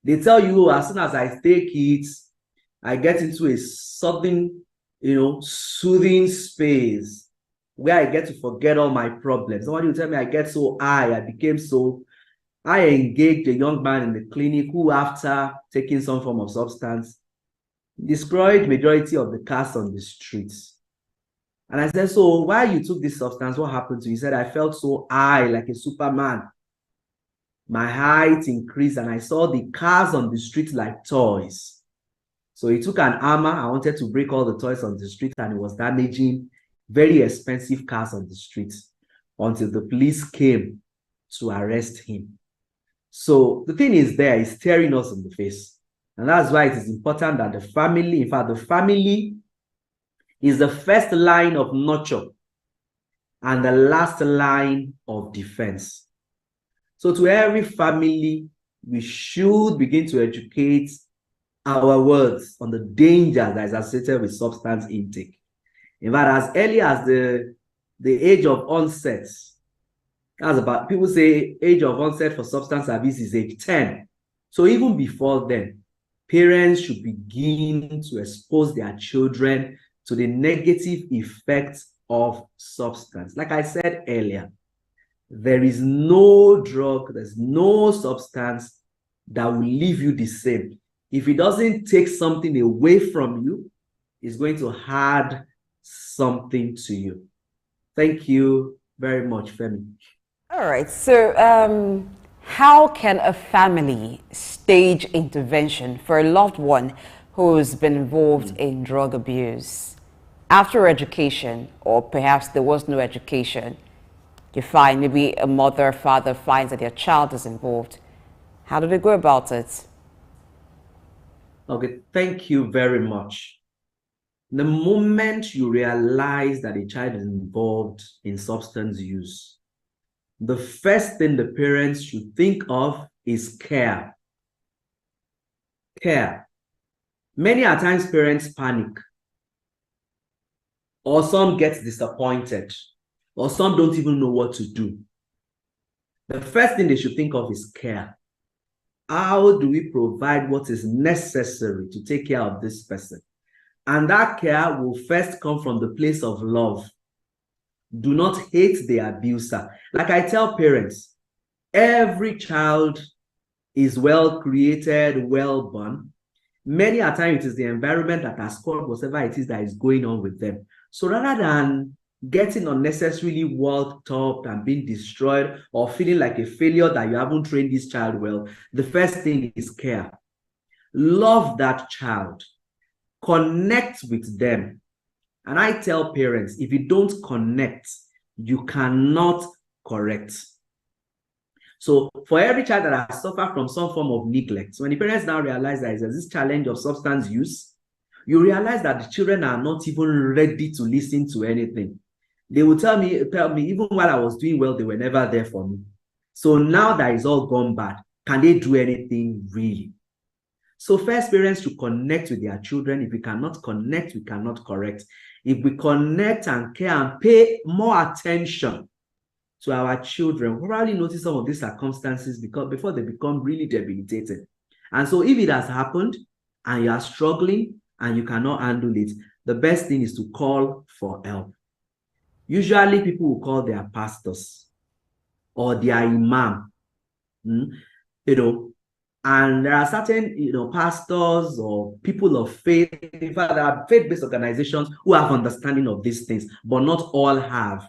Speaker 12: They tell you, as soon as I take it, I get into a sudden, you know, soothing space where I get to forget all my problems. Somebody will tell me I get so high, I engaged a young man in the clinic who, after taking some form of substance, destroyed majority of the cars on the streets. And I said, so while you took this substance, what happened to you? He said, I felt so high, like a Superman. My height increased and I saw the cars on the street like toys. So he took an hammer. I wanted to break all the toys on the street, and it was damaging very expensive cars on the street until the police came to arrest him. So the thing is there, is staring us in the face. And that's why it is important that the family, in fact, the family is the first line of nurture and the last line of defense. So to every family, we should begin to educate our words on the danger that is associated with substance intake. In fact, as early as the age of onset, that's about, people say age of onset for substance abuse is age 10. So even before then, parents should begin to expose their children to the negative effects of substance. Like I said earlier, there is no drug, there's no substance that will leave you the same. If it doesn't take something away from you, it's going to add something to you. Thank you very much, Femi.
Speaker 8: All right, so how can a family stage intervention for a loved one who's been involved in drug abuse? After education, or perhaps there was no education, you find maybe a mother, father finds that their child is involved. How do they go about it?
Speaker 12: Okay, thank you very much. The moment you realize that a child is involved in substance use, the first thing the parents should think of is care. Care. Many a times parents panic, or some get disappointed, or some don't even know what to do. The first thing they should think of is care. How do we provide what is necessary to take care of this person? And that care will first come from the place of love. Do not hate the abuser. Like I tell parents, every child is well created, well born. Many a time it is the environment that has caused whatever it is that is going on with them. So rather than getting unnecessarily worked up and being destroyed or feeling like a failure that you haven't trained this child well, the first thing is care. Love that child. Connect with them. And I tell parents, if you don't connect, you cannot correct. So for every child that has suffered from some form of neglect, when the parents now realize that there's this challenge of substance use, you realize that the children are not even ready to listen to anything. They will tell me, even while I was doing well, they were never there for me. So now that it's all gone bad, can they do anything really? So first, parents should connect with their children. If we cannot connect, we cannot correct. If we connect and care and pay more attention to our children, we'll probably notice some of these circumstances before they become really debilitating. And so if it has happened and you are struggling and you cannot handle it, the best thing is to call for help. Usually people will call their pastors or their imam, and there are certain, pastors or people of faith. In fact, there are faith-based organizations who have understanding of these things, but not all have.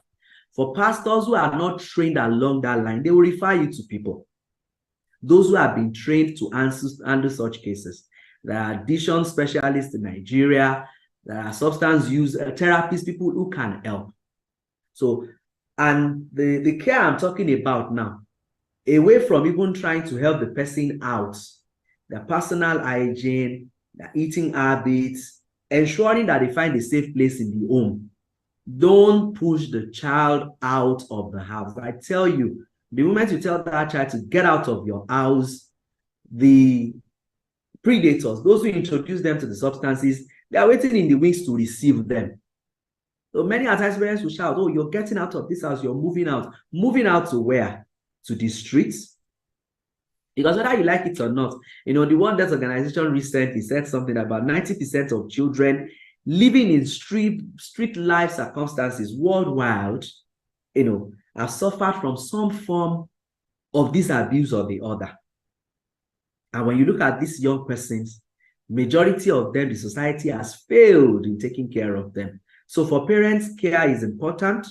Speaker 12: For pastors who are not trained along that line, they will refer you to people. Those who have been trained to handle such cases. There are addiction specialists in Nigeria. There are substance use therapists, people who can help. So, and the care I'm talking about now, away from even trying to help the person out, their personal hygiene, their eating habits, ensuring that they find a safe place in the home. Don't push the child out of the house. I tell you, the moment you tell that child to get out of your house, the predators, those who introduce them to the substances, they are waiting in the wings to receive them. So many times parents will shout, oh, you're getting out of this house, you're moving out. Moving out to where? To the streets? Because whether you like it or not, the World Health Organization recently said something about 90% of children living in street life circumstances worldwide, have suffered from some form of this abuse or the other. And when you look at these young persons, majority of them, the society has failed in taking care of them. So for parents, care is important.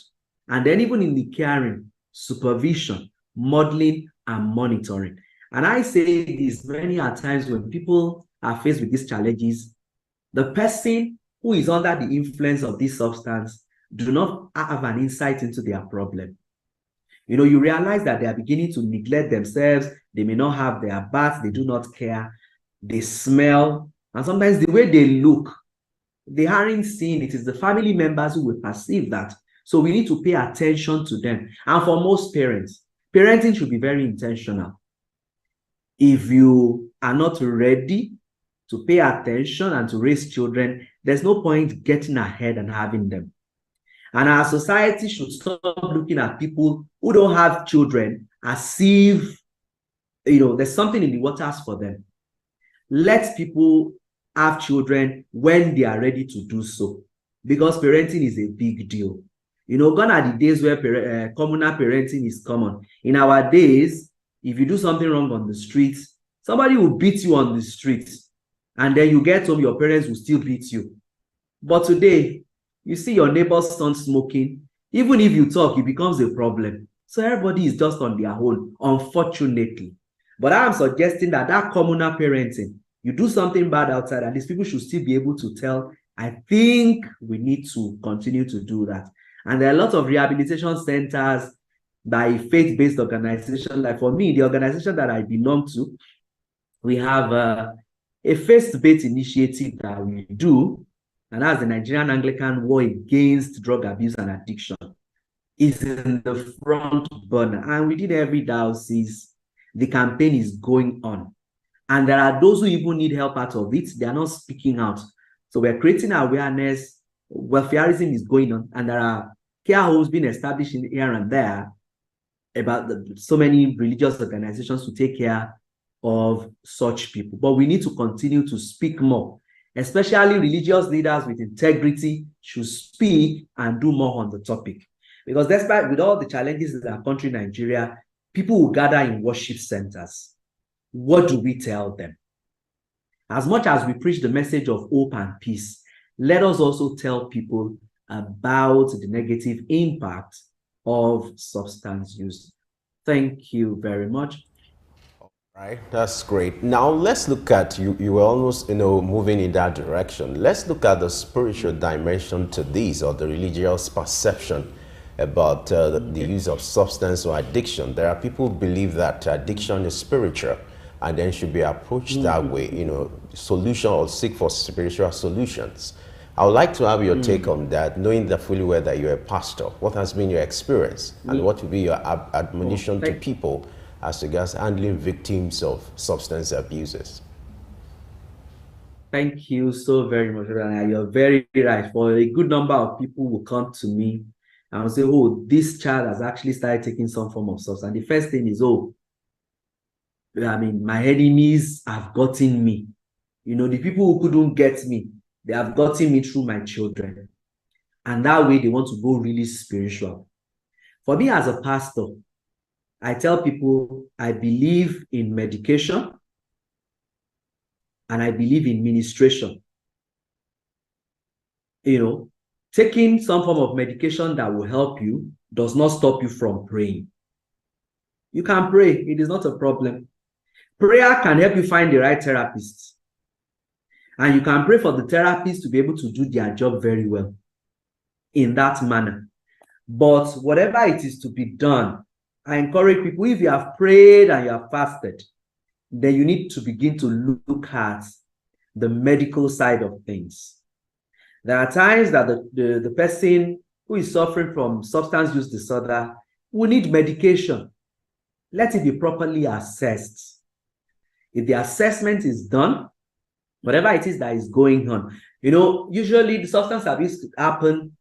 Speaker 12: And then even in the caring, supervision, modeling, and monitoring. And I say this many a times when people are faced with these challenges, the person who is under the influence of this substance do not have an insight into their problem. You realize that they are beginning to neglect themselves. They may not have their bath. They do not care. They smell. And sometimes the way they look, they aren't seeing it. Is the family members who will perceive that. So we need to pay attention to them. And for most parents, parenting should be very intentional. If you are not ready to pay attention and to raise children, there's no point getting ahead and having them. And our society should stop looking at people who don't have children as if, there's something in the waters for them. Let people have children when they are ready to do so, because parenting is a big deal. Gone are the days where communal parenting is common. In our days, if you do something wrong on the street, somebody will beat you on the street, and then you get home, your parents will still beat you. But today, you see your neighbor's son smoking, even if you talk, it becomes a problem. So everybody is just on their own, unfortunately. But I am suggesting that communal parenting, you do something bad outside, and these people should still be able to tell, I think we need to continue to do that. And there are a lot of rehabilitation centers by faith-based organizations. Like for me, the organization that I belong to, we have a faith-based initiative that we do, and that's the Nigerian Anglican War Against Drug Abuse and Addiction. Is in the front burner, and within every diocese, the campaign is going on. And there are those who even need help out of it. They are not speaking out. So we're creating awareness. Welfareism is going on, and there are care homes being established in here and there about so many religious organizations to take care of such people. But we need to continue to speak more. Especially religious leaders with integrity should speak and do more on the topic. Because despite with all the challenges in our country, Nigeria, people will gather in worship centers. What do we tell them? As much as we preach the message of hope and peace, let us also tell people about the negative impact of substance use. Thank you very much.
Speaker 7: Right, that's great. Now let's look at, you were almost moving in that direction. Let's look at the spiritual dimension to this, or the religious perception about the use of substance or addiction. There are people who believe that addiction is spiritual and then should be approached that way, solution, or seek for spiritual solutions. I would like to have your take on that, knowing the fully well that you're a pastor. What has been your experience, and what will be your admonition to people as regards handling victims of substance abuses?
Speaker 12: Thank you so very much. You're very right. For a good number of people will come to me and will say, oh, this child has actually started taking some form of substance. And the first thing is, oh, my enemies have gotten me. The people who couldn't get me, they have gotten me through my children. And that way they want to go really spiritual. For me as a pastor, I tell people I believe in medication and I believe in ministration. Taking some form of medication that will help you does not stop you from praying. You can pray. It is not a problem. Prayer can help you find the right therapist. And you can pray for the therapists to be able to do their job very well in that manner. But whatever it is to be done, I encourage people, if you have prayed and you have fasted, then you need to begin to look at the medical side of things. There are times that the person who is suffering from substance use disorder will need medication. Let it be properly assessed. If the assessment is done, whatever it is that is going on, usually the substance abuse could happen,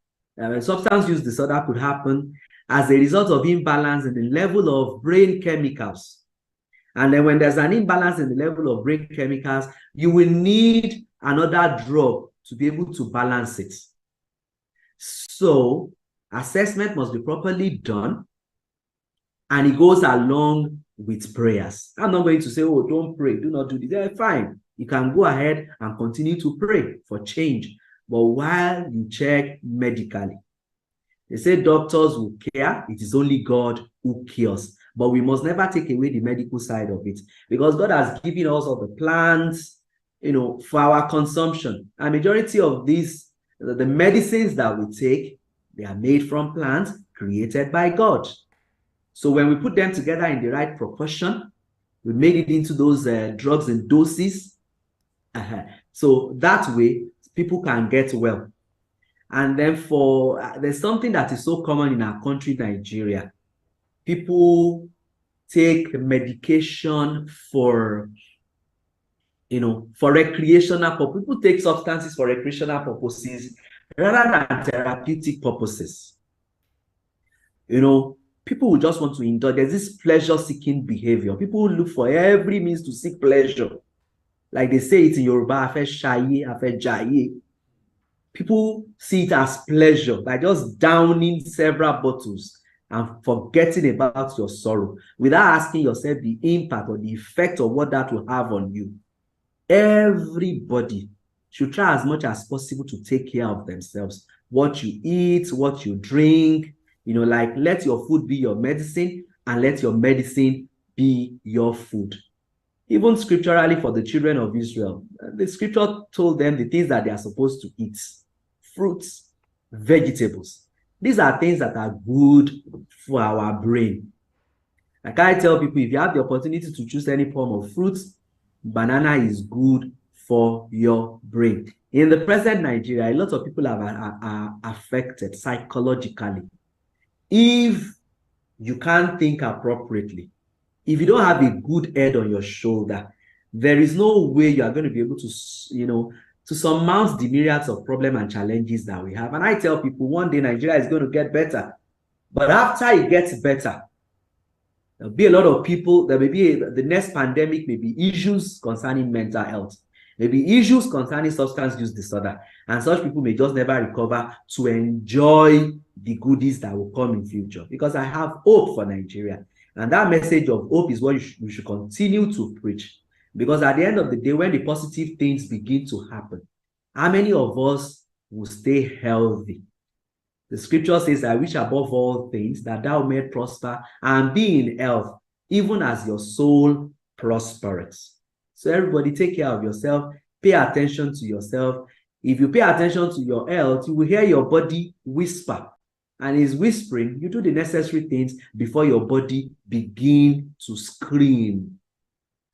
Speaker 12: substance use disorder could happen as a result of imbalance in the level of brain chemicals. And then when there's an imbalance in the level of brain chemicals, you will need another drug to be able to balance it. So assessment must be properly done, and it goes along with prayers. I'm not going to say, oh, don't pray, do not do this. Yeah, fine. You can go ahead and continue to pray for change. But while you check medically, they say doctors will care. It is only God who cures. But we must never take away the medical side of it, because God has given us all the plants, for our consumption. And majority of these, the medicines that we take, they are made from plants created by God. So when we put them together in the right proportion, we made it into those drugs and doses. So that way, people can get well. And then there's something that is so common in our country, Nigeria. People take medication for recreational purposes. People take substances for recreational purposes rather than therapeutic purposes. People will just want to indulge. There's this pleasure-seeking behavior. People look for every means to seek pleasure. Like they say it in Yoruba, afe shaye, afe jaye. People see it as pleasure by just downing several bottles and forgetting about your sorrow without asking yourself the impact or the effect of what that will have on you. Everybody should try as much as possible to take care of themselves. What you eat, what you drink, like let your food be your medicine and let your medicine be your food. Even scripturally for the children of Israel, the scripture told them the things that they are supposed to eat: fruits, vegetables. These are things that are good for our brain. Like I tell people, if you have the opportunity to choose any form of fruits, banana is good for your brain. In the present Nigeria, a lot of people are affected psychologically. If you can't think appropriately, if you don't have a good head on your shoulder, there is no way you are going to be able to, to surmount the myriads of problems and challenges that we have. And I tell people, one day Nigeria is going to get better. But after it gets better, there'll be a lot of people, there may be the next pandemic, may be issues concerning mental health, maybe issues concerning substance use disorder, and such people may just never recover to enjoy the goodies that will come in future. Because I have hope for Nigeria. And that message of hope is what we should continue to preach. Because at the end of the day, when the positive things begin to happen, how many of us will stay healthy? The scripture says, I wish above all things that thou may prosper and be in health, even as your soul prospers. So everybody take care of yourself, pay attention to yourself. If you pay attention to your health, you will hear your body whisper. And is whispering, you do the necessary things before your body begin to scream.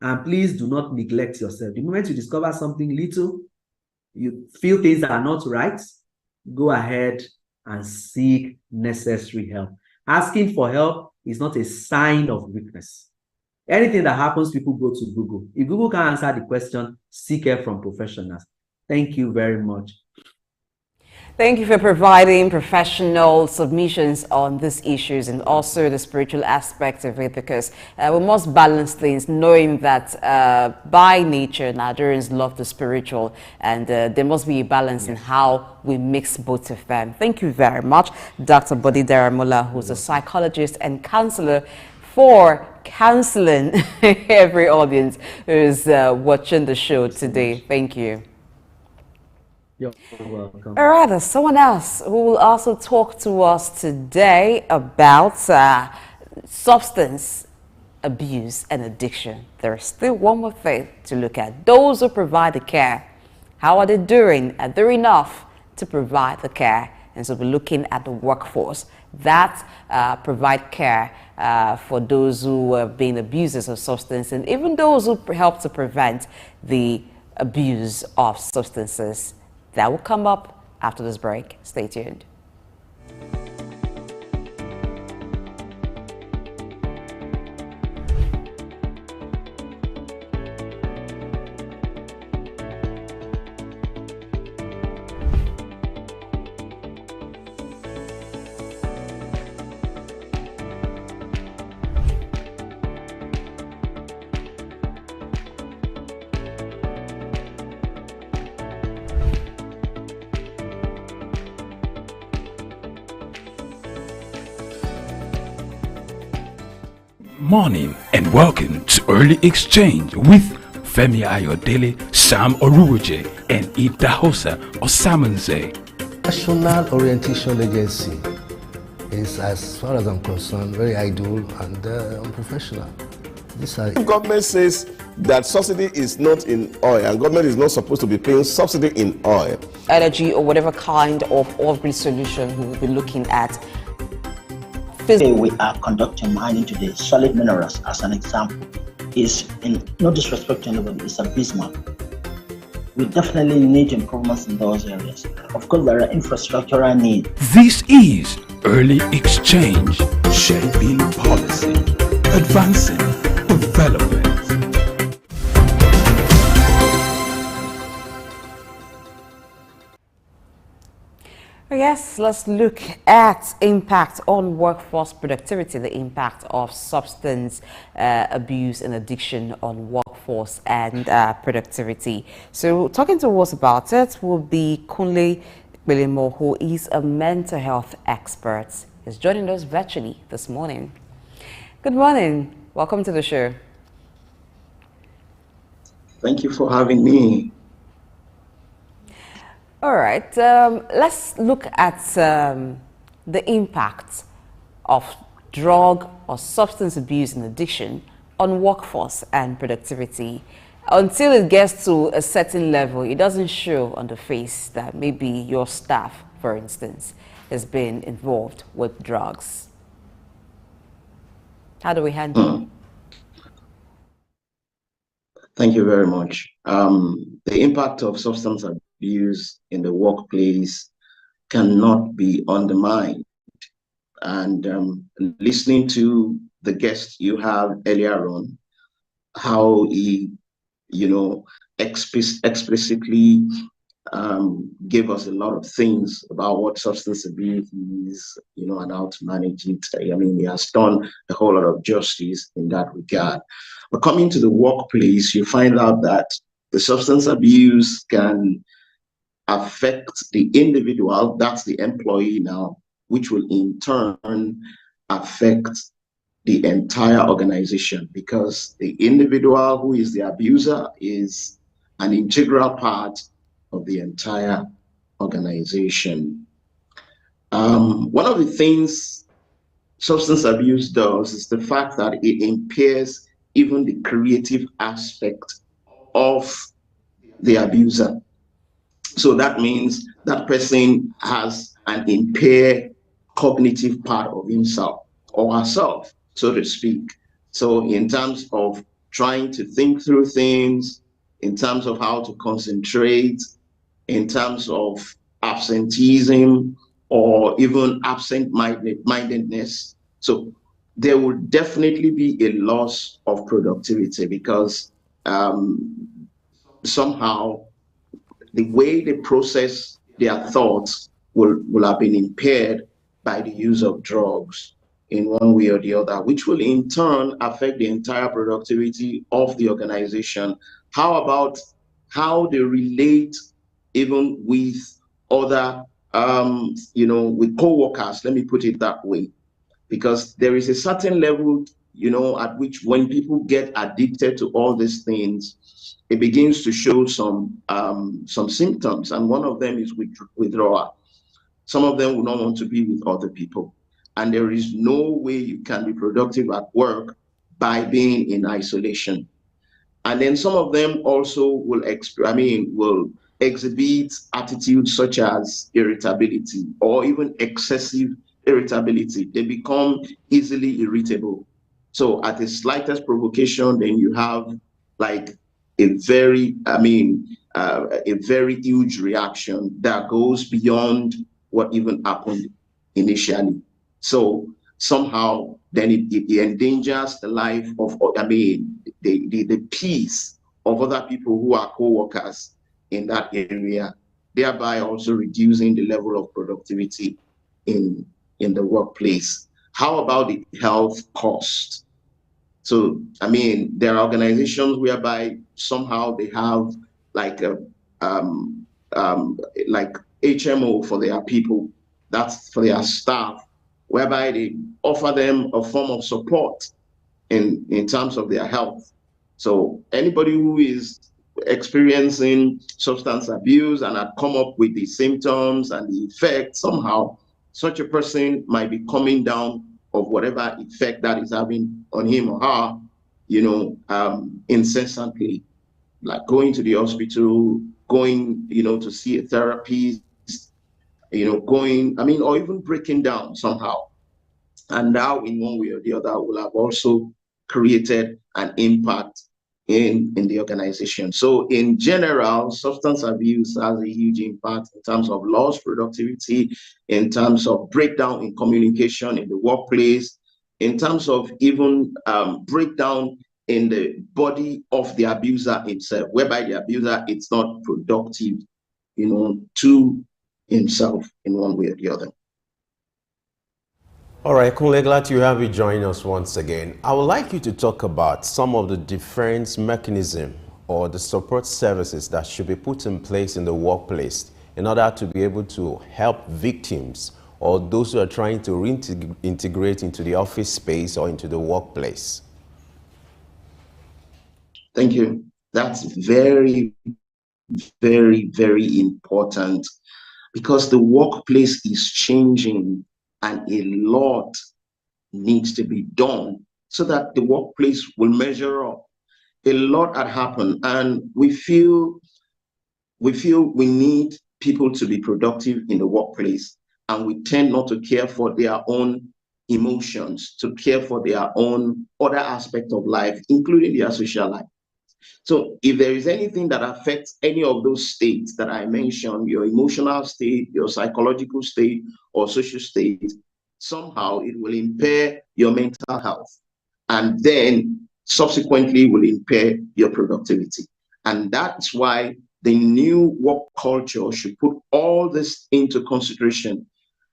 Speaker 12: And please do not neglect yourself. The moment you discover something little, you feel things are not right, go ahead and seek necessary help. Asking for help is not a sign of weakness. Anything that happens, people go to Google. If Google can't answer the question, seek help from professionals. Thank you very much.
Speaker 8: Thank you for providing professional submissions on these issues and also the spiritual aspect of it, because we must balance things, knowing that by nature Nigerians love the spiritual, and there must be a balance in how we mix both of them. Thank you very much, Dr. Bode Daramola, who's a psychologist and counselor, for counseling every audience who's watching the show today. Thank you.
Speaker 12: You're welcome.
Speaker 8: All right, there's someone else who will also talk to us today about substance abuse and addiction. There's still one more thing to look at: those who provide the care
Speaker 4: How are they doing? Are there enough to provide the care? And so we're looking at the workforce that provide care for those who have been abusers of substance, and even those who help to prevent the abuse of substances. That will come up after this break. Stay tuned.
Speaker 1: Morning and welcome to Early Exchange with Femi Ayodele, Sam Oruoje, and Idahosa Osamanze.
Speaker 2: National Orientation Agency is, as far as I'm concerned, very idle and unprofessional.
Speaker 3: Government says that subsidy is not in oil, and government is not supposed to be paying subsidy in oil.
Speaker 4: Energy or whatever kind of off-grid solution we will be looking at.
Speaker 5: Today we are conducting mining today. Solid minerals, as an example, is, in no disrespect to anybody, is abysmal. We definitely need improvements in those areas. Of course, there are infrastructural needs.
Speaker 1: This is Early Exchange, shaping policy, advancing development.
Speaker 4: Yes, let's look at impact on workforce productivity, the impact of substance abuse and addiction on workforce and productivity. So talking to us about it will be Kunle Belimo, who is a mental health expert. He's joining us virtually this morning. Good morning. Welcome to the show.
Speaker 13: Thank you for having me.
Speaker 4: All right, let's look at the impact of drug or substance abuse and addiction on workforce and productivity. Until it gets to a certain level, it doesn't show on the face that maybe your staff, for instance, has been involved with drugs. How do we handle it?
Speaker 13: Thank you very much. The impact of substance abuse in the workplace cannot be undermined. And listening to the guest you have earlier on, how he, explicitly gave us a lot of things about what substance abuse is, and how to manage it. I mean, he has done a whole lot of justice in that regard. But coming to the workplace, you find out that the substance abuse can affect the individual, that's the employee now, which will in turn affect the entire organization, because the individual who is the abuser is an integral part of the entire organization. One of the things substance abuse does is the fact that it impairs even the creative aspect of the abuser. So that means that person has an impaired cognitive part of himself or herself, so to speak. So in terms of trying to think through things, in terms of how to concentrate, in terms of absenteeism or even absent-mindedness. So there will definitely be a loss of productivity, because somehow the way they process their thoughts will have been impaired by the use of drugs in one way or the other, which will in turn affect the entire productivity of the organization. How about how they relate even with other, with co-workers, let me put it that way, because there is a certain level, at which when people get addicted to all these things, it begins to show some symptoms, and one of them is withdrawal. Some of them will not want to be with other people, and there is no way you can be productive at work by being in isolation. And then some of them also will exhibits attitudes such as irritability or even excessive irritability. They become easily irritable. So at the slightest provocation, then you have like a very, a very huge reaction that goes beyond what even happened initially. So somehow then it endangers the life of, the peace of other people who are co-workers in that area, thereby also reducing the level of productivity in the workplace. How about the health cost? So, there are organizations whereby somehow they have like a like HMO for their people, that's for their staff, whereby they offer them a form of support in terms of their health. So anybody who is experiencing substance abuse and had come up with the symptoms and the effects, somehow such a person might be coming down of whatever effect that is having on him or her, incessantly, like going to the hospital, going, to see a therapist, or even breaking down somehow. And now, in one way or the other, will have also created an impact in the organization. So in general, substance abuse has a huge impact in terms of lost productivity, in terms of breakdown in communication in the workplace, in terms of even breakdown in the body of the abuser himself, whereby the abuser is not productive, to himself in one way or the other.
Speaker 7: All right, Kunle, glad you have you join us once again. I would like you to talk about some of the defense mechanism or the support services that should be put in place in the workplace in order to be able to help victims or those who are trying to reintegrate into the office space or into the workplace.
Speaker 13: Thank you. That's very, very, very important, because the workplace is changing and a lot needs to be done so that the workplace will measure up. A lot had happened, and we feel we need people to be productive in the workplace, and we tend not to care for their own emotions, to care for their own other aspect of life, including their social life. So if there is anything that affects any of those states that I mentioned, your emotional state, your psychological state, or social state, somehow it will impair your mental health, and then subsequently will impair your productivity. And that's why the new work culture should put all this into consideration.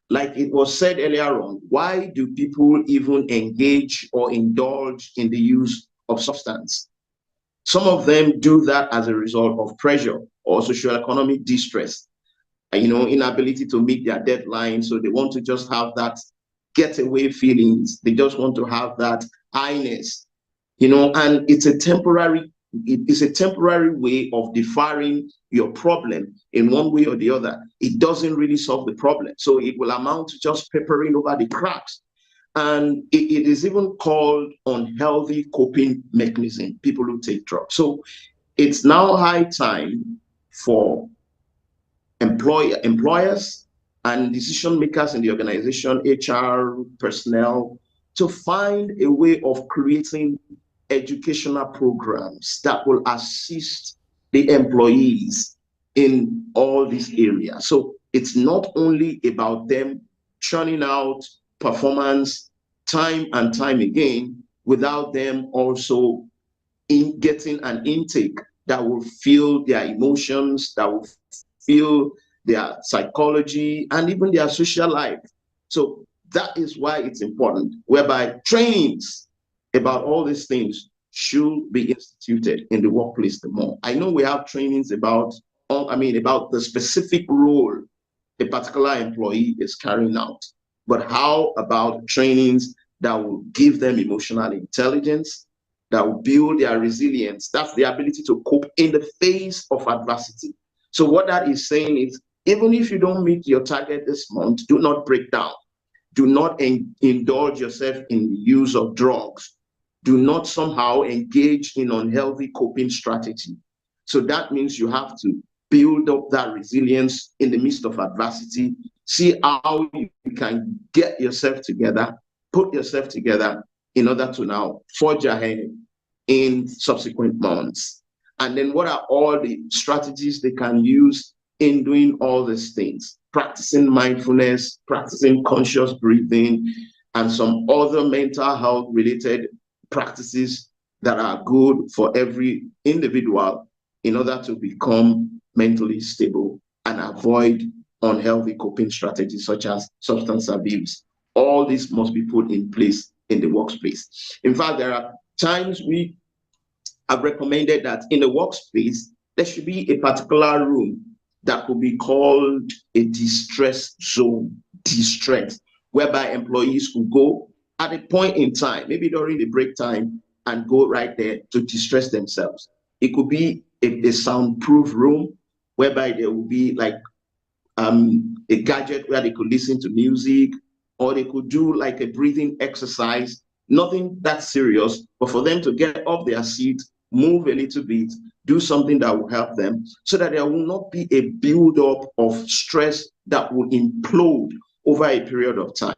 Speaker 13: Like it was said earlier on, why do people even engage or indulge in the use of substance? Some of them do that as a result of pressure or socioeconomic distress, inability to meet their deadlines. So they want to just have that getaway feelings. They just want to have that highness, and it's a temporary way of deferring your problem in one way or the other. It doesn't really solve the problem. So it will amount to just papering over the cracks. And it is even called unhealthy coping mechanism, people who take drugs. So it's now high time for employers and decision makers in the organization, HR personnel, to find a way of creating educational programs that will assist the employees in all these areas. So it's not only about them churning out performance time and time again without them also getting an intake that will feel their emotions, that will feel their psychology, and even their social life. So that is why it's important, whereby trainings about all these things should be instituted in the workplace the more. I know we have trainings about the specific role a particular employee is carrying out, but how about trainings that will give them emotional intelligence, that will build their resilience? That's the ability to cope in the face of adversity. So what that is saying is, even if you don't meet your target this month, do not break down. Do not indulge yourself in the use of drugs. Do not somehow engage in unhealthy coping strategy. So that means you have to build up that resilience in the midst of adversity. See how you can get yourself together, put yourself together in order to now forge ahead in subsequent months. And then what are all the strategies they can use in doing all these things? Practicing mindfulness, practicing conscious breathing, and some other mental health related practices that are good for every individual in order to become mentally stable and avoid unhealthy coping strategies such as substance abuse. All this must be put in place in the workplace. In fact, there are times we have recommended that in the workspace, there should be a particular room that could be called a distress zone, distress, whereby employees could go at a point in time, maybe during the break time, and go right there to distress themselves. It could be a soundproof room whereby there will be like a gadget where they could listen to music, or they could do like a breathing exercise, nothing that serious, but for them to get off their seat, move a little bit, do something that will help them so that there will not be a buildup of stress that will implode over a period of time.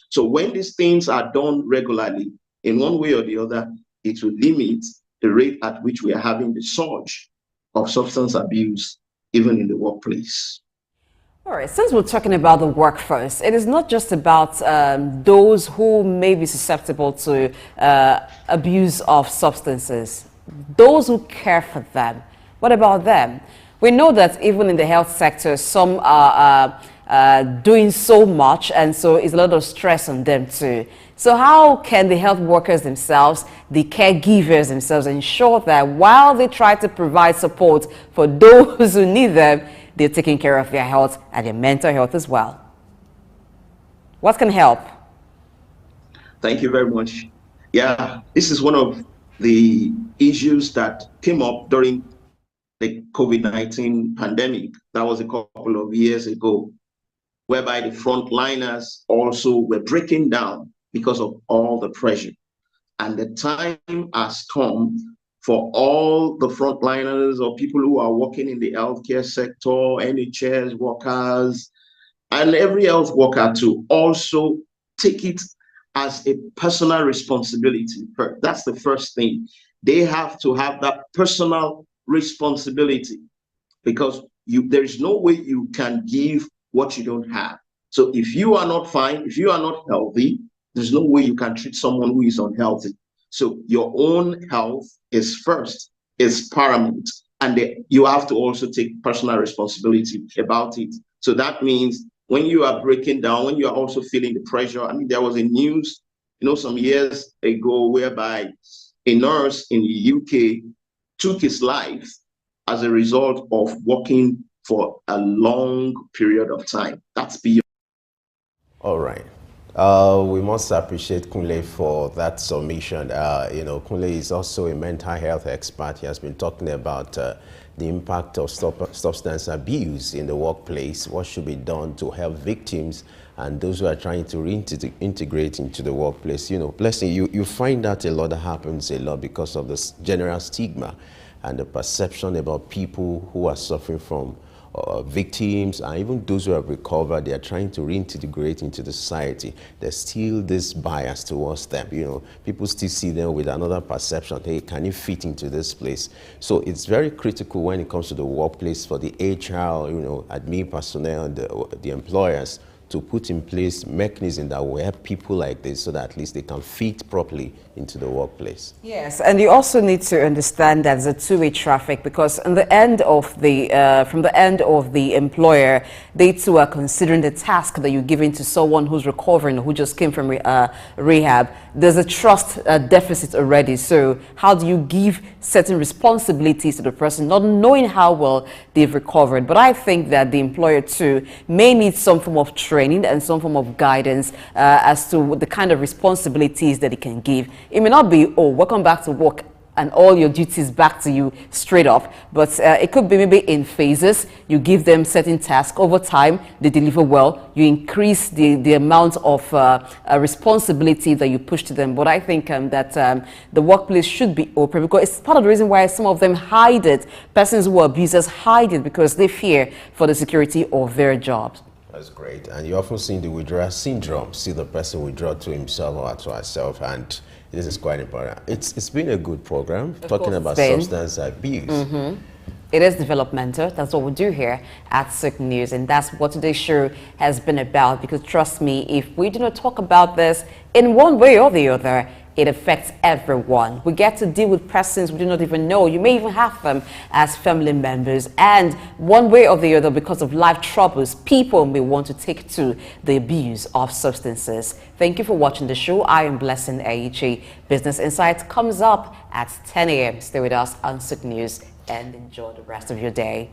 Speaker 13: So when these things are done regularly, in one way or the other, it will limit the rate at which we are having the surge of substance abuse, even in the workplace.
Speaker 4: All right, since we're talking about the workforce, it is not just about those who may be susceptible to abuse of substances, those who care for them. What about them? We know that even in the health sector, some are doing so much, and so it's a lot of stress on them too. So how can the health workers themselves, the caregivers themselves, ensure that while they try to provide support for those who need them, they're taking care of their health and their mental health as well? What can help?
Speaker 13: Thank you very much. Yeah, this is one of the issues that came up during the COVID-19 pandemic. That was a couple of years ago, whereby the frontliners also were breaking down because of all the pressure. And the time has come for all the frontliners or people who are working in the healthcare sector, NHS workers, and every health worker to also take it as a personal responsibility. That's the first thing. They have to have that personal responsibility, because there is no way you can give what you don't have. So if you are not fine, if you are not healthy, there's no way you can treat someone who is unhealthy. So your own health is first, is paramount, and you have to also take personal responsibility about it. So that means when you are breaking down, when you are also feeling the pressure. I mean, there was a news, some years ago whereby a nurse in the UK took his life as a result of working for a long period of time. That's beyond.
Speaker 7: All right. We must appreciate Kunle for that submission. Kunle is also a mental health expert. He has been talking about the impact of substance abuse in the workplace, what should be done to help victims and those who are trying to reintegrate into the workplace. Blessing, you find that a lot that happens a lot because of this general stigma and the perception about people who are suffering from victims, and even those who have recovered. They are trying to reintegrate into the society. There's still this bias towards them. People still see them with another perception. Hey, can you fit into this place? So it's very critical when it comes to the workplace for the HR, admin personnel, and the employers to put in place mechanisms that will help people like this so that at least they can fit properly into the workplace.
Speaker 4: Yes, and you also need to understand that it's a two-way traffic, because on the end of from the end of the employer, they too are considering the task that you're giving to someone who's recovering, who just came from rehab. There's a trust deficit already. So how do you give certain responsibilities to the person, not knowing how well they've recovered? But I think that the employer too may need some form of training and some form of guidance as to the kind of responsibilities that it can give. It may not be, oh, welcome back to work
Speaker 8: and all your duties back to you straight off, but it could be maybe in phases. You give them certain tasks. Over time, they deliver well. You increase the amount of responsibility that you push to them. But I think that the workplace should be open, because it's part of the reason why some of them hide it. Persons who are abusers hide it because they fear for the security of their jobs.
Speaker 7: That's great. And you often see the withdrawal syndrome, see the person withdraw to himself or to herself, and this is quite important. It's been a good program talking about substance abuse.
Speaker 8: It is developmental. That's what we do here at Sick News, and that's what today's show has been about. Because trust me, if we do not talk about this in one way or the other, it affects everyone. We get to deal with persons we do not even know. You may even have them as family members, and one way or the other, because of life troubles, people may want to take to the abuse of substances. Thank you for watching the show. I am Blessing Aichi. Business Insights comes up at 10 a.m. Stay with us on Sick News and enjoy the rest of your day.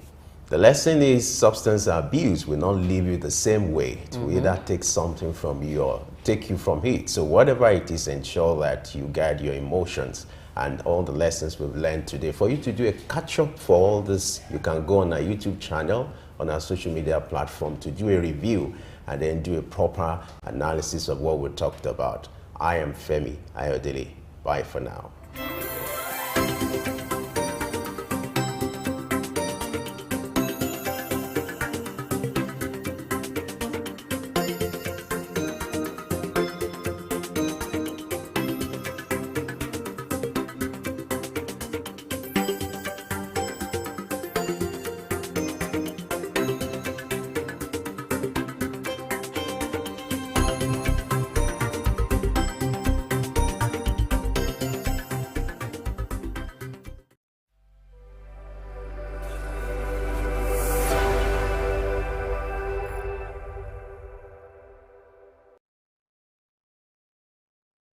Speaker 7: The lesson is substance abuse will not leave you the same way. It will either take something from you or take you from it. So whatever it is, ensure that you guide your emotions and all the lessons we've learned today. For you to do a catch-up for all this, you can go on our YouTube channel, on our social media platform, to do a review and then do a proper analysis of what we talked about. I am Femi Ayodele. Bye for now.